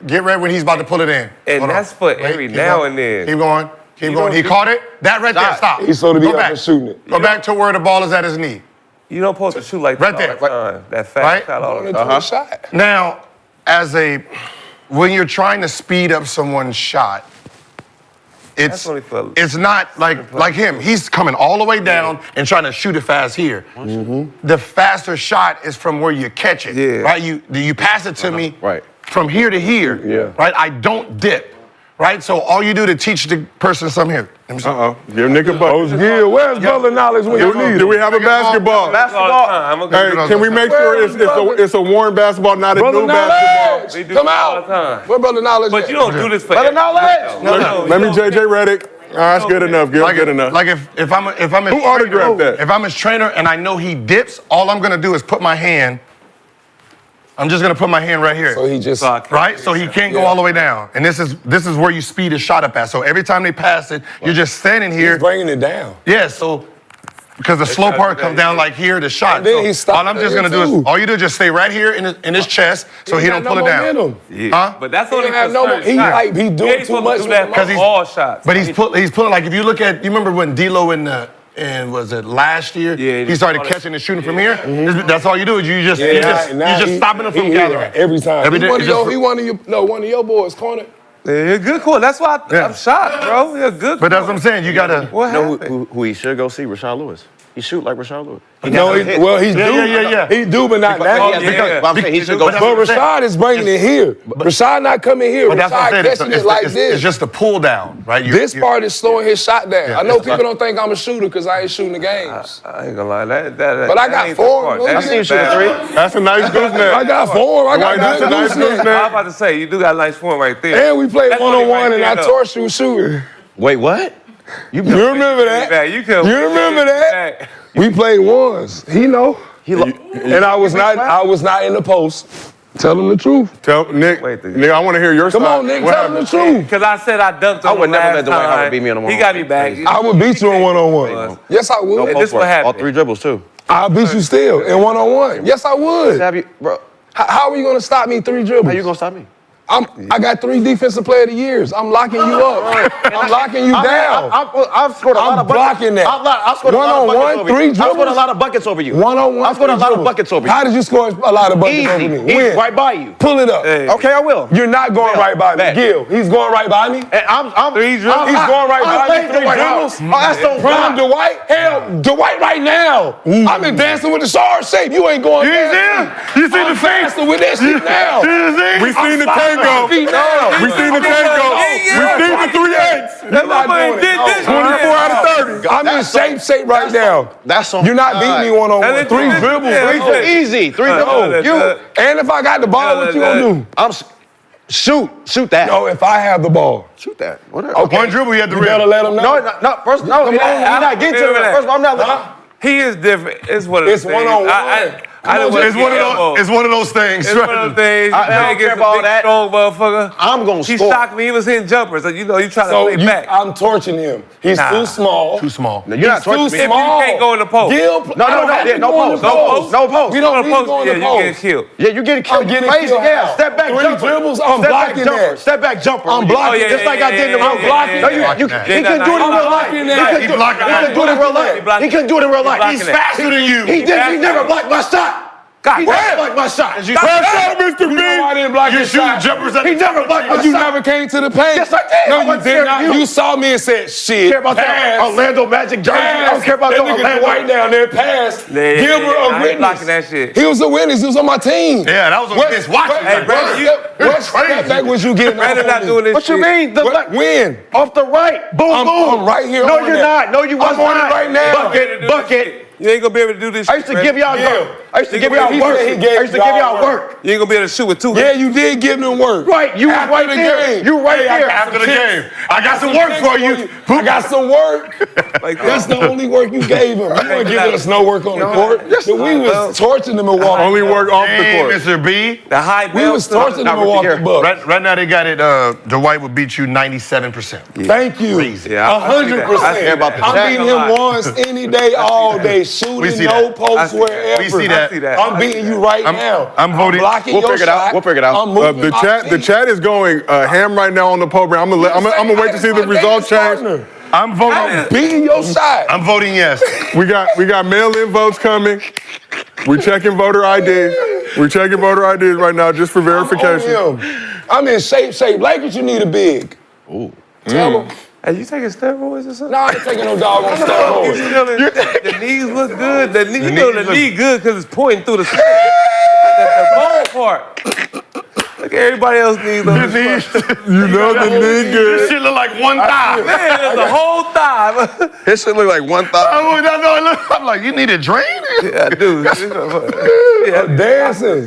get ready when he's about to pull it in. And Hold on. that's for Wait, every keep now going. and then. Keep going. Keep going. He don't- caught it. That right there. Stop. He's supposed to be Go up back. and shooting it. Go back to where the ball is at his knee. You don't supposed to shoot like Right that there. all the time. That fast Right? shot all the Into time. a shot. Now, when you're trying to speed up someone's shot, That's only for- it's not like him. He's coming all the way down and trying to shoot it fast here. The faster shot is from where you catch it. Yeah. Right? You pass it to me Right. from here to here. Yeah. Right? I don't dip. Right? So all you do to teach the person something here. Give Nick a bucket. Gil, where's brother knowledge when you need Do we it? have a basketball? Basketball. Hey, can we make sure it's a worn basketball, not a Brother new basketball? They do Come it all the out. time. Where brother knowledge? But at? you don't do this for Brother every- Knowledge. No, Let me you don't. JJ Redick. That's good enough, Gil. Good enough. Like if I'm his Who autographed that? If I'm his trainer and I know he dips, all I'm gonna do is put my hand. I'm just gonna put my hand right here. So he just. Right? So he can't go all the way down. And this is where you speed his shot up at. So every time they pass it, you're just standing here. He's bringing it down. Yeah, so because the slow part comes down like here, the shot. And then So he stopped all I'm just gonna do is too. all you do is just stay right here in his chest so he don't pull it down. Momentum. Huh? But that's He only don't have for no. certain He shots. like he doing ain't too supposed much to do that with Because for he's- all shots. But he's pulling like if you look at you remember when D'Lo and was it last year? Yeah, he started catching and shooting from here. That's all you do is you just stopping him from gathering. every time. Every He day, one of it's just- one of your boys corner. Yeah, you're a good call. That's why I'm shocked, bro. You're a good. But that's what I'm saying. You gotta. What You know happened? who he should go see? Rashawn Lewis. He shoot like Rashawn Lewis. No, he's Yeah, due. yeah. He do, but not now. yeah. But I'm saying he should go. But But Rashad is bringing it here. Rashad not coming here. But that's what I'm Rashad saying. catching it like this. It's just a pull down, right? This part is slowing his shot down. Yeah, I know it's people don't think I'm a shooter because I ain't shooting the games. I ain't gonna lie. That But I got ain't form. the part. I That seen you ain't shoot a bad. three. That's a nice gooseneck. I got form. I got Dwight, that's a good nice gooseneck. gooseneck. I'm about to say you do got a nice form right there. And we played That's one-on-one only right and I there, though. torched you shooting. Wait, what? You remember that? Back. You remember that? Back. We played ones. He know. And I was not in the post. Tell him the truth. Tell Nick. Nick, I want to hear your side. Come on, Nick, What tell him the happened? truth. Because I said I dunked on I would him never last let Dwight time. Howard beat me on the He got me back. I would beat you in one-on-one. Yes, I would. And this what All happened. 3 dribbles too. I'll beat you still in one-on-one. Yes, I would. Have you, bro? How are you going to stop me 3 dribbles? How you gonna stop me? I got 3 defensive player of the years. I'm locking you up. I'm locking you down. I've scored a lot of buckets. blocking that. I've scored a lot of buckets over you. I've scored a lot of buckets over you. One-on-one. I've scored a lot of buckets over you. How did you score a lot of buckets over me? Easy, When? right by you. Pull it up. Okay, I will. You're not going right by me. Gil, he's going right by me. And I'm 3 dribbles. He's going right by me. 3 dribbles. Oh, that's so Prime Dwight. Hell, Dwight right now. I've been dancing with the star shape. You ain't going there. You see the face? Faster with that shit now. We seen the tango. We seen the tango. We seen the 3-8s. You're not doing it. 24 out of 30. I'm in shape right now. That's on. You're not beating me one-on-one. 3 dribbles. Easy. 3 dribbles. And if I got the ball, what you gonna do? Shoot that. No, if I have the ball. Shoot that. Whatever. Okay. One dribble, you have to You rip. better let him know. No. First, no. You're not getting to the first of all, I'm not. He is different. It's one of those It's things. one-on-one. It's one of those things. It's one of those things. I don't care about all that. Strong motherfucker. I'm gonna He score. shocked me. He was hitting jumpers. So, you try to So play back. I'm torching him. He's too small. Too small. No, you're not He's too torching me. small. You can't go in the post. Gil, No, I don't have to no go in post. the post. No post. We don't need to go in Yeah, the you post. get killed. Yeah, you're getting killed. I'm getting Crazy. killed Yeah, how? step back 3 jumper. dribbles, I'm Step blocking back jumper. that. Step back jumper. I'm blocking. yeah, Just like I did in the yeah, real yeah, life. yeah, No, yeah. he couldn't do it in real life. blocking He that. couldn't do it in real life. He couldn't do it in real life. blocking He's that. faster than you. He never blocked my shot. God He damn. never blocked my shot. You Mr. B. I didn't block you his shooting shot. jumpers at He never blocked my But you shot. never came to the paint. Yes, I did. I No, you wasn't did scared not. of you. You saw me and said, shit. Care about that pass. Orlando Magic jersey. I don't care about that no nigga Orlando. Dwight down there. Pass. Yeah, Gilbert I a ain't witness. blocking that shit. He was a witness. He was on my team. Yeah, that was on this. Watch it. Hey, Brandon, What step back was you getting Brandon off not on doing me? this What you shit. mean? When? Off the right. Boom, boom. I'm right here No, on you're that. not. No, you wasn't. I'm on it right now. Bucket. You ain't gonna be able to do this shit. I used to give y'all Yeah. I used to give y'all He work. said he gave I used to give y'all work. You ain't gonna be able to shoot with 2 Yeah, you did give them work. Right, you was After right the there. game. You right there. After the game. I got some work for you. I got some work. like That's the only work you gave him. You weren't giving us no work on the court. We was torching them in Milwaukee. Only work off the Hey, court. Mr. B. the high We was torching the Milwaukee Bucks. Right now they got it. Dwight would beat you 97%. Thank you. Yeah, I see that. I see 100%. about the I'm chat. beating him once, any day, all day, shooting, see no that. posts, wherever. We see that. I see that. I'm beating you right now. I'm voting. blocking We'll your figure it out. shot. We'll figure it out. I'm moving The my chat, the feet. chat is going ham right now on the program. I'm gonna wait to see the results change. I'm voting. I'm beating your shot. I'm voting yes. We got mail-in votes coming. We're checking voter IDs. We're checking voter IDs right now just for verification. I'm on him. I'm in shape. Lakers, you need a big. Ooh. Tell them. Hey, you taking steroids or something? No, I ain't taking no dog on You steroids. feeling, the knees look good. The knee, knees knee good because it's pointing through the skin. the bone part. Look at everybody else knees on this part. You know the knee This good. shit look like one thigh. Man, there's the whole thigh. His shit look like one thigh. I'm like, you need a drain? Yeah, dude. I'm dancing.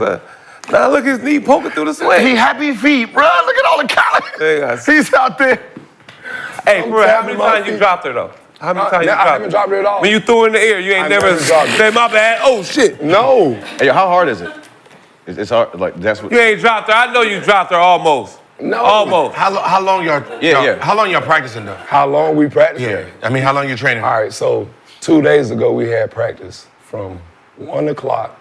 Now look, his knee poking through the sweat. He happy feet, bro. Look at all the calories. He's out there. Hey, bro, how many tapping my times you feet. dropped her though? How many times you I dropped haven't her? dropped it at all. When you threw it in the air, you ain't I never never dropped it. said, my bad. Oh, shit. No. Hey, how hard is it? It's hard. Like that's what. You ain't dropped her. I know you dropped her almost. No. Almost. How long y'all? Yeah. How long y'all practicing though? How long we practicing? Yeah. I mean, how long you training? All right, so 2 days ago we had practice from 1 o'clock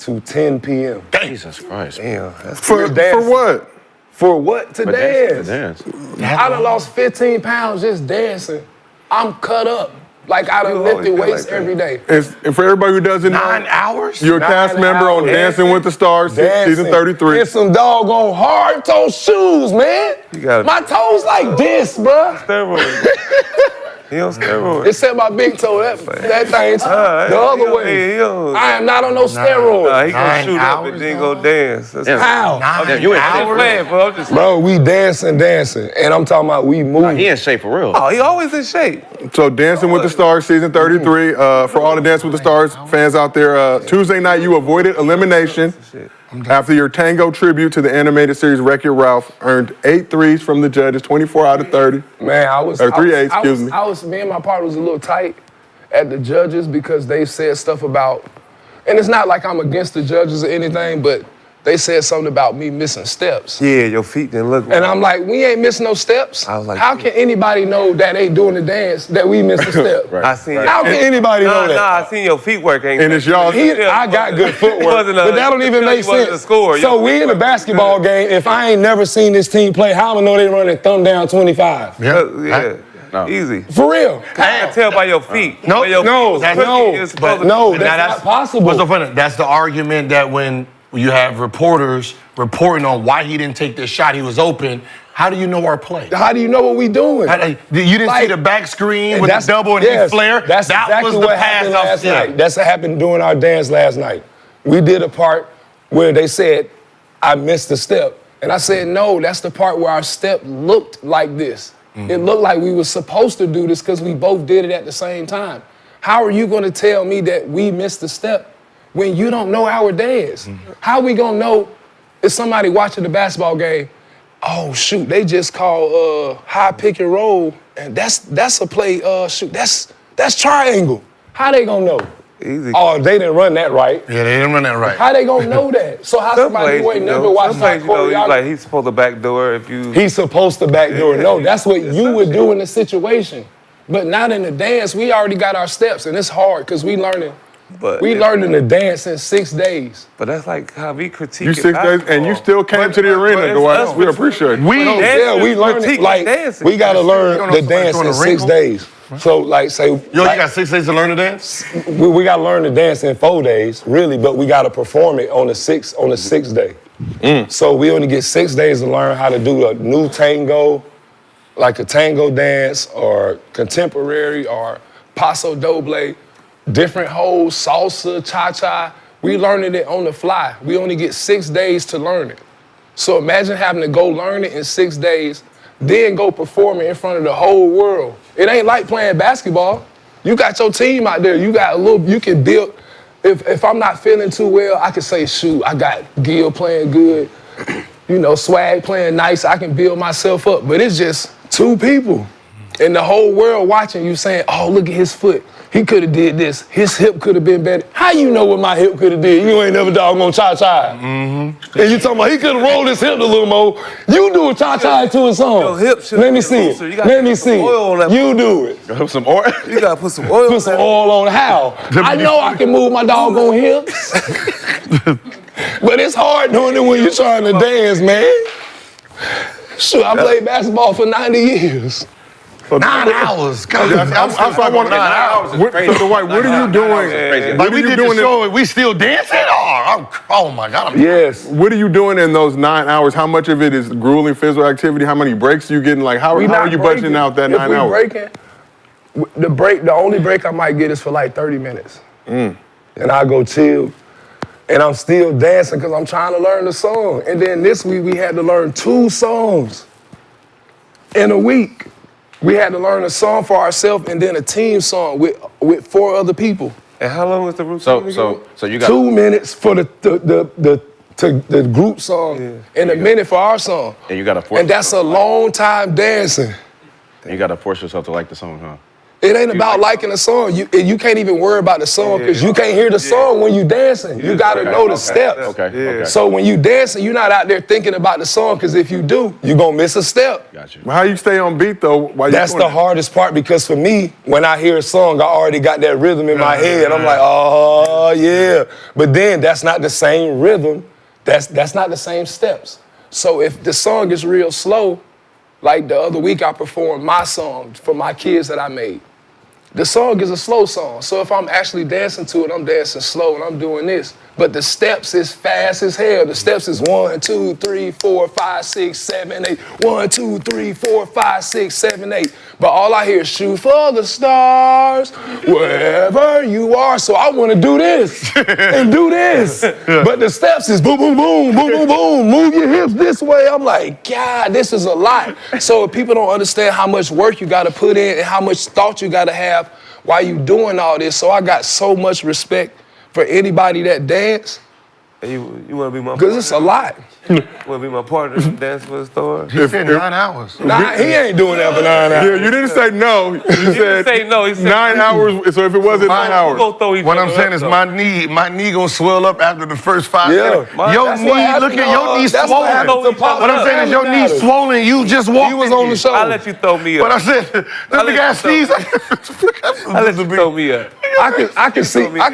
to 10 p.m. Jesus Christ. Damn, that's For what? For what? To dance. Dance. I done lost 15 pounds just dancing. I'm cut up. Like I done You lifted always been weights like that. every day. And for everybody who doesn't 9 know, hours? you're a cast 9 member on hours. Dancing with the Stars, season 33. And some doggone hard toe shoes, man. You gotta- My toes like this, bruh. steroids. He on steroids. Except my big toe, that thing's the he other don't- way. he don't- I am not on no steroids. Nah, he gonna 9 shoot up hours, and then go dance. That's How? You in I'm just playing, bro. I'm just Bro, we dancing. And I'm talking about we move. He in shape for real. Oh, he always in shape. So Dancing with the Stars, season 33. For all the Dancing with the Stars fans out there, Tuesday night you avoided elimination after your tango tribute to the animated series Wreck-It Ralph earned 8 threes from the judges, 24 out of 30. Man, I was. Or 3-8, excuse me. Me and my partner was a little tight at the judges because they said stuff about, and it's not like I'm against the judges or anything, but they said something about me missing steps. Yeah, your feet didn't look right. And I'm like, we ain't missing no steps. I was like, how can anybody know that ain't doing the dance that we missed the step? I seen How can anybody know that? Nah, I seen your feet work. Ain't And it's y'all. I got good footwork, but that don't even make sense. So we in a basketball game. If I ain't never seen this team play, how am I know they running thumb down 25? Yeah. No. Easy. For real. I can tell by your feet. No, that's not possible. What's so funny? That's the argument that when you have reporters reporting on why he didn't take this shot, he was open. How do you know our play? How do you know what we doing? You didn't see the back screen with the double and he flare? That's that exactly was the what pass happened last upstairs. night. That's what happened during our dance last night. We did a part where they said, I missed a step. And I said, no, that's the part where our step looked like this. It looked like we were supposed to do this because we both did it at the same time. How are you going to tell me that we missed a step when you don't know our dance? How are we going to know if somebody watching the basketball game, oh, shoot, they just called high pick and roll, and that's a play, shoot, that's triangle. How they going to know? Easy. Oh, they didn't run that right. Yeah, they didn't run that right. How they gonna know that? So how somebody who ain't never watched my choreography? Like he's supposed to backdoor if you. He's supposed to backdoor. No, that's what you would do in the situation. But not in the dance. We already got our steps, and it's hard because we learning the dance in 6 days. But that's like how we critique. You 6 days, and you still came to the arena, Dwight. We appreciate it. We learned it. Like we gotta learn the dance in 6 days. So like say, you got 6 days to learn the dance? We gotta learn the dance in 4 days, really, but we gotta perform it on the sixth day. So we only get 6 days to learn how to do a new tango, like a tango dance, or contemporary, or paso doble, different holds, salsa, cha-cha. We learning it on the fly. We only get 6 days to learn it. So imagine having to go learn it in 6 days, then go perform it in front of the whole world. It ain't like playing basketball. You got your team out there. You got you can build. If I'm not feeling too well, I can say, shoot, I got Gil playing good, Swag playing nice. I can build myself up. But it's just 2 people and the whole world watching you saying, oh, look at his foot. He could have did this. His hip could have been better. How you know what my hip could have did? You ain't never doggone cha-cha. And you talking about he could have rolled his hip a little more. You do a cha-cha to a song. Your hip should Let me see it. Let me see it. You do it. Put some oil. You gotta put some oil. Put some oil on. How? I know I can move my doggone hips. But it's hard doing it when you're trying to dance, man. Shoot, I played basketball for 90 years. 9 hours. God, I want 9 hours. So Dwight, what are you doing? Like we did the show and we still dancing? Oh my God. Yes. What are you doing in those 9 hours? How much of it is grueling physical activity? How many breaks are you getting? Like how are you budgeting out that 9 hours? The only break I might get is for like 30 minutes. And I go chill. And I'm still dancing because I'm trying to learn the song. And then this week we had to learn 2 songs in a week. We had to learn a song for ourselves and then a team song with 4 other people. And how long was the routine? So you got 2 minutes for the group song and a minute for our song. And you got to force. And that's a long time dancing. And you got to force yourself to like the song, huh? It ain't about liking a song. You can't even worry about the song because you can't hear the song when you dancing. You gotta know the steps. Okay. So when you dancing, you're not out there thinking about the song because if you do, you're gonna miss a step. Got you. Well, how you stay on beat though? That's the hardest part because for me, when I hear a song, I already got that rhythm in my head. I'm like, oh yeah. But then that's not the same rhythm. That's not the same steps. So if the song is real slow, like the other week I performed my song for my kids that I made. The song is a slow song, so if I'm actually dancing to it, I'm dancing slow and I'm doing this. But the steps is fast as hell. The steps is 1, 2, 3, 4, 5, 6, 7, 8. 1, 2, 3, 4, 5, 6, 7, 8. But all I hear is shoot for the stars, wherever you are. So I want to do this and do this. But the steps is boom, boom, boom, boom, boom, boom. Move your hips this way. I'm like, God, this is a lot. So if people don't understand how much work you got to put in and how much thought you got to have while you doing all this. So I got so much respect for anybody that dance You want to be my Because it's a lot. Want to be my partner to dance for the stars? He said 9 hours. Nah, he ain't doing that for 9 hours. Yeah, you didn't say no. You said say no. He said 9 hours. So if it wasn't 9 hours. What I'm saying is my knee gonna swell up after the first 5 minutes. Your knee, look at your knee swollen. What I'm saying is your knee swollen. You just walked. He was on the show. I let you throw me up. What I said, the big ass sneeze. I let you throw me up. I can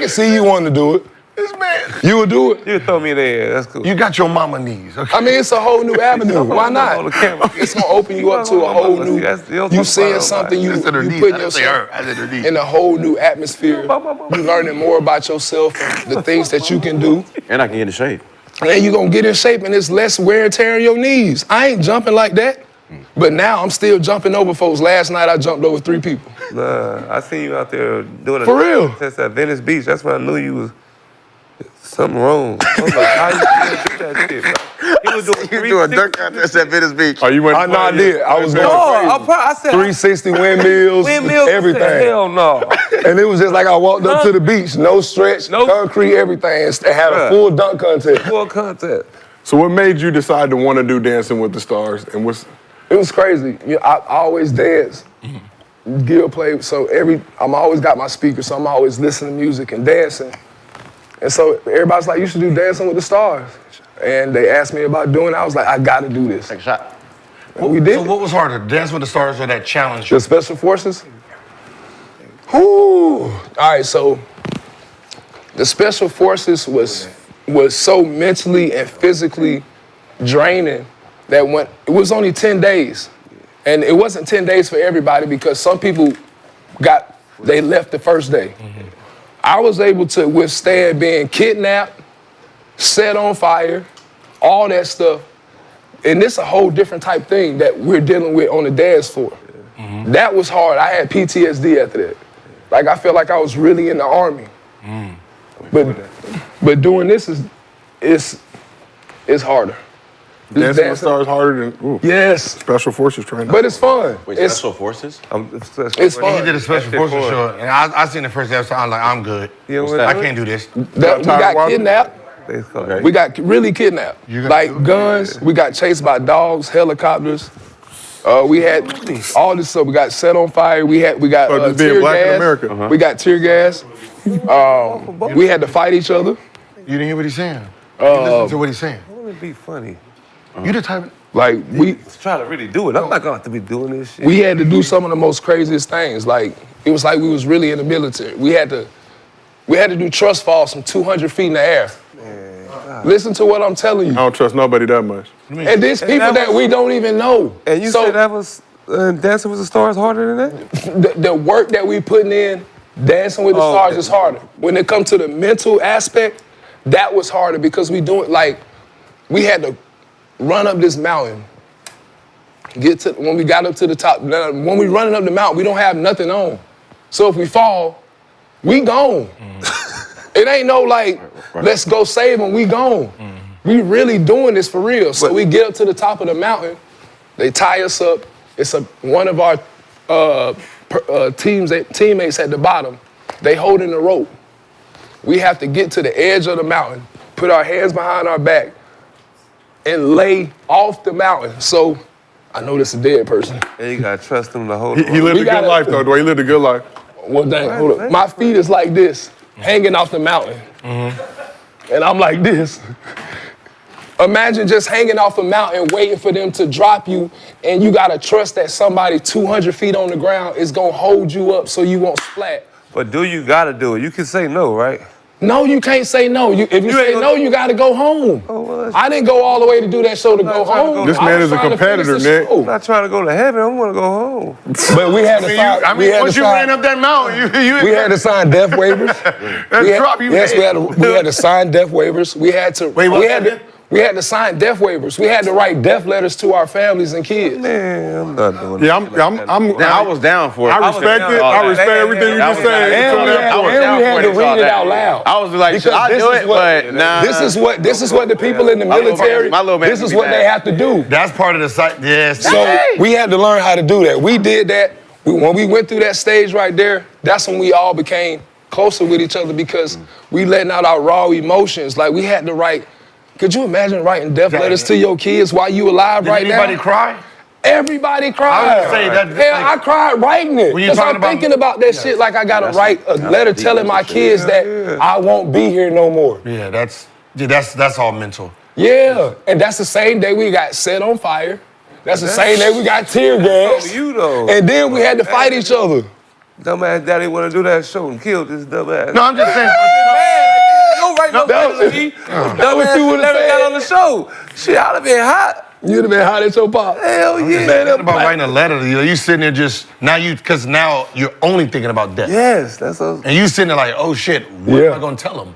see you wanting to do it. This man. You would do it. You throw me in the air. That's cool. You got your mama knees. Okay? I mean, it's a whole new avenue. Why not? It's gonna open you up to a whole new. You seeing something, you putting yourself in a whole new atmosphere. You learning more about yourself, the things that you can do. And I can get in shape. And you gonna get in shape, and it's less wear and tear on your knees. I ain't jumping like that. But now I'm still jumping over folks. Last night I jumped over 3 people. Nah, I seen you out there doing a For real? test at Venice Beach. That's when I knew you was something wrong. I was like, how you do that shit, bro? He was doing 360. You doing dunk contest at Venice Beach. Oh, you went? I know I did. I was going crazy. I said 360 windmills, everything. I said, hell no. And it was just like I walked up to the beach, no stretch, concrete, everything. And had a full dunk contest. Full contest. So what made you decide to want to do Dancing with the Stars? And what's? It was crazy. I always dance. Gil played, so I'm always got my speaker, so I'm always listening to music and dancing. And so everybody's like, you should do Dancing with the Stars. And they asked me about doing it. I was like, I gotta do this. Take a shot. And we did. So what was harder, Dance with the Stars or that challenge? The Special Forces? Ooh. All right, so the Special Forces was so mentally and physically draining that it was only 10 days. And it wasn't 10 days for everybody because some people they left the first day. I was able to withstand being kidnapped, set on fire, all that stuff. And this is a whole different type thing that we're dealing with on the dance floor. That was hard. I had PTSD after that. Like, I felt like I was really in the Army. But doing this is harder. Dancing with the Stars harder than Yes. Special Forces training. But it's fun. Wait, It's Special Forces? It's fun. He did a Special Forces show, and I seen the first episode. I'm like, I'm good. I can't do this. We got kidnapped. Okay. We got really kidnapped. Like guns, we got chased by dogs, helicopters. We had all this stuff. We got set on fire. We got just being tear black in gas. America. We got tear gas. We had to fight each other. You didn't hear what he's saying. Listen to what he's saying. I want to be funny. You the type. Like we try to really do it. I'm not gonna have to be doing this shit. We had to do some of the most craziest things. Like it was like we was really in the military. We had to do trust falls from 200 feet in the air. Listen to what I'm telling you. I don't trust nobody that much. And there's people that we don't even know. And you said that was Dancing with the Stars harder than that? The work that we putting in, Dancing with the Stars is harder. When it comes to the mental aspect, that was harder because we had to run up this mountain. When we got up to the top, when we running up the mountain, we don't have nothing on. So if we fall, we gone. It ain't no let's go save them, we gone. We really doing this for real. So we get up to the top of the mountain, they tie us up. It's one of our teammates at the bottom. They holding the rope. We have to get to the edge of the mountain, put our hands behind our back, and lay off the mountain. So I know this is a dead person. And you gotta trust him to hold. He lived a good life though, Dwight. He lived a good life. One thing, hold up. My feet is like this, hanging off the mountain. And I'm like this. Imagine just hanging off a mountain, waiting for them to drop you, and you gotta trust that somebody 200 feet on the ground is gonna hold you up so you won't splat. But you gotta do it. You can say no, right? No, you can't say no. If you say no, you gotta go home. I didn't go all the way to do that show to go home. This man is a competitor, Nick. I'm not trying to go to heaven. I want to go home. But we had to sign. Once you ran up that mountain, we had to sign death waivers. We had to sign death waivers. We had to sign death waivers. We had to write death letters to our families and kids. Man, I'm not doing it. Yeah, I was down for it. I respect it. I respect everything you just said. And we had to read it out loud. I was like, should I do it? But nah. This is what the people in the military. This is what they have to do. That's part of the site. Yes. So we had to learn how to do that. We did that. When we went through that stage right there, that's when we all became closer with each other because we letting out our raw emotions. Like we had to write. Could you imagine writing death letters to your kids while you alive Did right now? anybody cry? Everybody cried. I would say that. Hell, I cried writing it. When you're Because talking I'm thinking about that shit like I gotta write a letter telling my kids that I won't be here no more. Yeah, that's all mental. Yeah, and that's the same day we got set on fire. That's the same day we got tear gas. You though. And then we had to fight each other. Dumbass daddy want to do that show and kill this dumbass. No, I'm just saying. Don't write no letters to me. That what you would have never got on said. the show. Shit, I'd have been hot. You'd have been hot at your pop. Hell yeah. Think about writing a letter to you. You sitting there just because now you're only thinking about death. Yes, that's us. And you sitting there like, oh shit, what am I gonna tell him?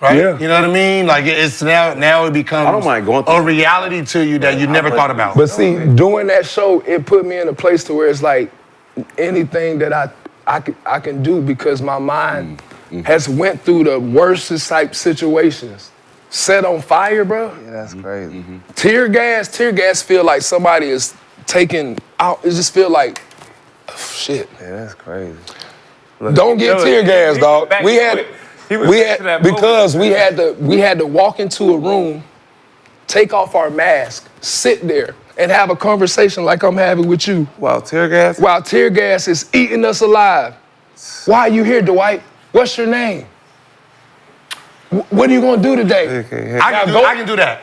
Right? Yeah. You know what I mean? Like it's now it becomes I don't mind going through a reality to you that you never thought about. But see, doing that show, it put me in a place to where it's like anything that I can do because my mind has went through the worst type situations. Set on fire, bro. Yeah, that's crazy. Tear gas feel like somebody is taking out. It just feel like, shit. Yeah, that's crazy. Don't get tear gas, dog. We had because we had to walk into a room, take off our mask, sit there, and have a conversation like I'm having with you. Wow, tear gas? While tear gas is eating us alive. Why are you here, Dwight? What's your name? What are you gonna do today? I can do that.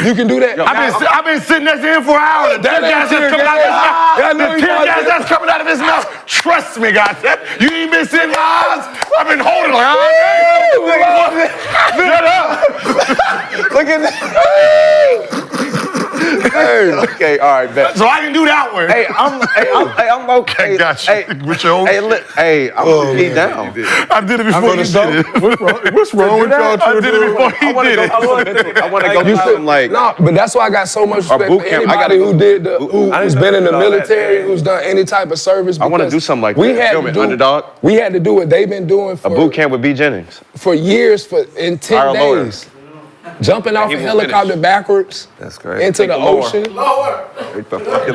You can do that. I've been sitting next to him for hours. That ain't tear gas. The tear gas that's coming out of his mouth. Trust me, goddamn. You ain't been sitting my eyes. I've been holding like, shut up. Look at this. Okay, all right, bet. So I can do that one. I'm okay. I got you. With your own I'm gonna be down. I did it before you did it. What's wrong with y'all? I did it before he did it. I want to go through something like. No, but that's why I got so much respect boot for camp. anybody who's been in the military, who's done any type of service. I want to because do something like we that. had Film to it, do, underdog. We had to do what they've been doing A for boot camp with B. Jennings. for years, in 10 Higher or lower? days. Jumping off He a won't helicopter finish. backwards That's crazy. into the lower. ocean.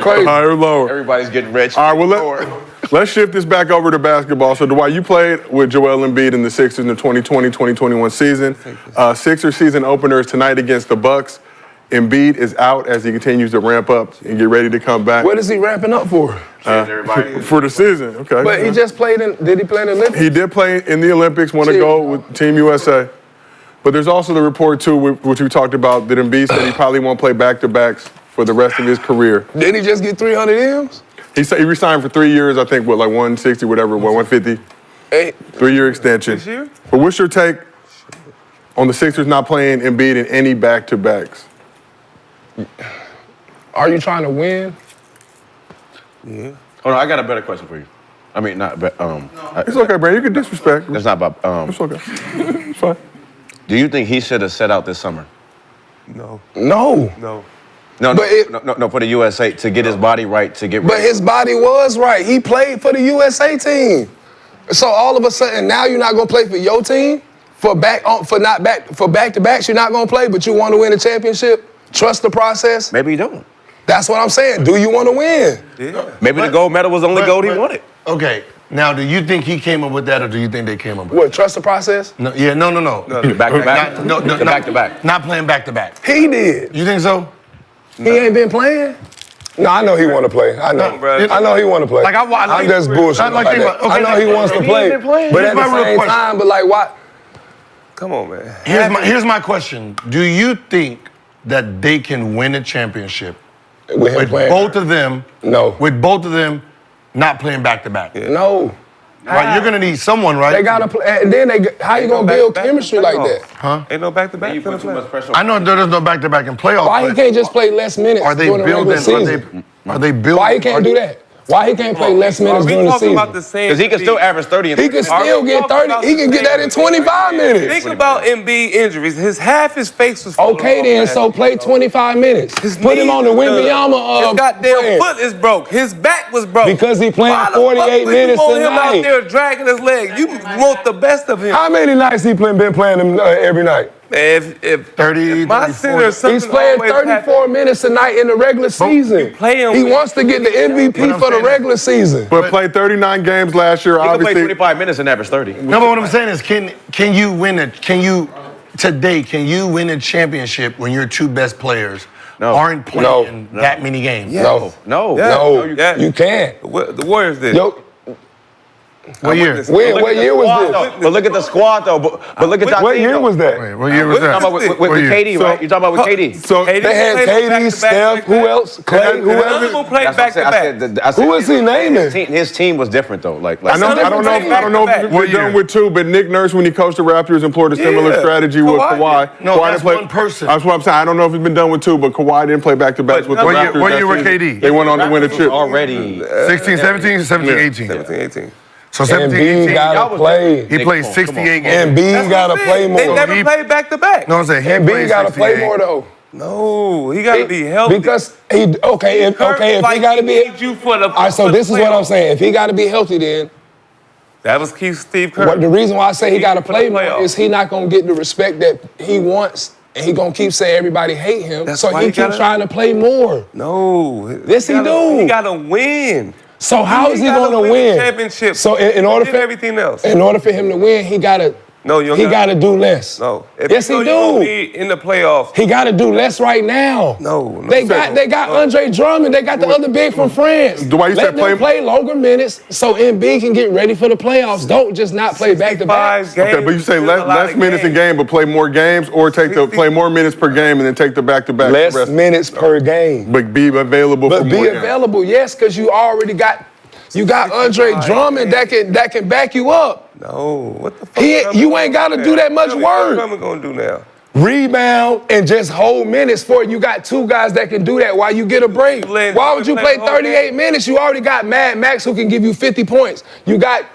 Crazy. Higher or lower? Everybody's getting rich. All right, well, let's shift this back over to basketball. So, Dwight, you played with Joel Embiid in the Sixers in the 2020-2021 season. Sixers season opener is tonight against the Bucks. Embiid is out as he continues to ramp up and get ready to come back. What is he ramping up for? For the season, okay. But he just played did he play in the Olympics? He did play in the Olympics, won a gold with Team USA. But there's also the report, too, which we talked about, that Embiid said he probably won't play back-to-backs for the rest of his career. Did he just get 300 M's? He said he re-signed for 3 years, I think, 160, whatever, 150. 3-year extension. This year? But what's your take on the Sixers not playing Embiid in any back-to-backs? Are you trying to win? Yeah. Hold on, I got a better question for you. I mean, not, but It's okay, Brandon. You can disrespect. It's not about. It's okay. It's fine. Do you think he should have set out this summer? No. No. No, for the USA to get his body right to get. But his body was right. He played for the USA team. So all of a sudden now you're not gonna play for your team for back to backs. You're not gonna play, but you want to win a championship. Trust the process. Maybe you don't. That's what I'm saying. Do you want to win? Yeah. Maybe the gold medal was the only gold he wanted. Okay. Now, do you think he came up with that, or do you think they came up with it? What? Trust the process? No. Yeah. No. Back to back. No. Back to back. Not playing back to back. He did. You think so? He ain't been playing. No, I know he want to play. I know. I know he want to play. Like I'm just bullshit. I like that. okay, I know he wants to play, but at the same time, but like what? Come on, man. Here's my question. Do you think that they can win a championship with both of them? No. With both of them not playing back to back? No. Right, you're gonna need someone, right? They gotta play, and then how you gonna build chemistry like that? Huh? Ain't no back-to-back. I know there's no back-to-back in playoffs. Why he can't just play less minutes Are they during the regular building? season? Are they building? Why he can't do that? Why he can't play less minutes during the season? Because he can still average 30. He can still get 30. He can get that in 25 minutes. Think about Embiid injuries. Half his face was Okay then, so play 25 minutes. Put him on the Wembanyama. His goddamn foot is broke. His back was broke. Because he playing 48 minutes you want him tonight. out there dragging his leg. You want the best of him. How many nights he been playing them every night? If 30, my 34. center, he's playing 34 minutes a night in the regular season. He wants to get the MVP for the regular season. But played 39 games last year. He can play Obviously, 25 minutes and average 30. No, but what I'm saying is, can you win a championship when your two best players aren't playing that many games? No. You can't. The Warriors did. What year? What year was this? But look at the squad, though. But look at that What team, year though. was that? What year was You're that? talking about with KD, right? You're talking about with KD. So They had KD, Steph, who else? Clay, who else? None of them played That's what back to back. Who is he naming? His team was different, though. Like I don't know if we're done with two, but Nick Nurse, when he coached the Raptors, employed a similar strategy with Kawhi. No, Kawhi that's didn't play- one person. That's what I'm saying. I don't know if it's been done with two, but Kawhi didn't play back-to-backs with the What year- Raptors. what that year with season. KD? They went on to win a chip. already. 16, 17, 17, 18. 17, 18. So 17, Embiid 18. gotta play. He played 68 games. Embiid gotta play more. They never played back to back. No, I'm saying he Embiid played gotta play 68. more though. No, he got to be healthy. Because if he gotta be. you for the. All right, so this is what I'm saying. If he gotta be healthy, then That was Steve Kerr. the reason why I say he gotta for the play more playoffs. is he not gonna get the respect that he wants, and he gonna keep saying everybody hate him. That's So why he he keep gotta- trying to play more. No. Yes, he do. He got to win. So how is he gotta gonna win win? the championship. So in order He for did everything else. in order for him to win, he gotta he gotta do less. No. If Yes, you he know you gonna do. be in the playoffs. He got to do less right now. No. They got Andre Drummond. They got the other big from France. Dwight, you Let said them play longer minutes so Embiid can get ready for the playoffs. Don't just not play back to back. 65 games. Okay, but you say There's a lot less of minutes in games. game, but play more games, or play more minutes per game and then take the back-to-back. Less rest. minutes per game. But be available for But more be games. available, yes, because you already got Andre Drummond that can back you up. No. What the fuck? You ain't got to do that much What work. am I going to do now? Rebound and just hold minutes for it. You got two guys that can do that while you get a break. Why would you play 38 minutes? You already got Mad Max who can give you 50 points. You got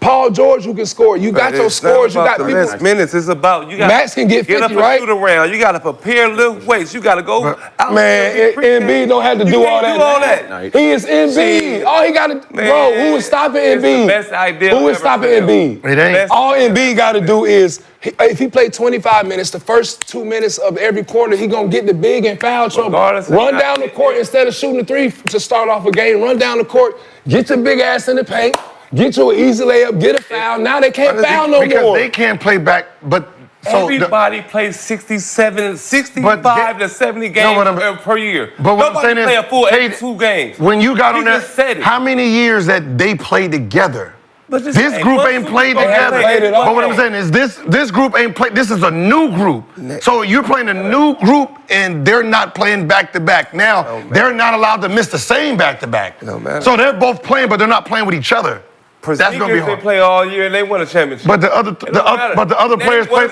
Paul George who can score. You got your scores. You got the people. less minutes. It's about you got Max can get 50, up and right? shoot around. You got to prepare, lift weights. You got to go. out Man, there and Embiid don't have to do all can't that. do all that. He is Embiid. Shit. All he got to, bro. Who is stopping It's the Embiid? best idea Who is ever stopping failed. Embiid? It ain't. All Embiid got to do is, if he played 25 minutes, the first 2 minutes of every quarter, he gonna get the big and foul trouble. Regardless of Run not- down the court instead of shooting the three to start off a game. Run down the court, get your big ass in the paint, get you an easy layup, get a foul. Now they can't foul no because more. they can't play back, but so Everybody plays 65 to 70 games per year. But what I'm Nobody saying is, play a full Kate, 82 games. when you got He on that, just said it. how many years that they played together? But This ain't group one ain't Super played Bowl. together. They played it But all. what I'm saying is this group ain't played. This is a new group. So you're playing a new group and they're not playing back to back. Now they're not allowed to miss the same back to back. Don't matter. So they're both playing, but they're not playing with each other. That's gonna be They hard. play all year and they won a championship. But the other players play.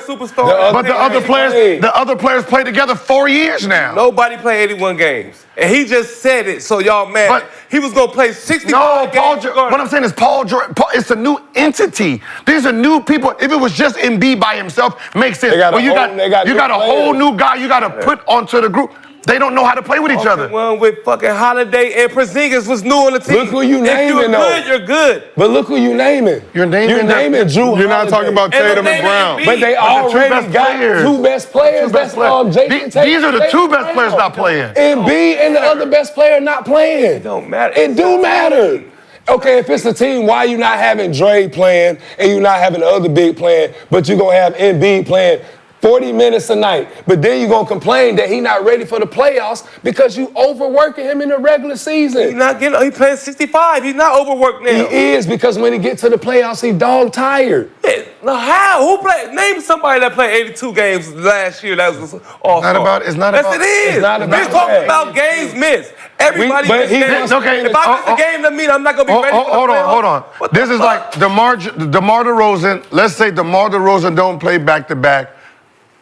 But the other players play together 4 years now. Nobody played 81 games. And he just said it, so y'all mad. But he was going to play 65 No, Paul. games. What I'm saying is Paul George. It's a new entity. These are new people. If it was just Embiid by himself, makes sense. They got But a you whole- they got you new got a whole players. new guy. You got to put onto the group. They don't know how to play with each other. One with fucking Holiday and Porzingis was new on the team. Look who you If you're naming, though. good, you're good. But look who you naming. You're naming Drew. You're not talking about And Tatum the and name Brown. Embiid. But they But the two already best got players. two best players. That's Jason Tatum. These are the two best Brown. players not playing. Embiid and the other best player not playing. It don't matter. It do matter. Okay, if it's a team, why you not having Dre playing and you not having the other big playing, but you gonna have Embiid playing 40 minutes a night, but then you're going to complain that he's not ready for the playoffs because you overworking him in the regular season. He playing 65. He's not overworked now. He is, because when he get to the playoffs, he dog tired. Yeah, now how? Who played? Name somebody that played 82 games last year that was all Not about- it's not yes, about- it is. it's not about We're talking that. about games missed. Everybody but missed he games. missed- okay, If I miss a game, that means I'm not going to be ready for the Hold playoffs. on. What the This is fuck? like DeMar DeRozan. Let's say DeMar DeRozan don't play back to back,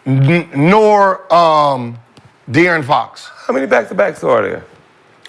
nor De'Aaron Fox. How many back-to-backs are there?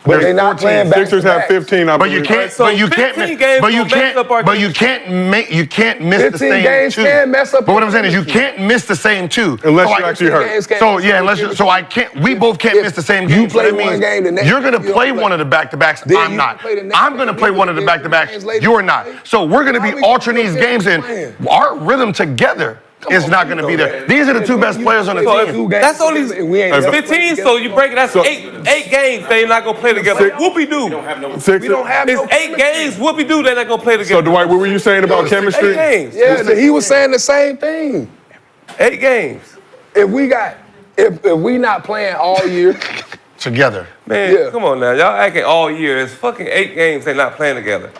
But they're not 14. playing back. Sixers have 15, I But you believe. can't. So But you 15 can't. games But you will mess up our can't. But you games. can't make. You can't miss the 15 same games two. can mess up But what I'm your saying is you chemistry. can't miss the same two. Unless So you're I- actually hurt. Games can't So mess yeah, up unless your you, so I can't. We both can't If miss the same you game. So play that one means game, the next you're gonna you don't play play. one of the back to backs. Then I'm you not. play the next I'm gonna game, play you one of the back to backs. games later, You're you not. play. So we're gonna How be we gonna alternating these feel games, and playing? our rhythm together is not going to be there. These are the two best players on the team. That's only 15, so you break it. That's eight games they're not gonna play together. Whoopie-doo. We don't have no. It's 8 games. Whoopie-doo. They're not gonna play together. So Dwight, what were you saying about chemistry? 8 games. Yeah, he was saying the same thing. 8 games. If we not playing all year together, man, come on now, y'all acting all year. It's fucking 8 games they're not playing together.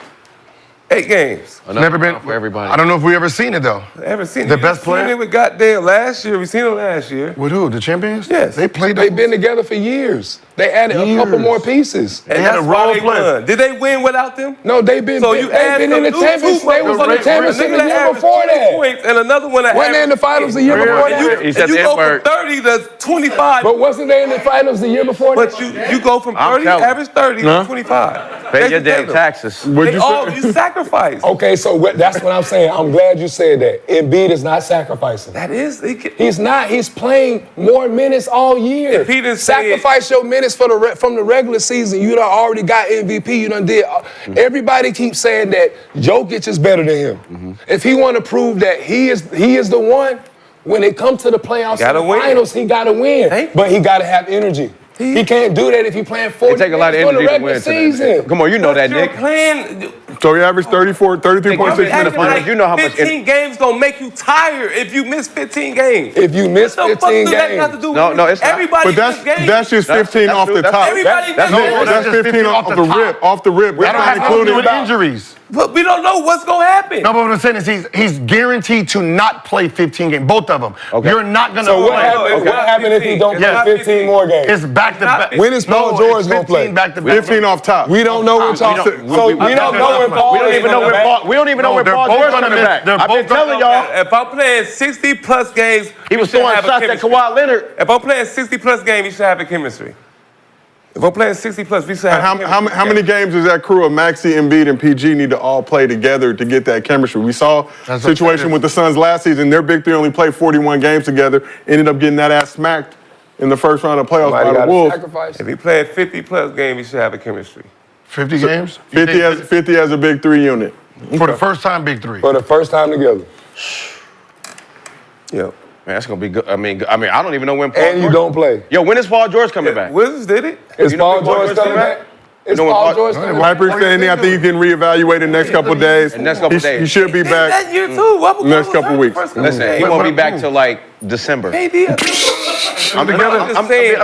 8 games. Never been for everybody. I don't know if we ever seen it though. Ever seen the it? best player? We goddamn last year. We seen it last year. With who? The champions? Yes. They played. They've been together for years. They added a couple more pieces. And that's why they won. Did they win without them? No, they've been. So you they've been in the championship. They was on the championship the year before that. Points and another one that wasn't they in the finals the year before that? You go from 30 to 25. But wasn't they in the finals the year before that? But you go from 30, average 30 to 25. Pay your damn taxes. You sacrifice. Okay, so that's what I'm saying. I'm glad you said that. Embiid is not sacrificing. That is. He's not. He's playing more minutes all year. If he didn't sacrifice your minutes from the regular season, you done already got MVP. You done did. Everybody keeps saying that Jokic is better than him. If he want to prove that he is the one, when it comes to the playoffs and the finals, he got to win. But he got to have energy. He can't do that if he's playing 40 It take a lot of energy to win season. Come on, you know that, Nick. So he averaged 33.6 in the finals. You know how much 15 games gonna make you tired if you miss 15 games. If you miss 15 games. No, it's not. Everybody But that's just 15 off the top. That's 15 off the rip. Off the rip. That don't have nothing to do with injuries. But we don't know what's gonna happen. No, but what I'm saying is he's guaranteed to not play 15 games. Both of them. Okay. You're not gonna. So what happened if he don't play 15 more games? It's back to back. When is Paul George gonna play? Back to back. 15 off top. We don't know what y'all. So we don't know when Paul. We don't even know when Paul. We don't even know when Paul George coming back. They're I've been both telling y'all. If I'm playing 60 plus games, He was throwing shots at Kawhi Leonard. If I'm playing 60 plus games, we should have a chemistry. If I'm playing 60 plus, we should have How many games does that crew of Maxey, Embiid, and PG need to all play together to get that chemistry? We saw a situation with the Suns last season. Their big three only played 41 games together, ended up getting that ass smacked in the first round of playoffs by the Wolves. If he playing 50 plus games, we should have a chemistry. 50 games? 50 as a big three unit. For the first time, big three. For the first time together. Yeah. Man, that's gonna be good. I mean, I don't even know when Paul And you don't play. Yo, when is Paul George coming back? Wizards did it. Is Paul George coming back? Is Paul George coming back? Viper's saying I think you can reevaluate in the next couple of days. He should be back That year too. next couple of weeks. Listen, he won't be back till like December. Maybe. I'm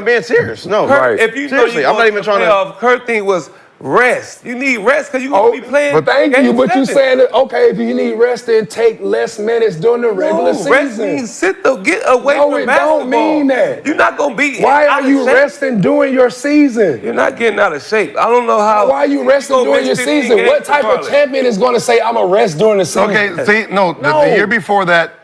being serious. No, Kurt, if you seriously, know I'm not even trying to. Kurt thing was rest. You need rest because you're going to be playing. But thank you. But you 7. saying that, okay, if you need rest, then take less minutes during the regular season. Rest means get away from it basketball. don't mean that. You're not going to be Why out are of you shape. resting during your season? You're not getting out of shape. I don't know how. Why are you resting during your season? What type of champion is going to say, I'm going to rest during the season? Okay, see, the year before that,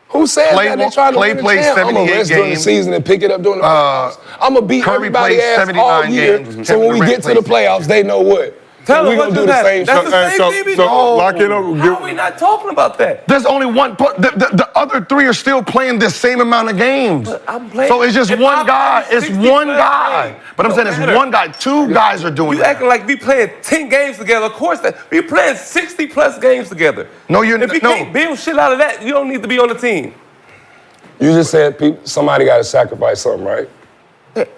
who said that they trying to win the played champ? I'm 78 going to rest during the games. season and pick it up during the playoffs. I'm going to beat Curry everybody played ass 79 all year. games. So when we get to the playoffs, they know what. Tell we're them going to do the same That's shit. the same thing. So lock it up. How are we not talking about that? There's only one. The other three are still playing the same amount of games. I'm playing. So it's just one guy. It's one guy. But I'm saying it's one guy. Two guys are doing You acting like we playing 10 games together. Of course, we playing 60 plus games together. No, you're If you can't build shit out of that, you don't need to be on the team. You just said somebody got to sacrifice something, right?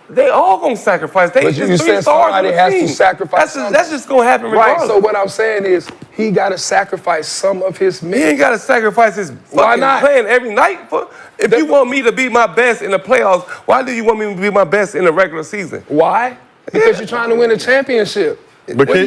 They all gonna sacrifice. They But just you 3 said stars somebody on the has team. to sacrifice That's just gonna happen regardless. Right, so what I'm saying is he got to sacrifice some of his He minutes. ain't gotta sacrifice his Why fucking not? playing every night. If you want me to be my best in the playoffs, why do you want me to be my best in the regular season? Why? Because you're trying to win a championship. But can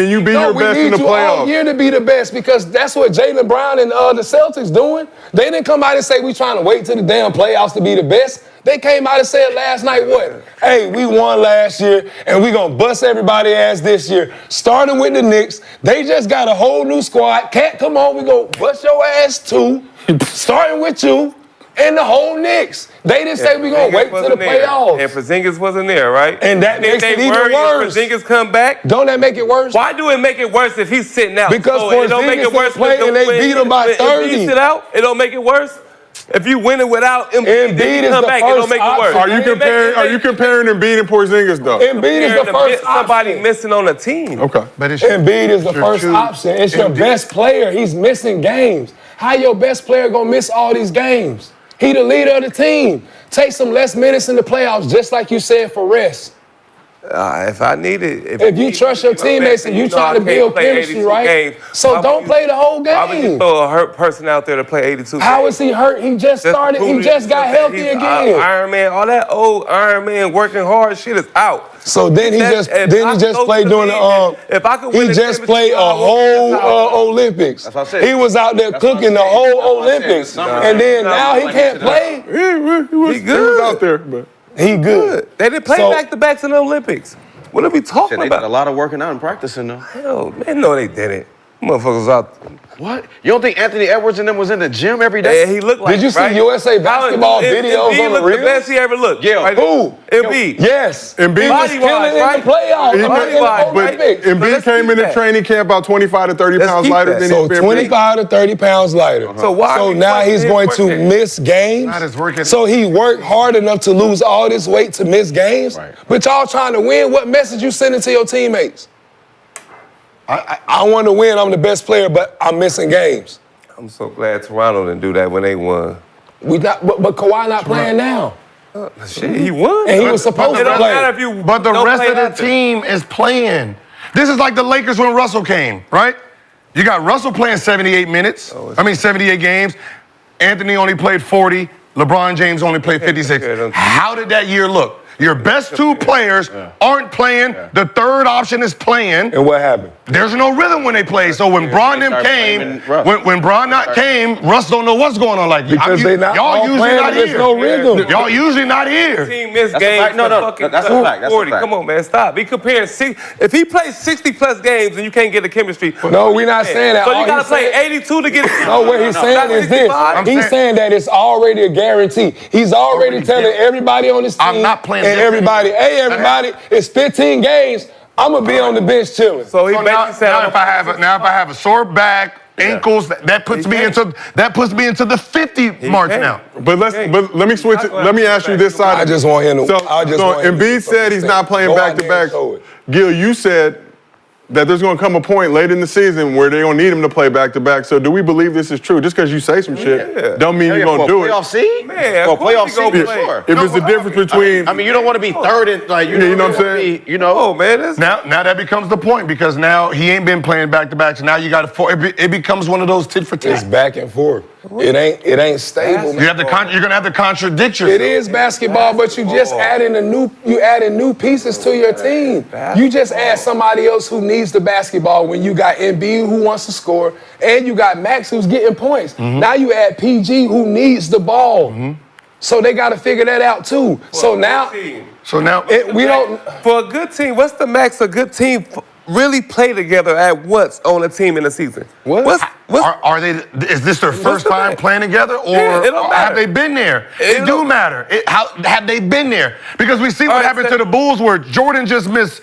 you be your best in the we need you all playoffs? year to be the best because that's what Jaylen Brown and the Celtics doing. They didn't come out and say we trying to wait till the damn playoffs to be the best. They came out and said last night what? Hey, we won last year and we gonna bust everybody ass this year. Starting with the Knicks, they just got a whole new squad. Cat, come on, we gonna bust your ass too. Starting with you. And the whole Knicks. They didn't say we're going to wait till the playoffs. And Porzingis wasn't there, right? And that makes it even worse. Porzingis come back. Don't that make it worse? Why do it make it worse if he's sitting out? Because it don't make it worse play and they beat him by 30. If he sit out, it don't make it worse? If you win it without Embiid, Embiid then you is come the back and don't first make it worse. option. Are you comparing Embiid and Porzingis though? Embiid is the first somebody option. missing on the team. Okay. But it's Embiid is the your first two- option. It's your Embiid- best player. He's missing games. How your best player gonna miss all these games? He the leader of the team. Take some less minutes in the playoffs, just like you said, for rest. If I need it, If you trust your teammates and you try to build chemistry, right? So don't play the whole Why would you game. throw a hurt person out there to play 82 How games? is he hurt? He just started. He just got healthy again. Iron Man, all that old Iron Man working hard shit is out. So then he just played during the If I could win he the just championship, played a I would- whole Olympics. That's what I said. He was out there That's what I cooking the said. whole That's what I said. Olympics, Summer. and then No, now he like can't it. play. He was out there, but He good. They didn't play So- back-to-backs in the Olympics. What are we talking Shit, they did a about? lot of working out and practicing though. Hell, man, no, they didn't. Motherfuckers out. What? You don't think Anthony Edwards and them was in the gym every day? Yeah, he looked like. Did you see right? USA basketball videos Embiid on the looked the reels? best he ever looked. Yeah. Right? Who? Embiid. Yes. Embiid He was was killing body-wise, in right? the playoffs. He I mean, might- in the body-wise, but right? Olympics. So Embiid let's came keep into that. training camp about 25 to 30 Let's pounds keep lighter that. than So he's been. 25 to 30 pounds lighter. So why are we now questioning he's his going work to ethic? miss games. Not his work ethic. So he worked hard enough to lose all this weight to miss games. Right. But y'all trying to win. What message you sending to your teammates? I want to win. I'm the best player, but I'm missing games. I'm so glad Toronto didn't do that when they won. But Kawhi not playing now, Shit, he won. and he was supposed It to don't play. matter if you But the don't rest play of the after. team is playing. This is like the Lakers when Russell came, right? You got Russell playing 78 minutes. 78 games. Anthony only played 40. LeBron James only played 56. How did that year look? Your best two players aren't playing. The third option is playing. And what happened? There's no rhythm when they play. So when Bron them start came, blaming Russ. when Bron not came, Russ don't know what's going on. Like Because they not all y'all usually playing, not there's here. no rhythm. Y'all usually not here. Team missed That's a games. fact. No, for no, fucking that's a fact. That's a 40. fact. Come on, man, stop. He comparing if he plays 60 plus games and you can't get the chemistry. No, we're not saying that. So All you gotta he's play saying- 82 to get it. No, what he's saying is this. I'm He's saying- saying that it's already a guarantee. He's already telling everybody on his team. I'm not playing And this everybody, hey, everybody, it's 15 games. I'm going to be on the bench chilling. So he So basically said, now if I have a sore back, ankles, that puts me into the 50 march can't. now. But let me switch it. Let me ask you this side. I just want him to. So, I just want him to Embiid said he's not playing go back out to there and back. show it. Gil, you said that there's going to come a point late in the season where they're going to need him to play back to back. So do we believe this is true? Just because you say some shit, don't mean you're going to do it. Playoff seed? Man, For of course playoff he gonna seed, play. sure. If it's the difference between, I mean, you don't want to be third and like you know what I'm wanna saying? be, you know. oh man, that's Now that becomes the point because now he ain't been playing back to back. So now you got to. It becomes one of those tit for It's tat. back and forth. It ain't stable. You have to. You're gonna have to contradict yourself. It is basketball, but you just adding new pieces to your team. You just add somebody else who needs the basketball when you got Embiid who wants to score, and you got Max who's getting points. Now you add PG who needs the ball. So they got to figure that out too. So now we don't. For a good team, what's the max a good team really play together at once on a team in the season? What's Are they? Is this their first the time matter? playing together, or Yeah, it don't have matter. they been there? It It do don't- matter. How have they been there? Because we see what All right, happened so- to the Bulls, where Jordan just missed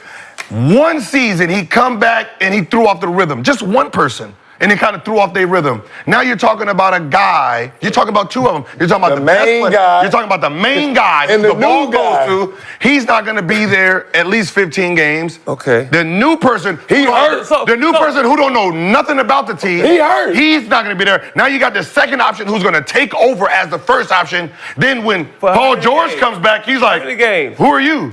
one season. He come back and he threw off the rhythm. Just one person. And they kind of threw off their rhythm. Now you're talking about a guy. You're talking about two of them. You're talking about the, best main player. guy. You're talking about the main guy And who the the ball new guy. goes to. He's not going to be there at least 15 games. Okay. The new person, He hurt. The new person who don't know nothing about the team. He hurt. He's not going to be there. Now you got the second option who's going to take over as the first option. Then when For how Paul many George games? comes back, he's like, many games? "Who are you?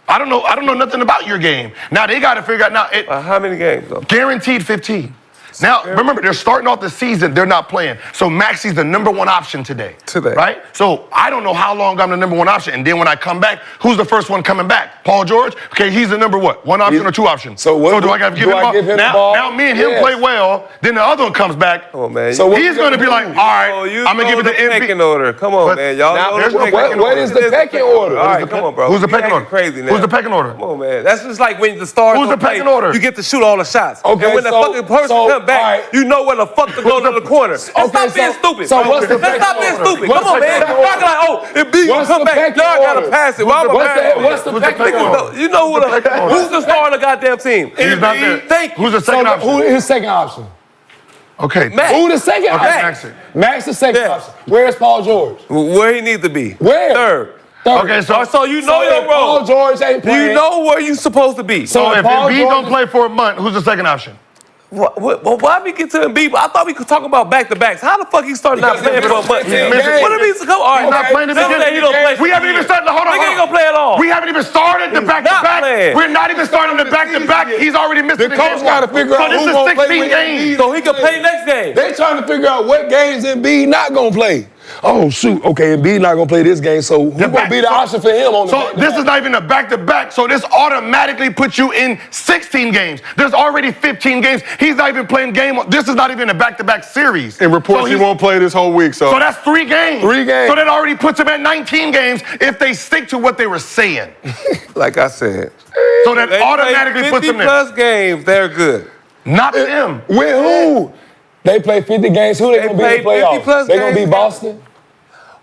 I don't know nothing about your game." Now they got to figure out now. how many games though? Guaranteed 15. Now, remember, they're starting off the season, they're not playing. So Maxi's the number one option today. Right? So I don't know how long I'm the number one option. And then when I come back, who's the first one coming back? Paul George? Okay, he's the number what? One option or two options? So what- do I got to give do him I up? give him the now, ball? now me and him Yes. play well, then the other one comes back. Oh man. So what He's we going to be gonna like, do? all right, I'm going to give it to the MVP. pecking order. Come on, But man. Y'all now know there's the no pecking pecking order. What is the pecking order? All right, come on, bro. Who's the You pecking acting order? Crazy now. Who's the pecking order? Come on, man. That's just like when the stars Who's don't the pecking play, order? you get to shoot all the shots. Okay, and when the so- fucking person so, come back, all right. you know where the fuck to go to the corner. Let's stop being stupid. so what's the Let's stop being pecking stupid. order? Come on, What's the man. pecking Y'all order? like, oh, if B What's come the back, pecking y'all gotta order? pass it. Why am I What's passing? what's the pecking order? You know who's the star on the goddamn team? He's not there. Thank you. Who's the second option? Who is his second option? Okay. Max. Who the second option? Max. Max the second option. Where's Paul George? Where he needs to be. Where? Third. Okay, So you know your if role. Paul George ain't playing. You know where you supposed to be. So if Paul Embiid George don't play for a month, who's the second option? Well, why we get to Embiid? I thought we could talk about back-to-backs. How the fuck he started not playing for a month? What if he's come? All right, Not playing the beginning. he don't play. We haven't even started. Hold on. Nigga ain't gonna play at all. We haven't even started the back-to-back. playing. We're not even starting the back-to-back. He's already missed The coach got to figure out So who this gonna is play 16 with games. So he can play next game. They trying to figure out what games Embiid not gonna play. Oh shoot, okay, Embiid not gonna play this game, so who gonna be the option for him on the So this is not even a back-to-back, so this automatically puts you in 16 games. There's already 15 games. He's not even playing game. This is not even a back-to-back series. And reports he won't play this whole week, So that's 3 games. 3 games. So that already puts him at 19 games if they stick to what they were saying. Like I said, So that automatically puts him there. 50+ games, they're good. Not them. With who? They play 50 games. Who they gonna beat in the play 50+ playoffs? They gonna games. beat Boston?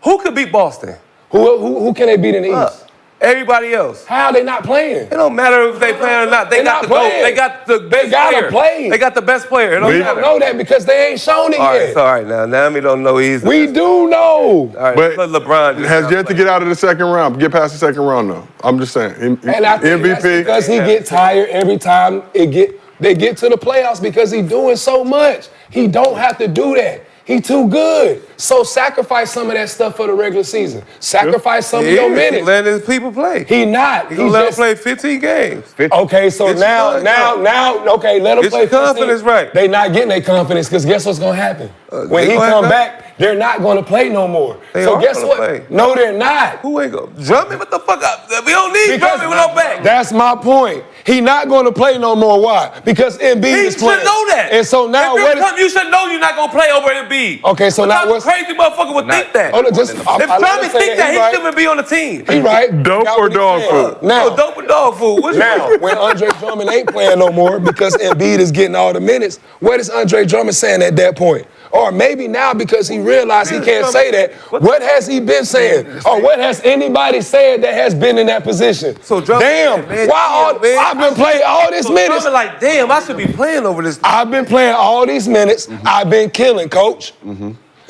Who could beat Boston? Who can they beat in the East? Everybody else. How are they not playing? It don't matter if they play or not. They They're got not the GOAT. playing. They got the best They gotta player. play. They got the best player. It don't We matter. don't know that because they ain't shown it All right, yet. it's all right now. Now we don't know he's. We do know. All right, But let LeBron just has not yet to play. get out of the second round. Get past the second round, though. I'm just saying. And I think that's MVP. because he get tired every time they get to the playoffs because he doing so much. He don't have to do that. He too good. So sacrifice some of that stuff for the regular season. Sacrifice some of your minutes. Let his people play. He not. He gonna let him play 15 games. Okay, so now, okay, let him Get play your 15. confidence right. They not getting their confidence because guess what's gonna happen? When they he gonna come have back, they're not gonna play no more. They So are guess gonna what? play. No, they're not. Who ain't gonna Drummond? What the fuck up? We don't need Drummond with no back. That's my point. He not gonna play no more. Why? Because Embiid He is playing. should know that. And so now if what? you should know you're not gonna play over Embiid. Okay, so now what's? Crazy motherfucker would think that. Hold on, just If Drummond think that, he shouldn't be on the team. He right. Dope Got or what he dog said. food? Now, dope or dog food? What's now, when Andre Drummond ain't playing no more because Embiid is getting all the minutes, what is Andre Drummond saying at that point? Or maybe now because he realized he can't say that, what has he been saying? Or what has anybody said that has been in that position? So Drummond, damn, I've been playing all these minutes. Drummond like, damn, I should be playing over this. I've been playing all these minutes. I've been killing, coach.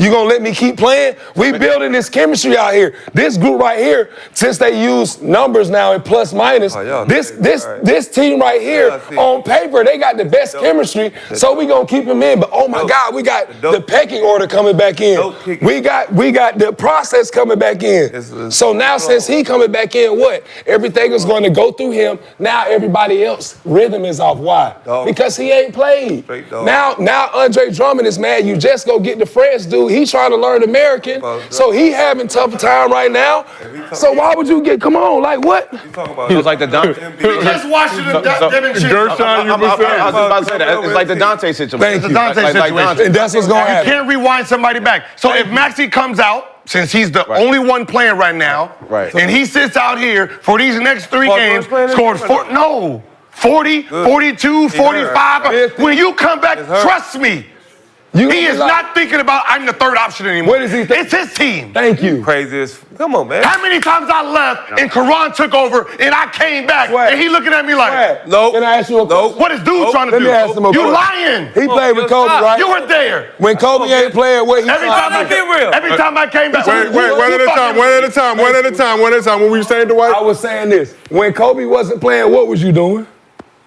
You gonna let me keep playing? We building this chemistry out here. This group right here, since they use numbers now in plus minus, this team right here on paper, they got the best chemistry. So we gonna keep him in. But oh my God, we got the pecking order coming back in. We got the process coming back in. So now since he coming back in, what? Everything is going to go through him. Now everybody else rhythm is off. Why? Because he ain't played. Now Andre Drummond is mad. You just go get the French dude. He trying to learn American, so he having tough time right now. So why would you come on, like what? It was like the Dante. Just watch it. Gershon, you I was about to say that. It's like the Dante situation. Thank you. The Dante situation. And that's what's going to You happen. can't rewind somebody back. So if Maxey comes out, since he's the only one playing right now, and he sits out here for these next 3 games, scored 40, 42, 45. When you come back, trust me, he is not thinking about I'm the third option anymore. What is he thinking? It's his team. Thank you. Craziest. Come on, man. How many times I left and Karan took over and I came back and he looking at me like, Nope. Can I ask you a question? what is dude trying to Let do? me ask him a You question. lying. He played with Kobe, right? You were there. When Kobe ain't playing, what he Every time I came back. Wait, one at a time. What were you saying, Dwight? I was saying this. When Kobe wasn't playing, what was you doing?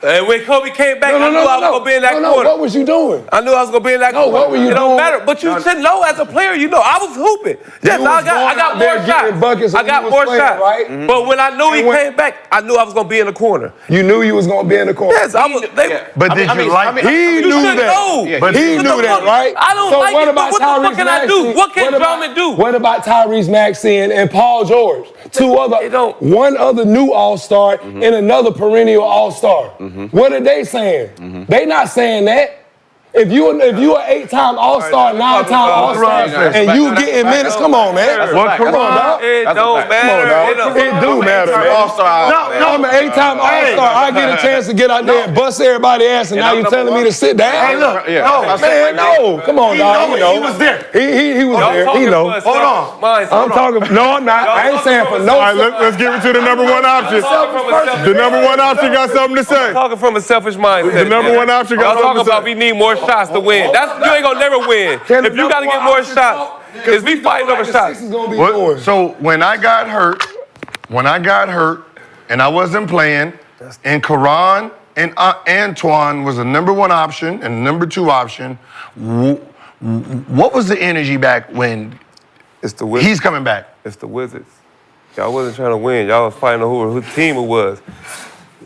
And when Kobe came back, I knew I was gonna be in that corner. What was you doing? I knew I was gonna be in that corner. what were you It don't doing? matter, but you should know as a player. You know, I was hooping. Yes, You I was got going out there more getting shots. buckets I when got you was more playing, shots. right? But when I knew he And when- came back, I knew I was gonna be in the corner. You knew you was gonna be in the corner. Yes, I was. But did you like it? He You knew should that. know. But he What knew the that, fuck? right? I don't so like what it, about but what the fuck Tyrese can I do? Maxey? What can Drummond do? What about Tyrese Maxey and Paul George? One other new All-Star and another perennial All-Star. What are they saying? They not saying that. If you an 8-time All-Star, 9-time All-Star, and you getting minutes, come on, man. Come on, dog. It don't matter. It do matter, man. No, I'm an 8-time All-Star. I get a chance to get out there and bust everybody's ass, and now you telling me to sit down? Hey, look. No. Come on, dog. He was there. He was there. He know. Hold on. I'm talking. No, I'm not. I ain't saying for no. All right, let's give it to the number one option. The number one option got something to say. I'm talking from a selfish mindset. The number one option got I'm something talking to about say. we need more shots to win. You ain't gonna never win. If you gotta get more shots, because we fighting over shots. So when I got hurt, and I wasn't playing, and Karan and Antoine was the number 1 option and number 2 option, what was the energy back when he's coming back? It's the Wizards. Y'all wasn't trying to win. Y'all was fighting who team it was.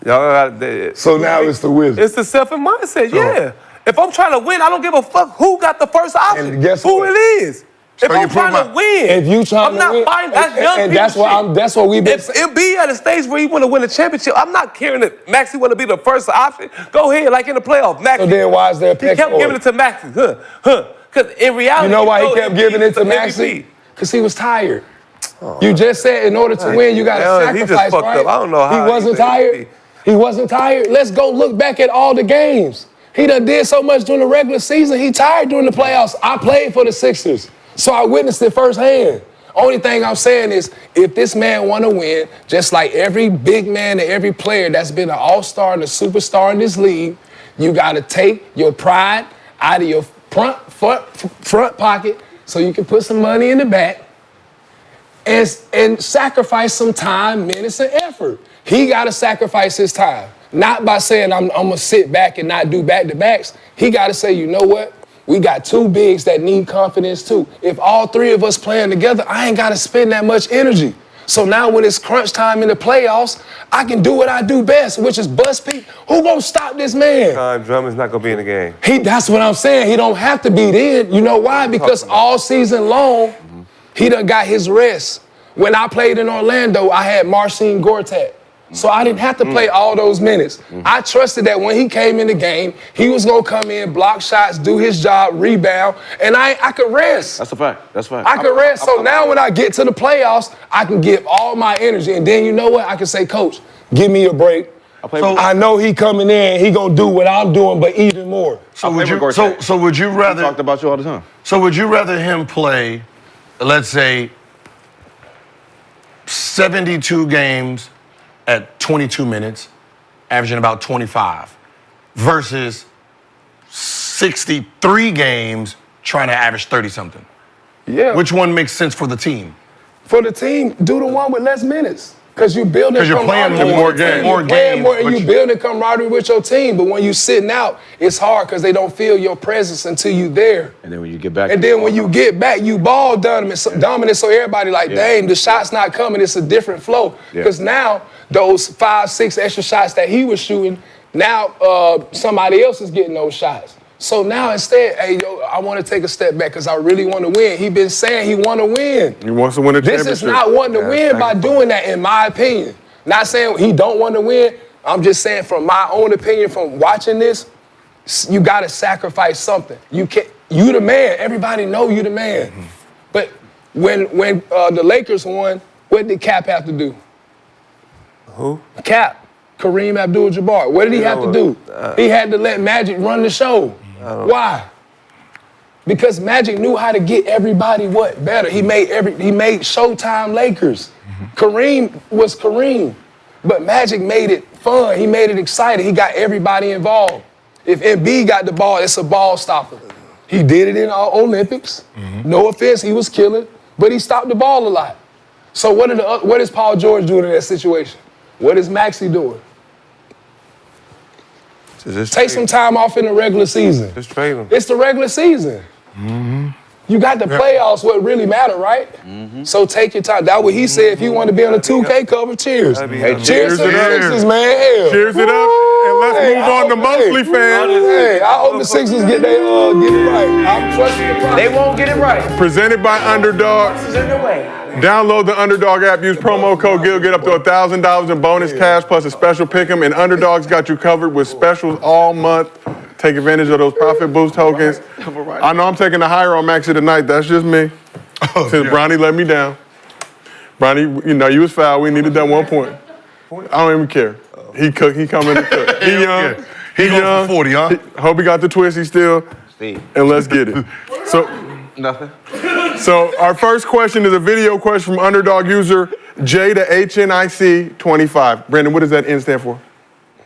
So now it's the Wizards. It's the selfish mindset, yeah. If I'm trying to win, I don't give a fuck who got the first option. And guess who what? it is. If I'm trying to win, if you trying I'm to win, not buying that's young and people that's what we've been saying. If be at a stage where you want to win a championship, I'm not caring that Maxey want to be the first option. Go ahead, like in the playoffs. Maxey. So then why is there a He kept giving it to Maxey. Because in reality, You know why he kept giving it to Maxey? Because he was tired. You just said in order to win, you got to sacrifice, he just fucked right? up. I don't know how he wasn't tired. He wasn't tired. Let's go look back at all the games. He done did so much during the regular season. He tired during the playoffs. I played for the Sixers, so I witnessed it firsthand. Only thing I'm saying is, if this man want to win, just like every big man and every player that's been an all-star and a superstar in this league, you got to take your pride out of your front pocket so you can put some money in the back and sacrifice some time, minutes, and effort. He got to sacrifice his time. Not by saying, I'm going to sit back and not do back-to-backs. He got to say, you know what? We got 2 bigs that need confidence too. If all 3 of us playing together, I ain't got to spend that much energy. So now when it's crunch time in the playoffs, I can do what I do best, which is bust people. Who going to stop this man? Drummond's not going to be in the game. That's what I'm saying. He don't have to be there. You know why? Because all season long, he done got his rest. When I played in Orlando, I had Marcin Gortat. So I didn't have to play all those minutes. I trusted that when he came in the game, he was going to come in, block shots, do his job, rebound, and I could rest. That's a fact. I could rest. So now when I get to the playoffs, I can give all my energy. And then you know what? I can say, Coach, give me a break. I know he coming in, he going to do what I'm doing, but even more. So would you rather... talked about you all the time. So would you rather him play, let's say, 72 games at 22 minutes, averaging about 25, versus 63 games trying to average 30-something? Yeah. Which one makes sense for the team? For the team, do the one with less minutes. Because you're building Because you're playing more games. And you building camaraderie with your team. But when you sitting out, it's hard because they don't feel your presence until you there. And then when you get back. And then when you get back, you ball dominant. So everybody like, dang, the shot's not coming. It's a different flow. Because now those 5, 6 extra shots that he was shooting, now somebody else is getting those shots. So now instead, hey, yo, I want to take a step back because I really want to win. He been saying he want to win. He wants to win a championship. This is not wanting to win by doing that, in my opinion. Not saying he don't want to win. I'm just saying from my own opinion, from watching this, you got to sacrifice something. You the man. Everybody know you the man. But when the Lakers won, what did Cap have to do? Who? Cap. Kareem Abdul-Jabbar. What did he have to do? He had to let Magic run the show. Why? Because Magic knew how to get everybody what? Better. He made Showtime Lakers. Kareem was Kareem. But Magic made it fun. He made it exciting. He got everybody involved. If Embiid got the ball, it's a ball stopper. He did it in our Olympics. No offense, he was killing, but he stopped the ball a lot. So what is Paul George doing in that situation? What is Maxey doing? Take some time off in the regular season. Just trade him. It's the regular season. You got the playoffs, what really matter, right? So take your time. That's what he said. If you want to be on the 2K cover, cheers. Cheers to the Sixers, man. Hell. Cheers it up, and let's move on to monthly fans. Hey, I hope the Sixers get it right. I'm trusting the process. They won't get it right. Presented by Underdog. Download the Underdog app. Use promo code GIL. Get up to $1,000 in bonus cash plus a special pick'em. And Underdog's got you covered with specials all month. Take advantage of those profit boost tokens. I know I'm taking the higher on Maxey tonight. That's just me. Since Bronny let me down. Bronny, you was foul. We needed that 1 point. I don't even care. He coming to cook. He young. He goes for 40, huh? Hope he got the twisty still. And let's get it. Nothing. So our first question is a video question from Underdog user J to HNIC 25. Brandon, what does that N stand for?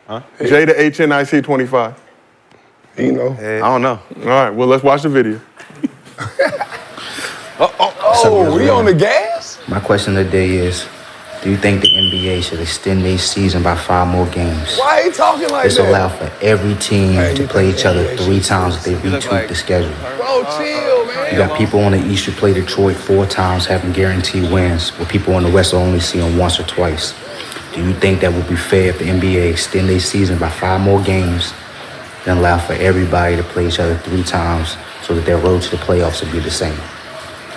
Huh? J to HNIC 25. You know. I don't know. All right, well, let's watch the video. Oh, we on the gas? My question today is, do you think the NBA should extend their season by 5 more games? Why he talking like This that? allow for every team to play each other 3 times if they retweak the schedule. Bro, chill, man. You got people on the East who play Detroit 4 times having guaranteed wins, but people on the West will only see them once or twice. Do you think that would be fair if the NBA extend their season by 5 more games and allow for everybody to play each other 3 times so that their road to the playoffs would be the same?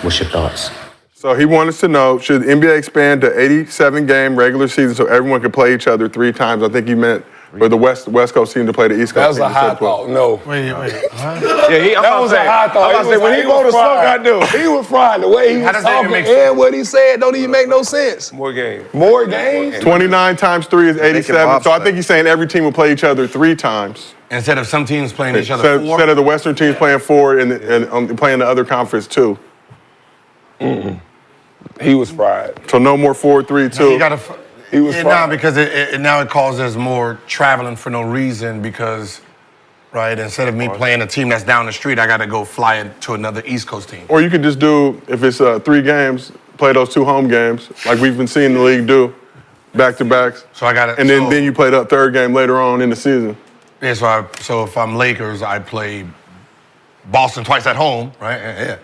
What's your thoughts? So he wanted to know, should the NBA expand to 87-game regular season so everyone could play each other 3 times? I think he meant for the West Coast team to play the East Coast That was team. a high thought. No. Wait. Yeah, That was a high thought. I'm about to say, when he go to smoke, I do. He was fried. The way he How was does that even talking make sense? and what he said don't even make no sense. More games. More games? 29 times 3 is 87. So I think he's saying every team will play each other 3 times. Instead of some teams playing each other 4. Instead of the Western teams playing 4 and playing the other conference 2. He was fried. So no more 4-3-2. You gotta. He was Yeah, fried. nah, because now it causes more traveling for no reason because, right, instead of me playing a team that's down the street, I got to go fly to another East Coast team. Or you could just do, if it's 3 games, play those 2 home games, like we've been seeing the league do, back-to-backs. So I got to. And then you play that 3rd game later on in the season. Yeah, so if I'm Lakers, I play Boston twice at home, right? Yeah.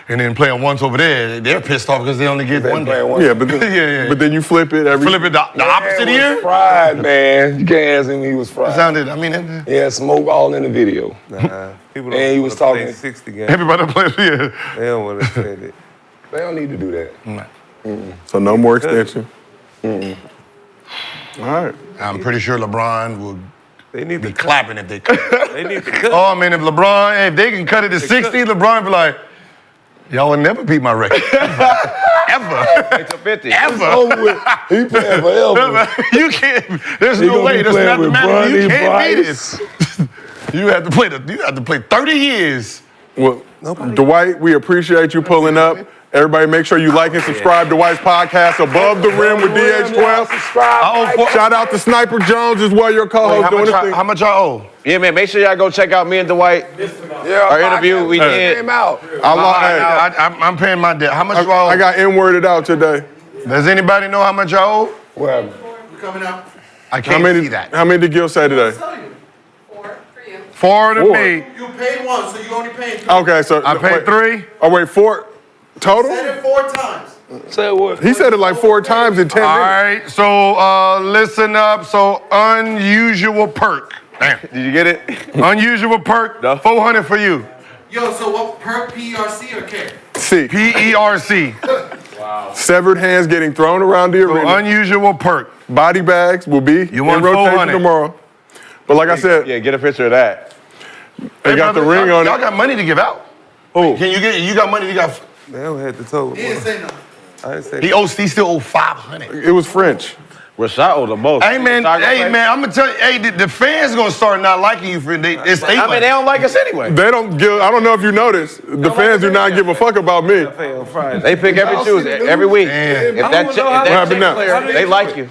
And then play them once over there. They're pissed off because they only get one game. Yeah, but then, but then you flip it every. Flip it the opposite He year? was fried, man. You can't ask him. He was fried. It sounded, I mean, Yeah, smoke all in the video. Nah, people don't And he wanna was talking. play 60 games. everybody plays, yeah. They don't want to say that. They don't need to do that. So no more extension. All right. I'm pretty sure LeBron will They need be to cut. clapping if they cut. They need to cut. Oh, man, if they can cut it to 60, LeBron be like, y'all will never beat my record. Ever. Make it 50. Ever. Over with. He playing forever. You can't, there's He no gonna way. be There's playing nothing with matter. You Bronny can't beat Bryce. it. You have to play 30 years. Well, Dwight, we appreciate you pulling up. Everybody make sure you like and subscribe to Dwight's podcast, Above the Rim with DH12. Shout out to Sniper Jones as well, your co-host doing this thing. How much y'all owe? Yeah, man, make sure y'all go check out me and Dwight. Yeah, Our interview we did. Came out. I'm paying my debt. How much y'all owe? I got N-worded out today. Does anybody know how much y'all owe? Well, I can't see that. How many did Gil say today? 4 to me. You paid 1, so you only paid 3. Okay, so I paid 3. Oh wait, 4 total? it 4 times. say what? He said it like 4 times in 10 All minutes. right, so listen up. So unusual perk. Damn. Did you get it? Unusual perk. No. 400 for you. Yo, so what perk, PRC or K? See, PERC. severed hands getting thrown around the arena. Unusual perk. Body bags will be You in want rotation 400. tomorrow. But like I said, Yeah, get a picture of that. they got the ring on Y'all it. got money to give out. Oh, Can you get? You got money to give. They don't have to total. He didn't say nothing. I didn't say He still owe 500. it was French. Rashad owed the most. Hey man, Rashad gonna play? I'm gonna tell you. Hey, the fans gonna start not liking you for they. It's I mean, they don't like us anyway. They don't give. I don't know if you noticed. The fans do not give a fuck about me. pay on Friday. They pick every Tuesday, every week. Man. If that happened chick now? player, they like you.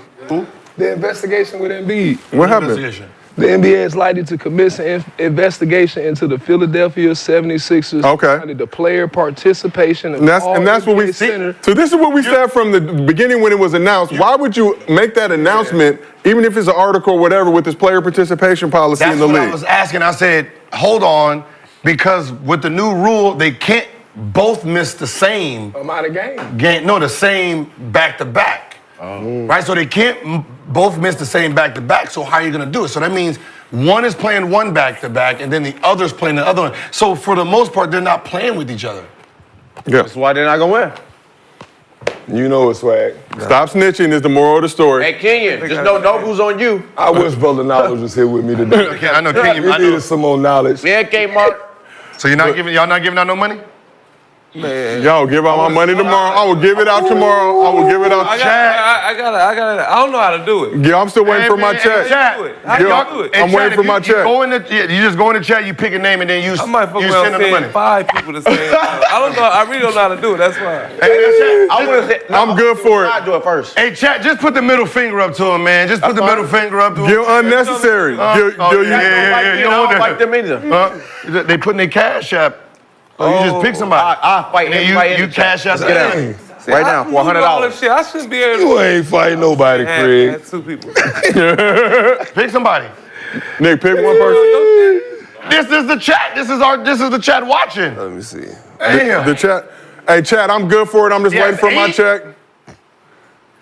The investigation with Embiid. What happened? Investigation. The NBA is likely to commence an investigation into the Philadelphia 76ers. Okay. The player participation. And that's what we NBA see. center. So this is what we said from the beginning when it was announced. Why would you make that announcement, even if it's an article or whatever, with this player participation policy That's in the what I league? was asking. I said, hold on, because with the new rule, they can't both miss the same Amount of game. game. No, the same back-to-back. Right? So they can't both miss the same back-to-back. So how are you going to do it? So that means one is playing one back-to-back, and then the other's playing the other one. So for the most part, they're not playing with each other. Yeah. That's why they're not gonna win. You know it's swag. Stop snitching is the moral of the story. Hey, Kenyon, just know Nobu's on you. I wish Brother Knowledge was here with me today. Okay, I know Kenyon. He I know. needed some more knowledge. Yeah, Kmart. So y'all not giving out no money? Man. Yo, give out my money tomorrow. I will give it out tomorrow. I will give it out. I don't know how to do it. Yeah, I'm still waiting for my check. How you do it? I'm waiting for my check. You just go in the chat, you pick a name, and then you I might fuck you around send them the money. saying 5 people the same time. I don't know. I really don't know how to do it. That's why. I'm good for it. I do it first. Hey, chat, just put the middle finger up to him, man. Just put the middle finger up to him. Gil, unnecessary. You don't want fight them either. They putting their cash app. Oh, you just pick somebody. I fight everybody. You cash out. Get out. Right now, for $100. I shouldn't be able to. You ain't fighting nobody, Craig. Had 2 people. Pick somebody. Nick, pick one person. This is the chat. This is the chat watching. Let me see. Damn. The chat. Hey, chat, I'm good for it. I'm just waiting for my check.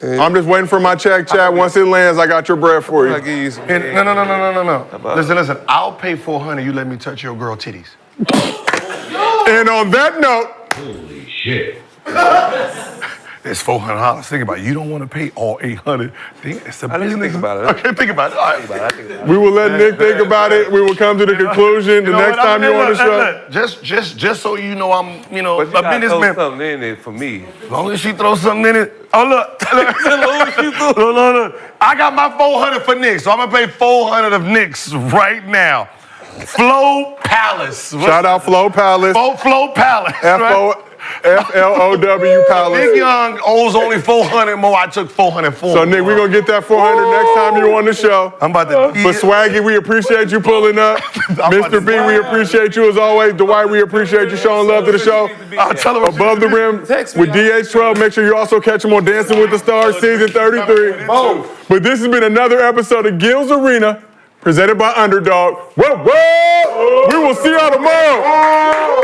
I'm just waiting for my check, chat. Once it lands, I got your bread for you. I'll give you some. No. Listen. I'll pay $400. You let me touch your girl titties. And on that note, Holy shit. It's $400. Think about it. You don't want to pay all $800. It's a I didn't think about it. Okay, think about it. All right. we will let Nick think about it. We will come to the conclusion the next time you're on the show. Just so you know, I'm But you a gotta throw businessman. something in it for me. As long as she throws something in it. Oh look. Look. I got my $400 for Nick, so I'm gonna pay $400 of Nick's right now. Flow Palace. Shout out Flow Palace. Flow Palace. FLOW Palace. Nick Young owes only $400 more. I took $400 for. So Nick, we're gonna get that $400 next time you're on the show. I'm about to. But Swaggy, we appreciate you pulling up. Mr. B, we appreciate you as always. Dwight, we appreciate you showing love to the show. Tell him Above the Rim with DH12. Make sure you also catch him on Dancing with the Stars season 33. But this has been another episode of Gil's Arena, presented by Underdog. Whoa, whoa! We will see y'all tomorrow.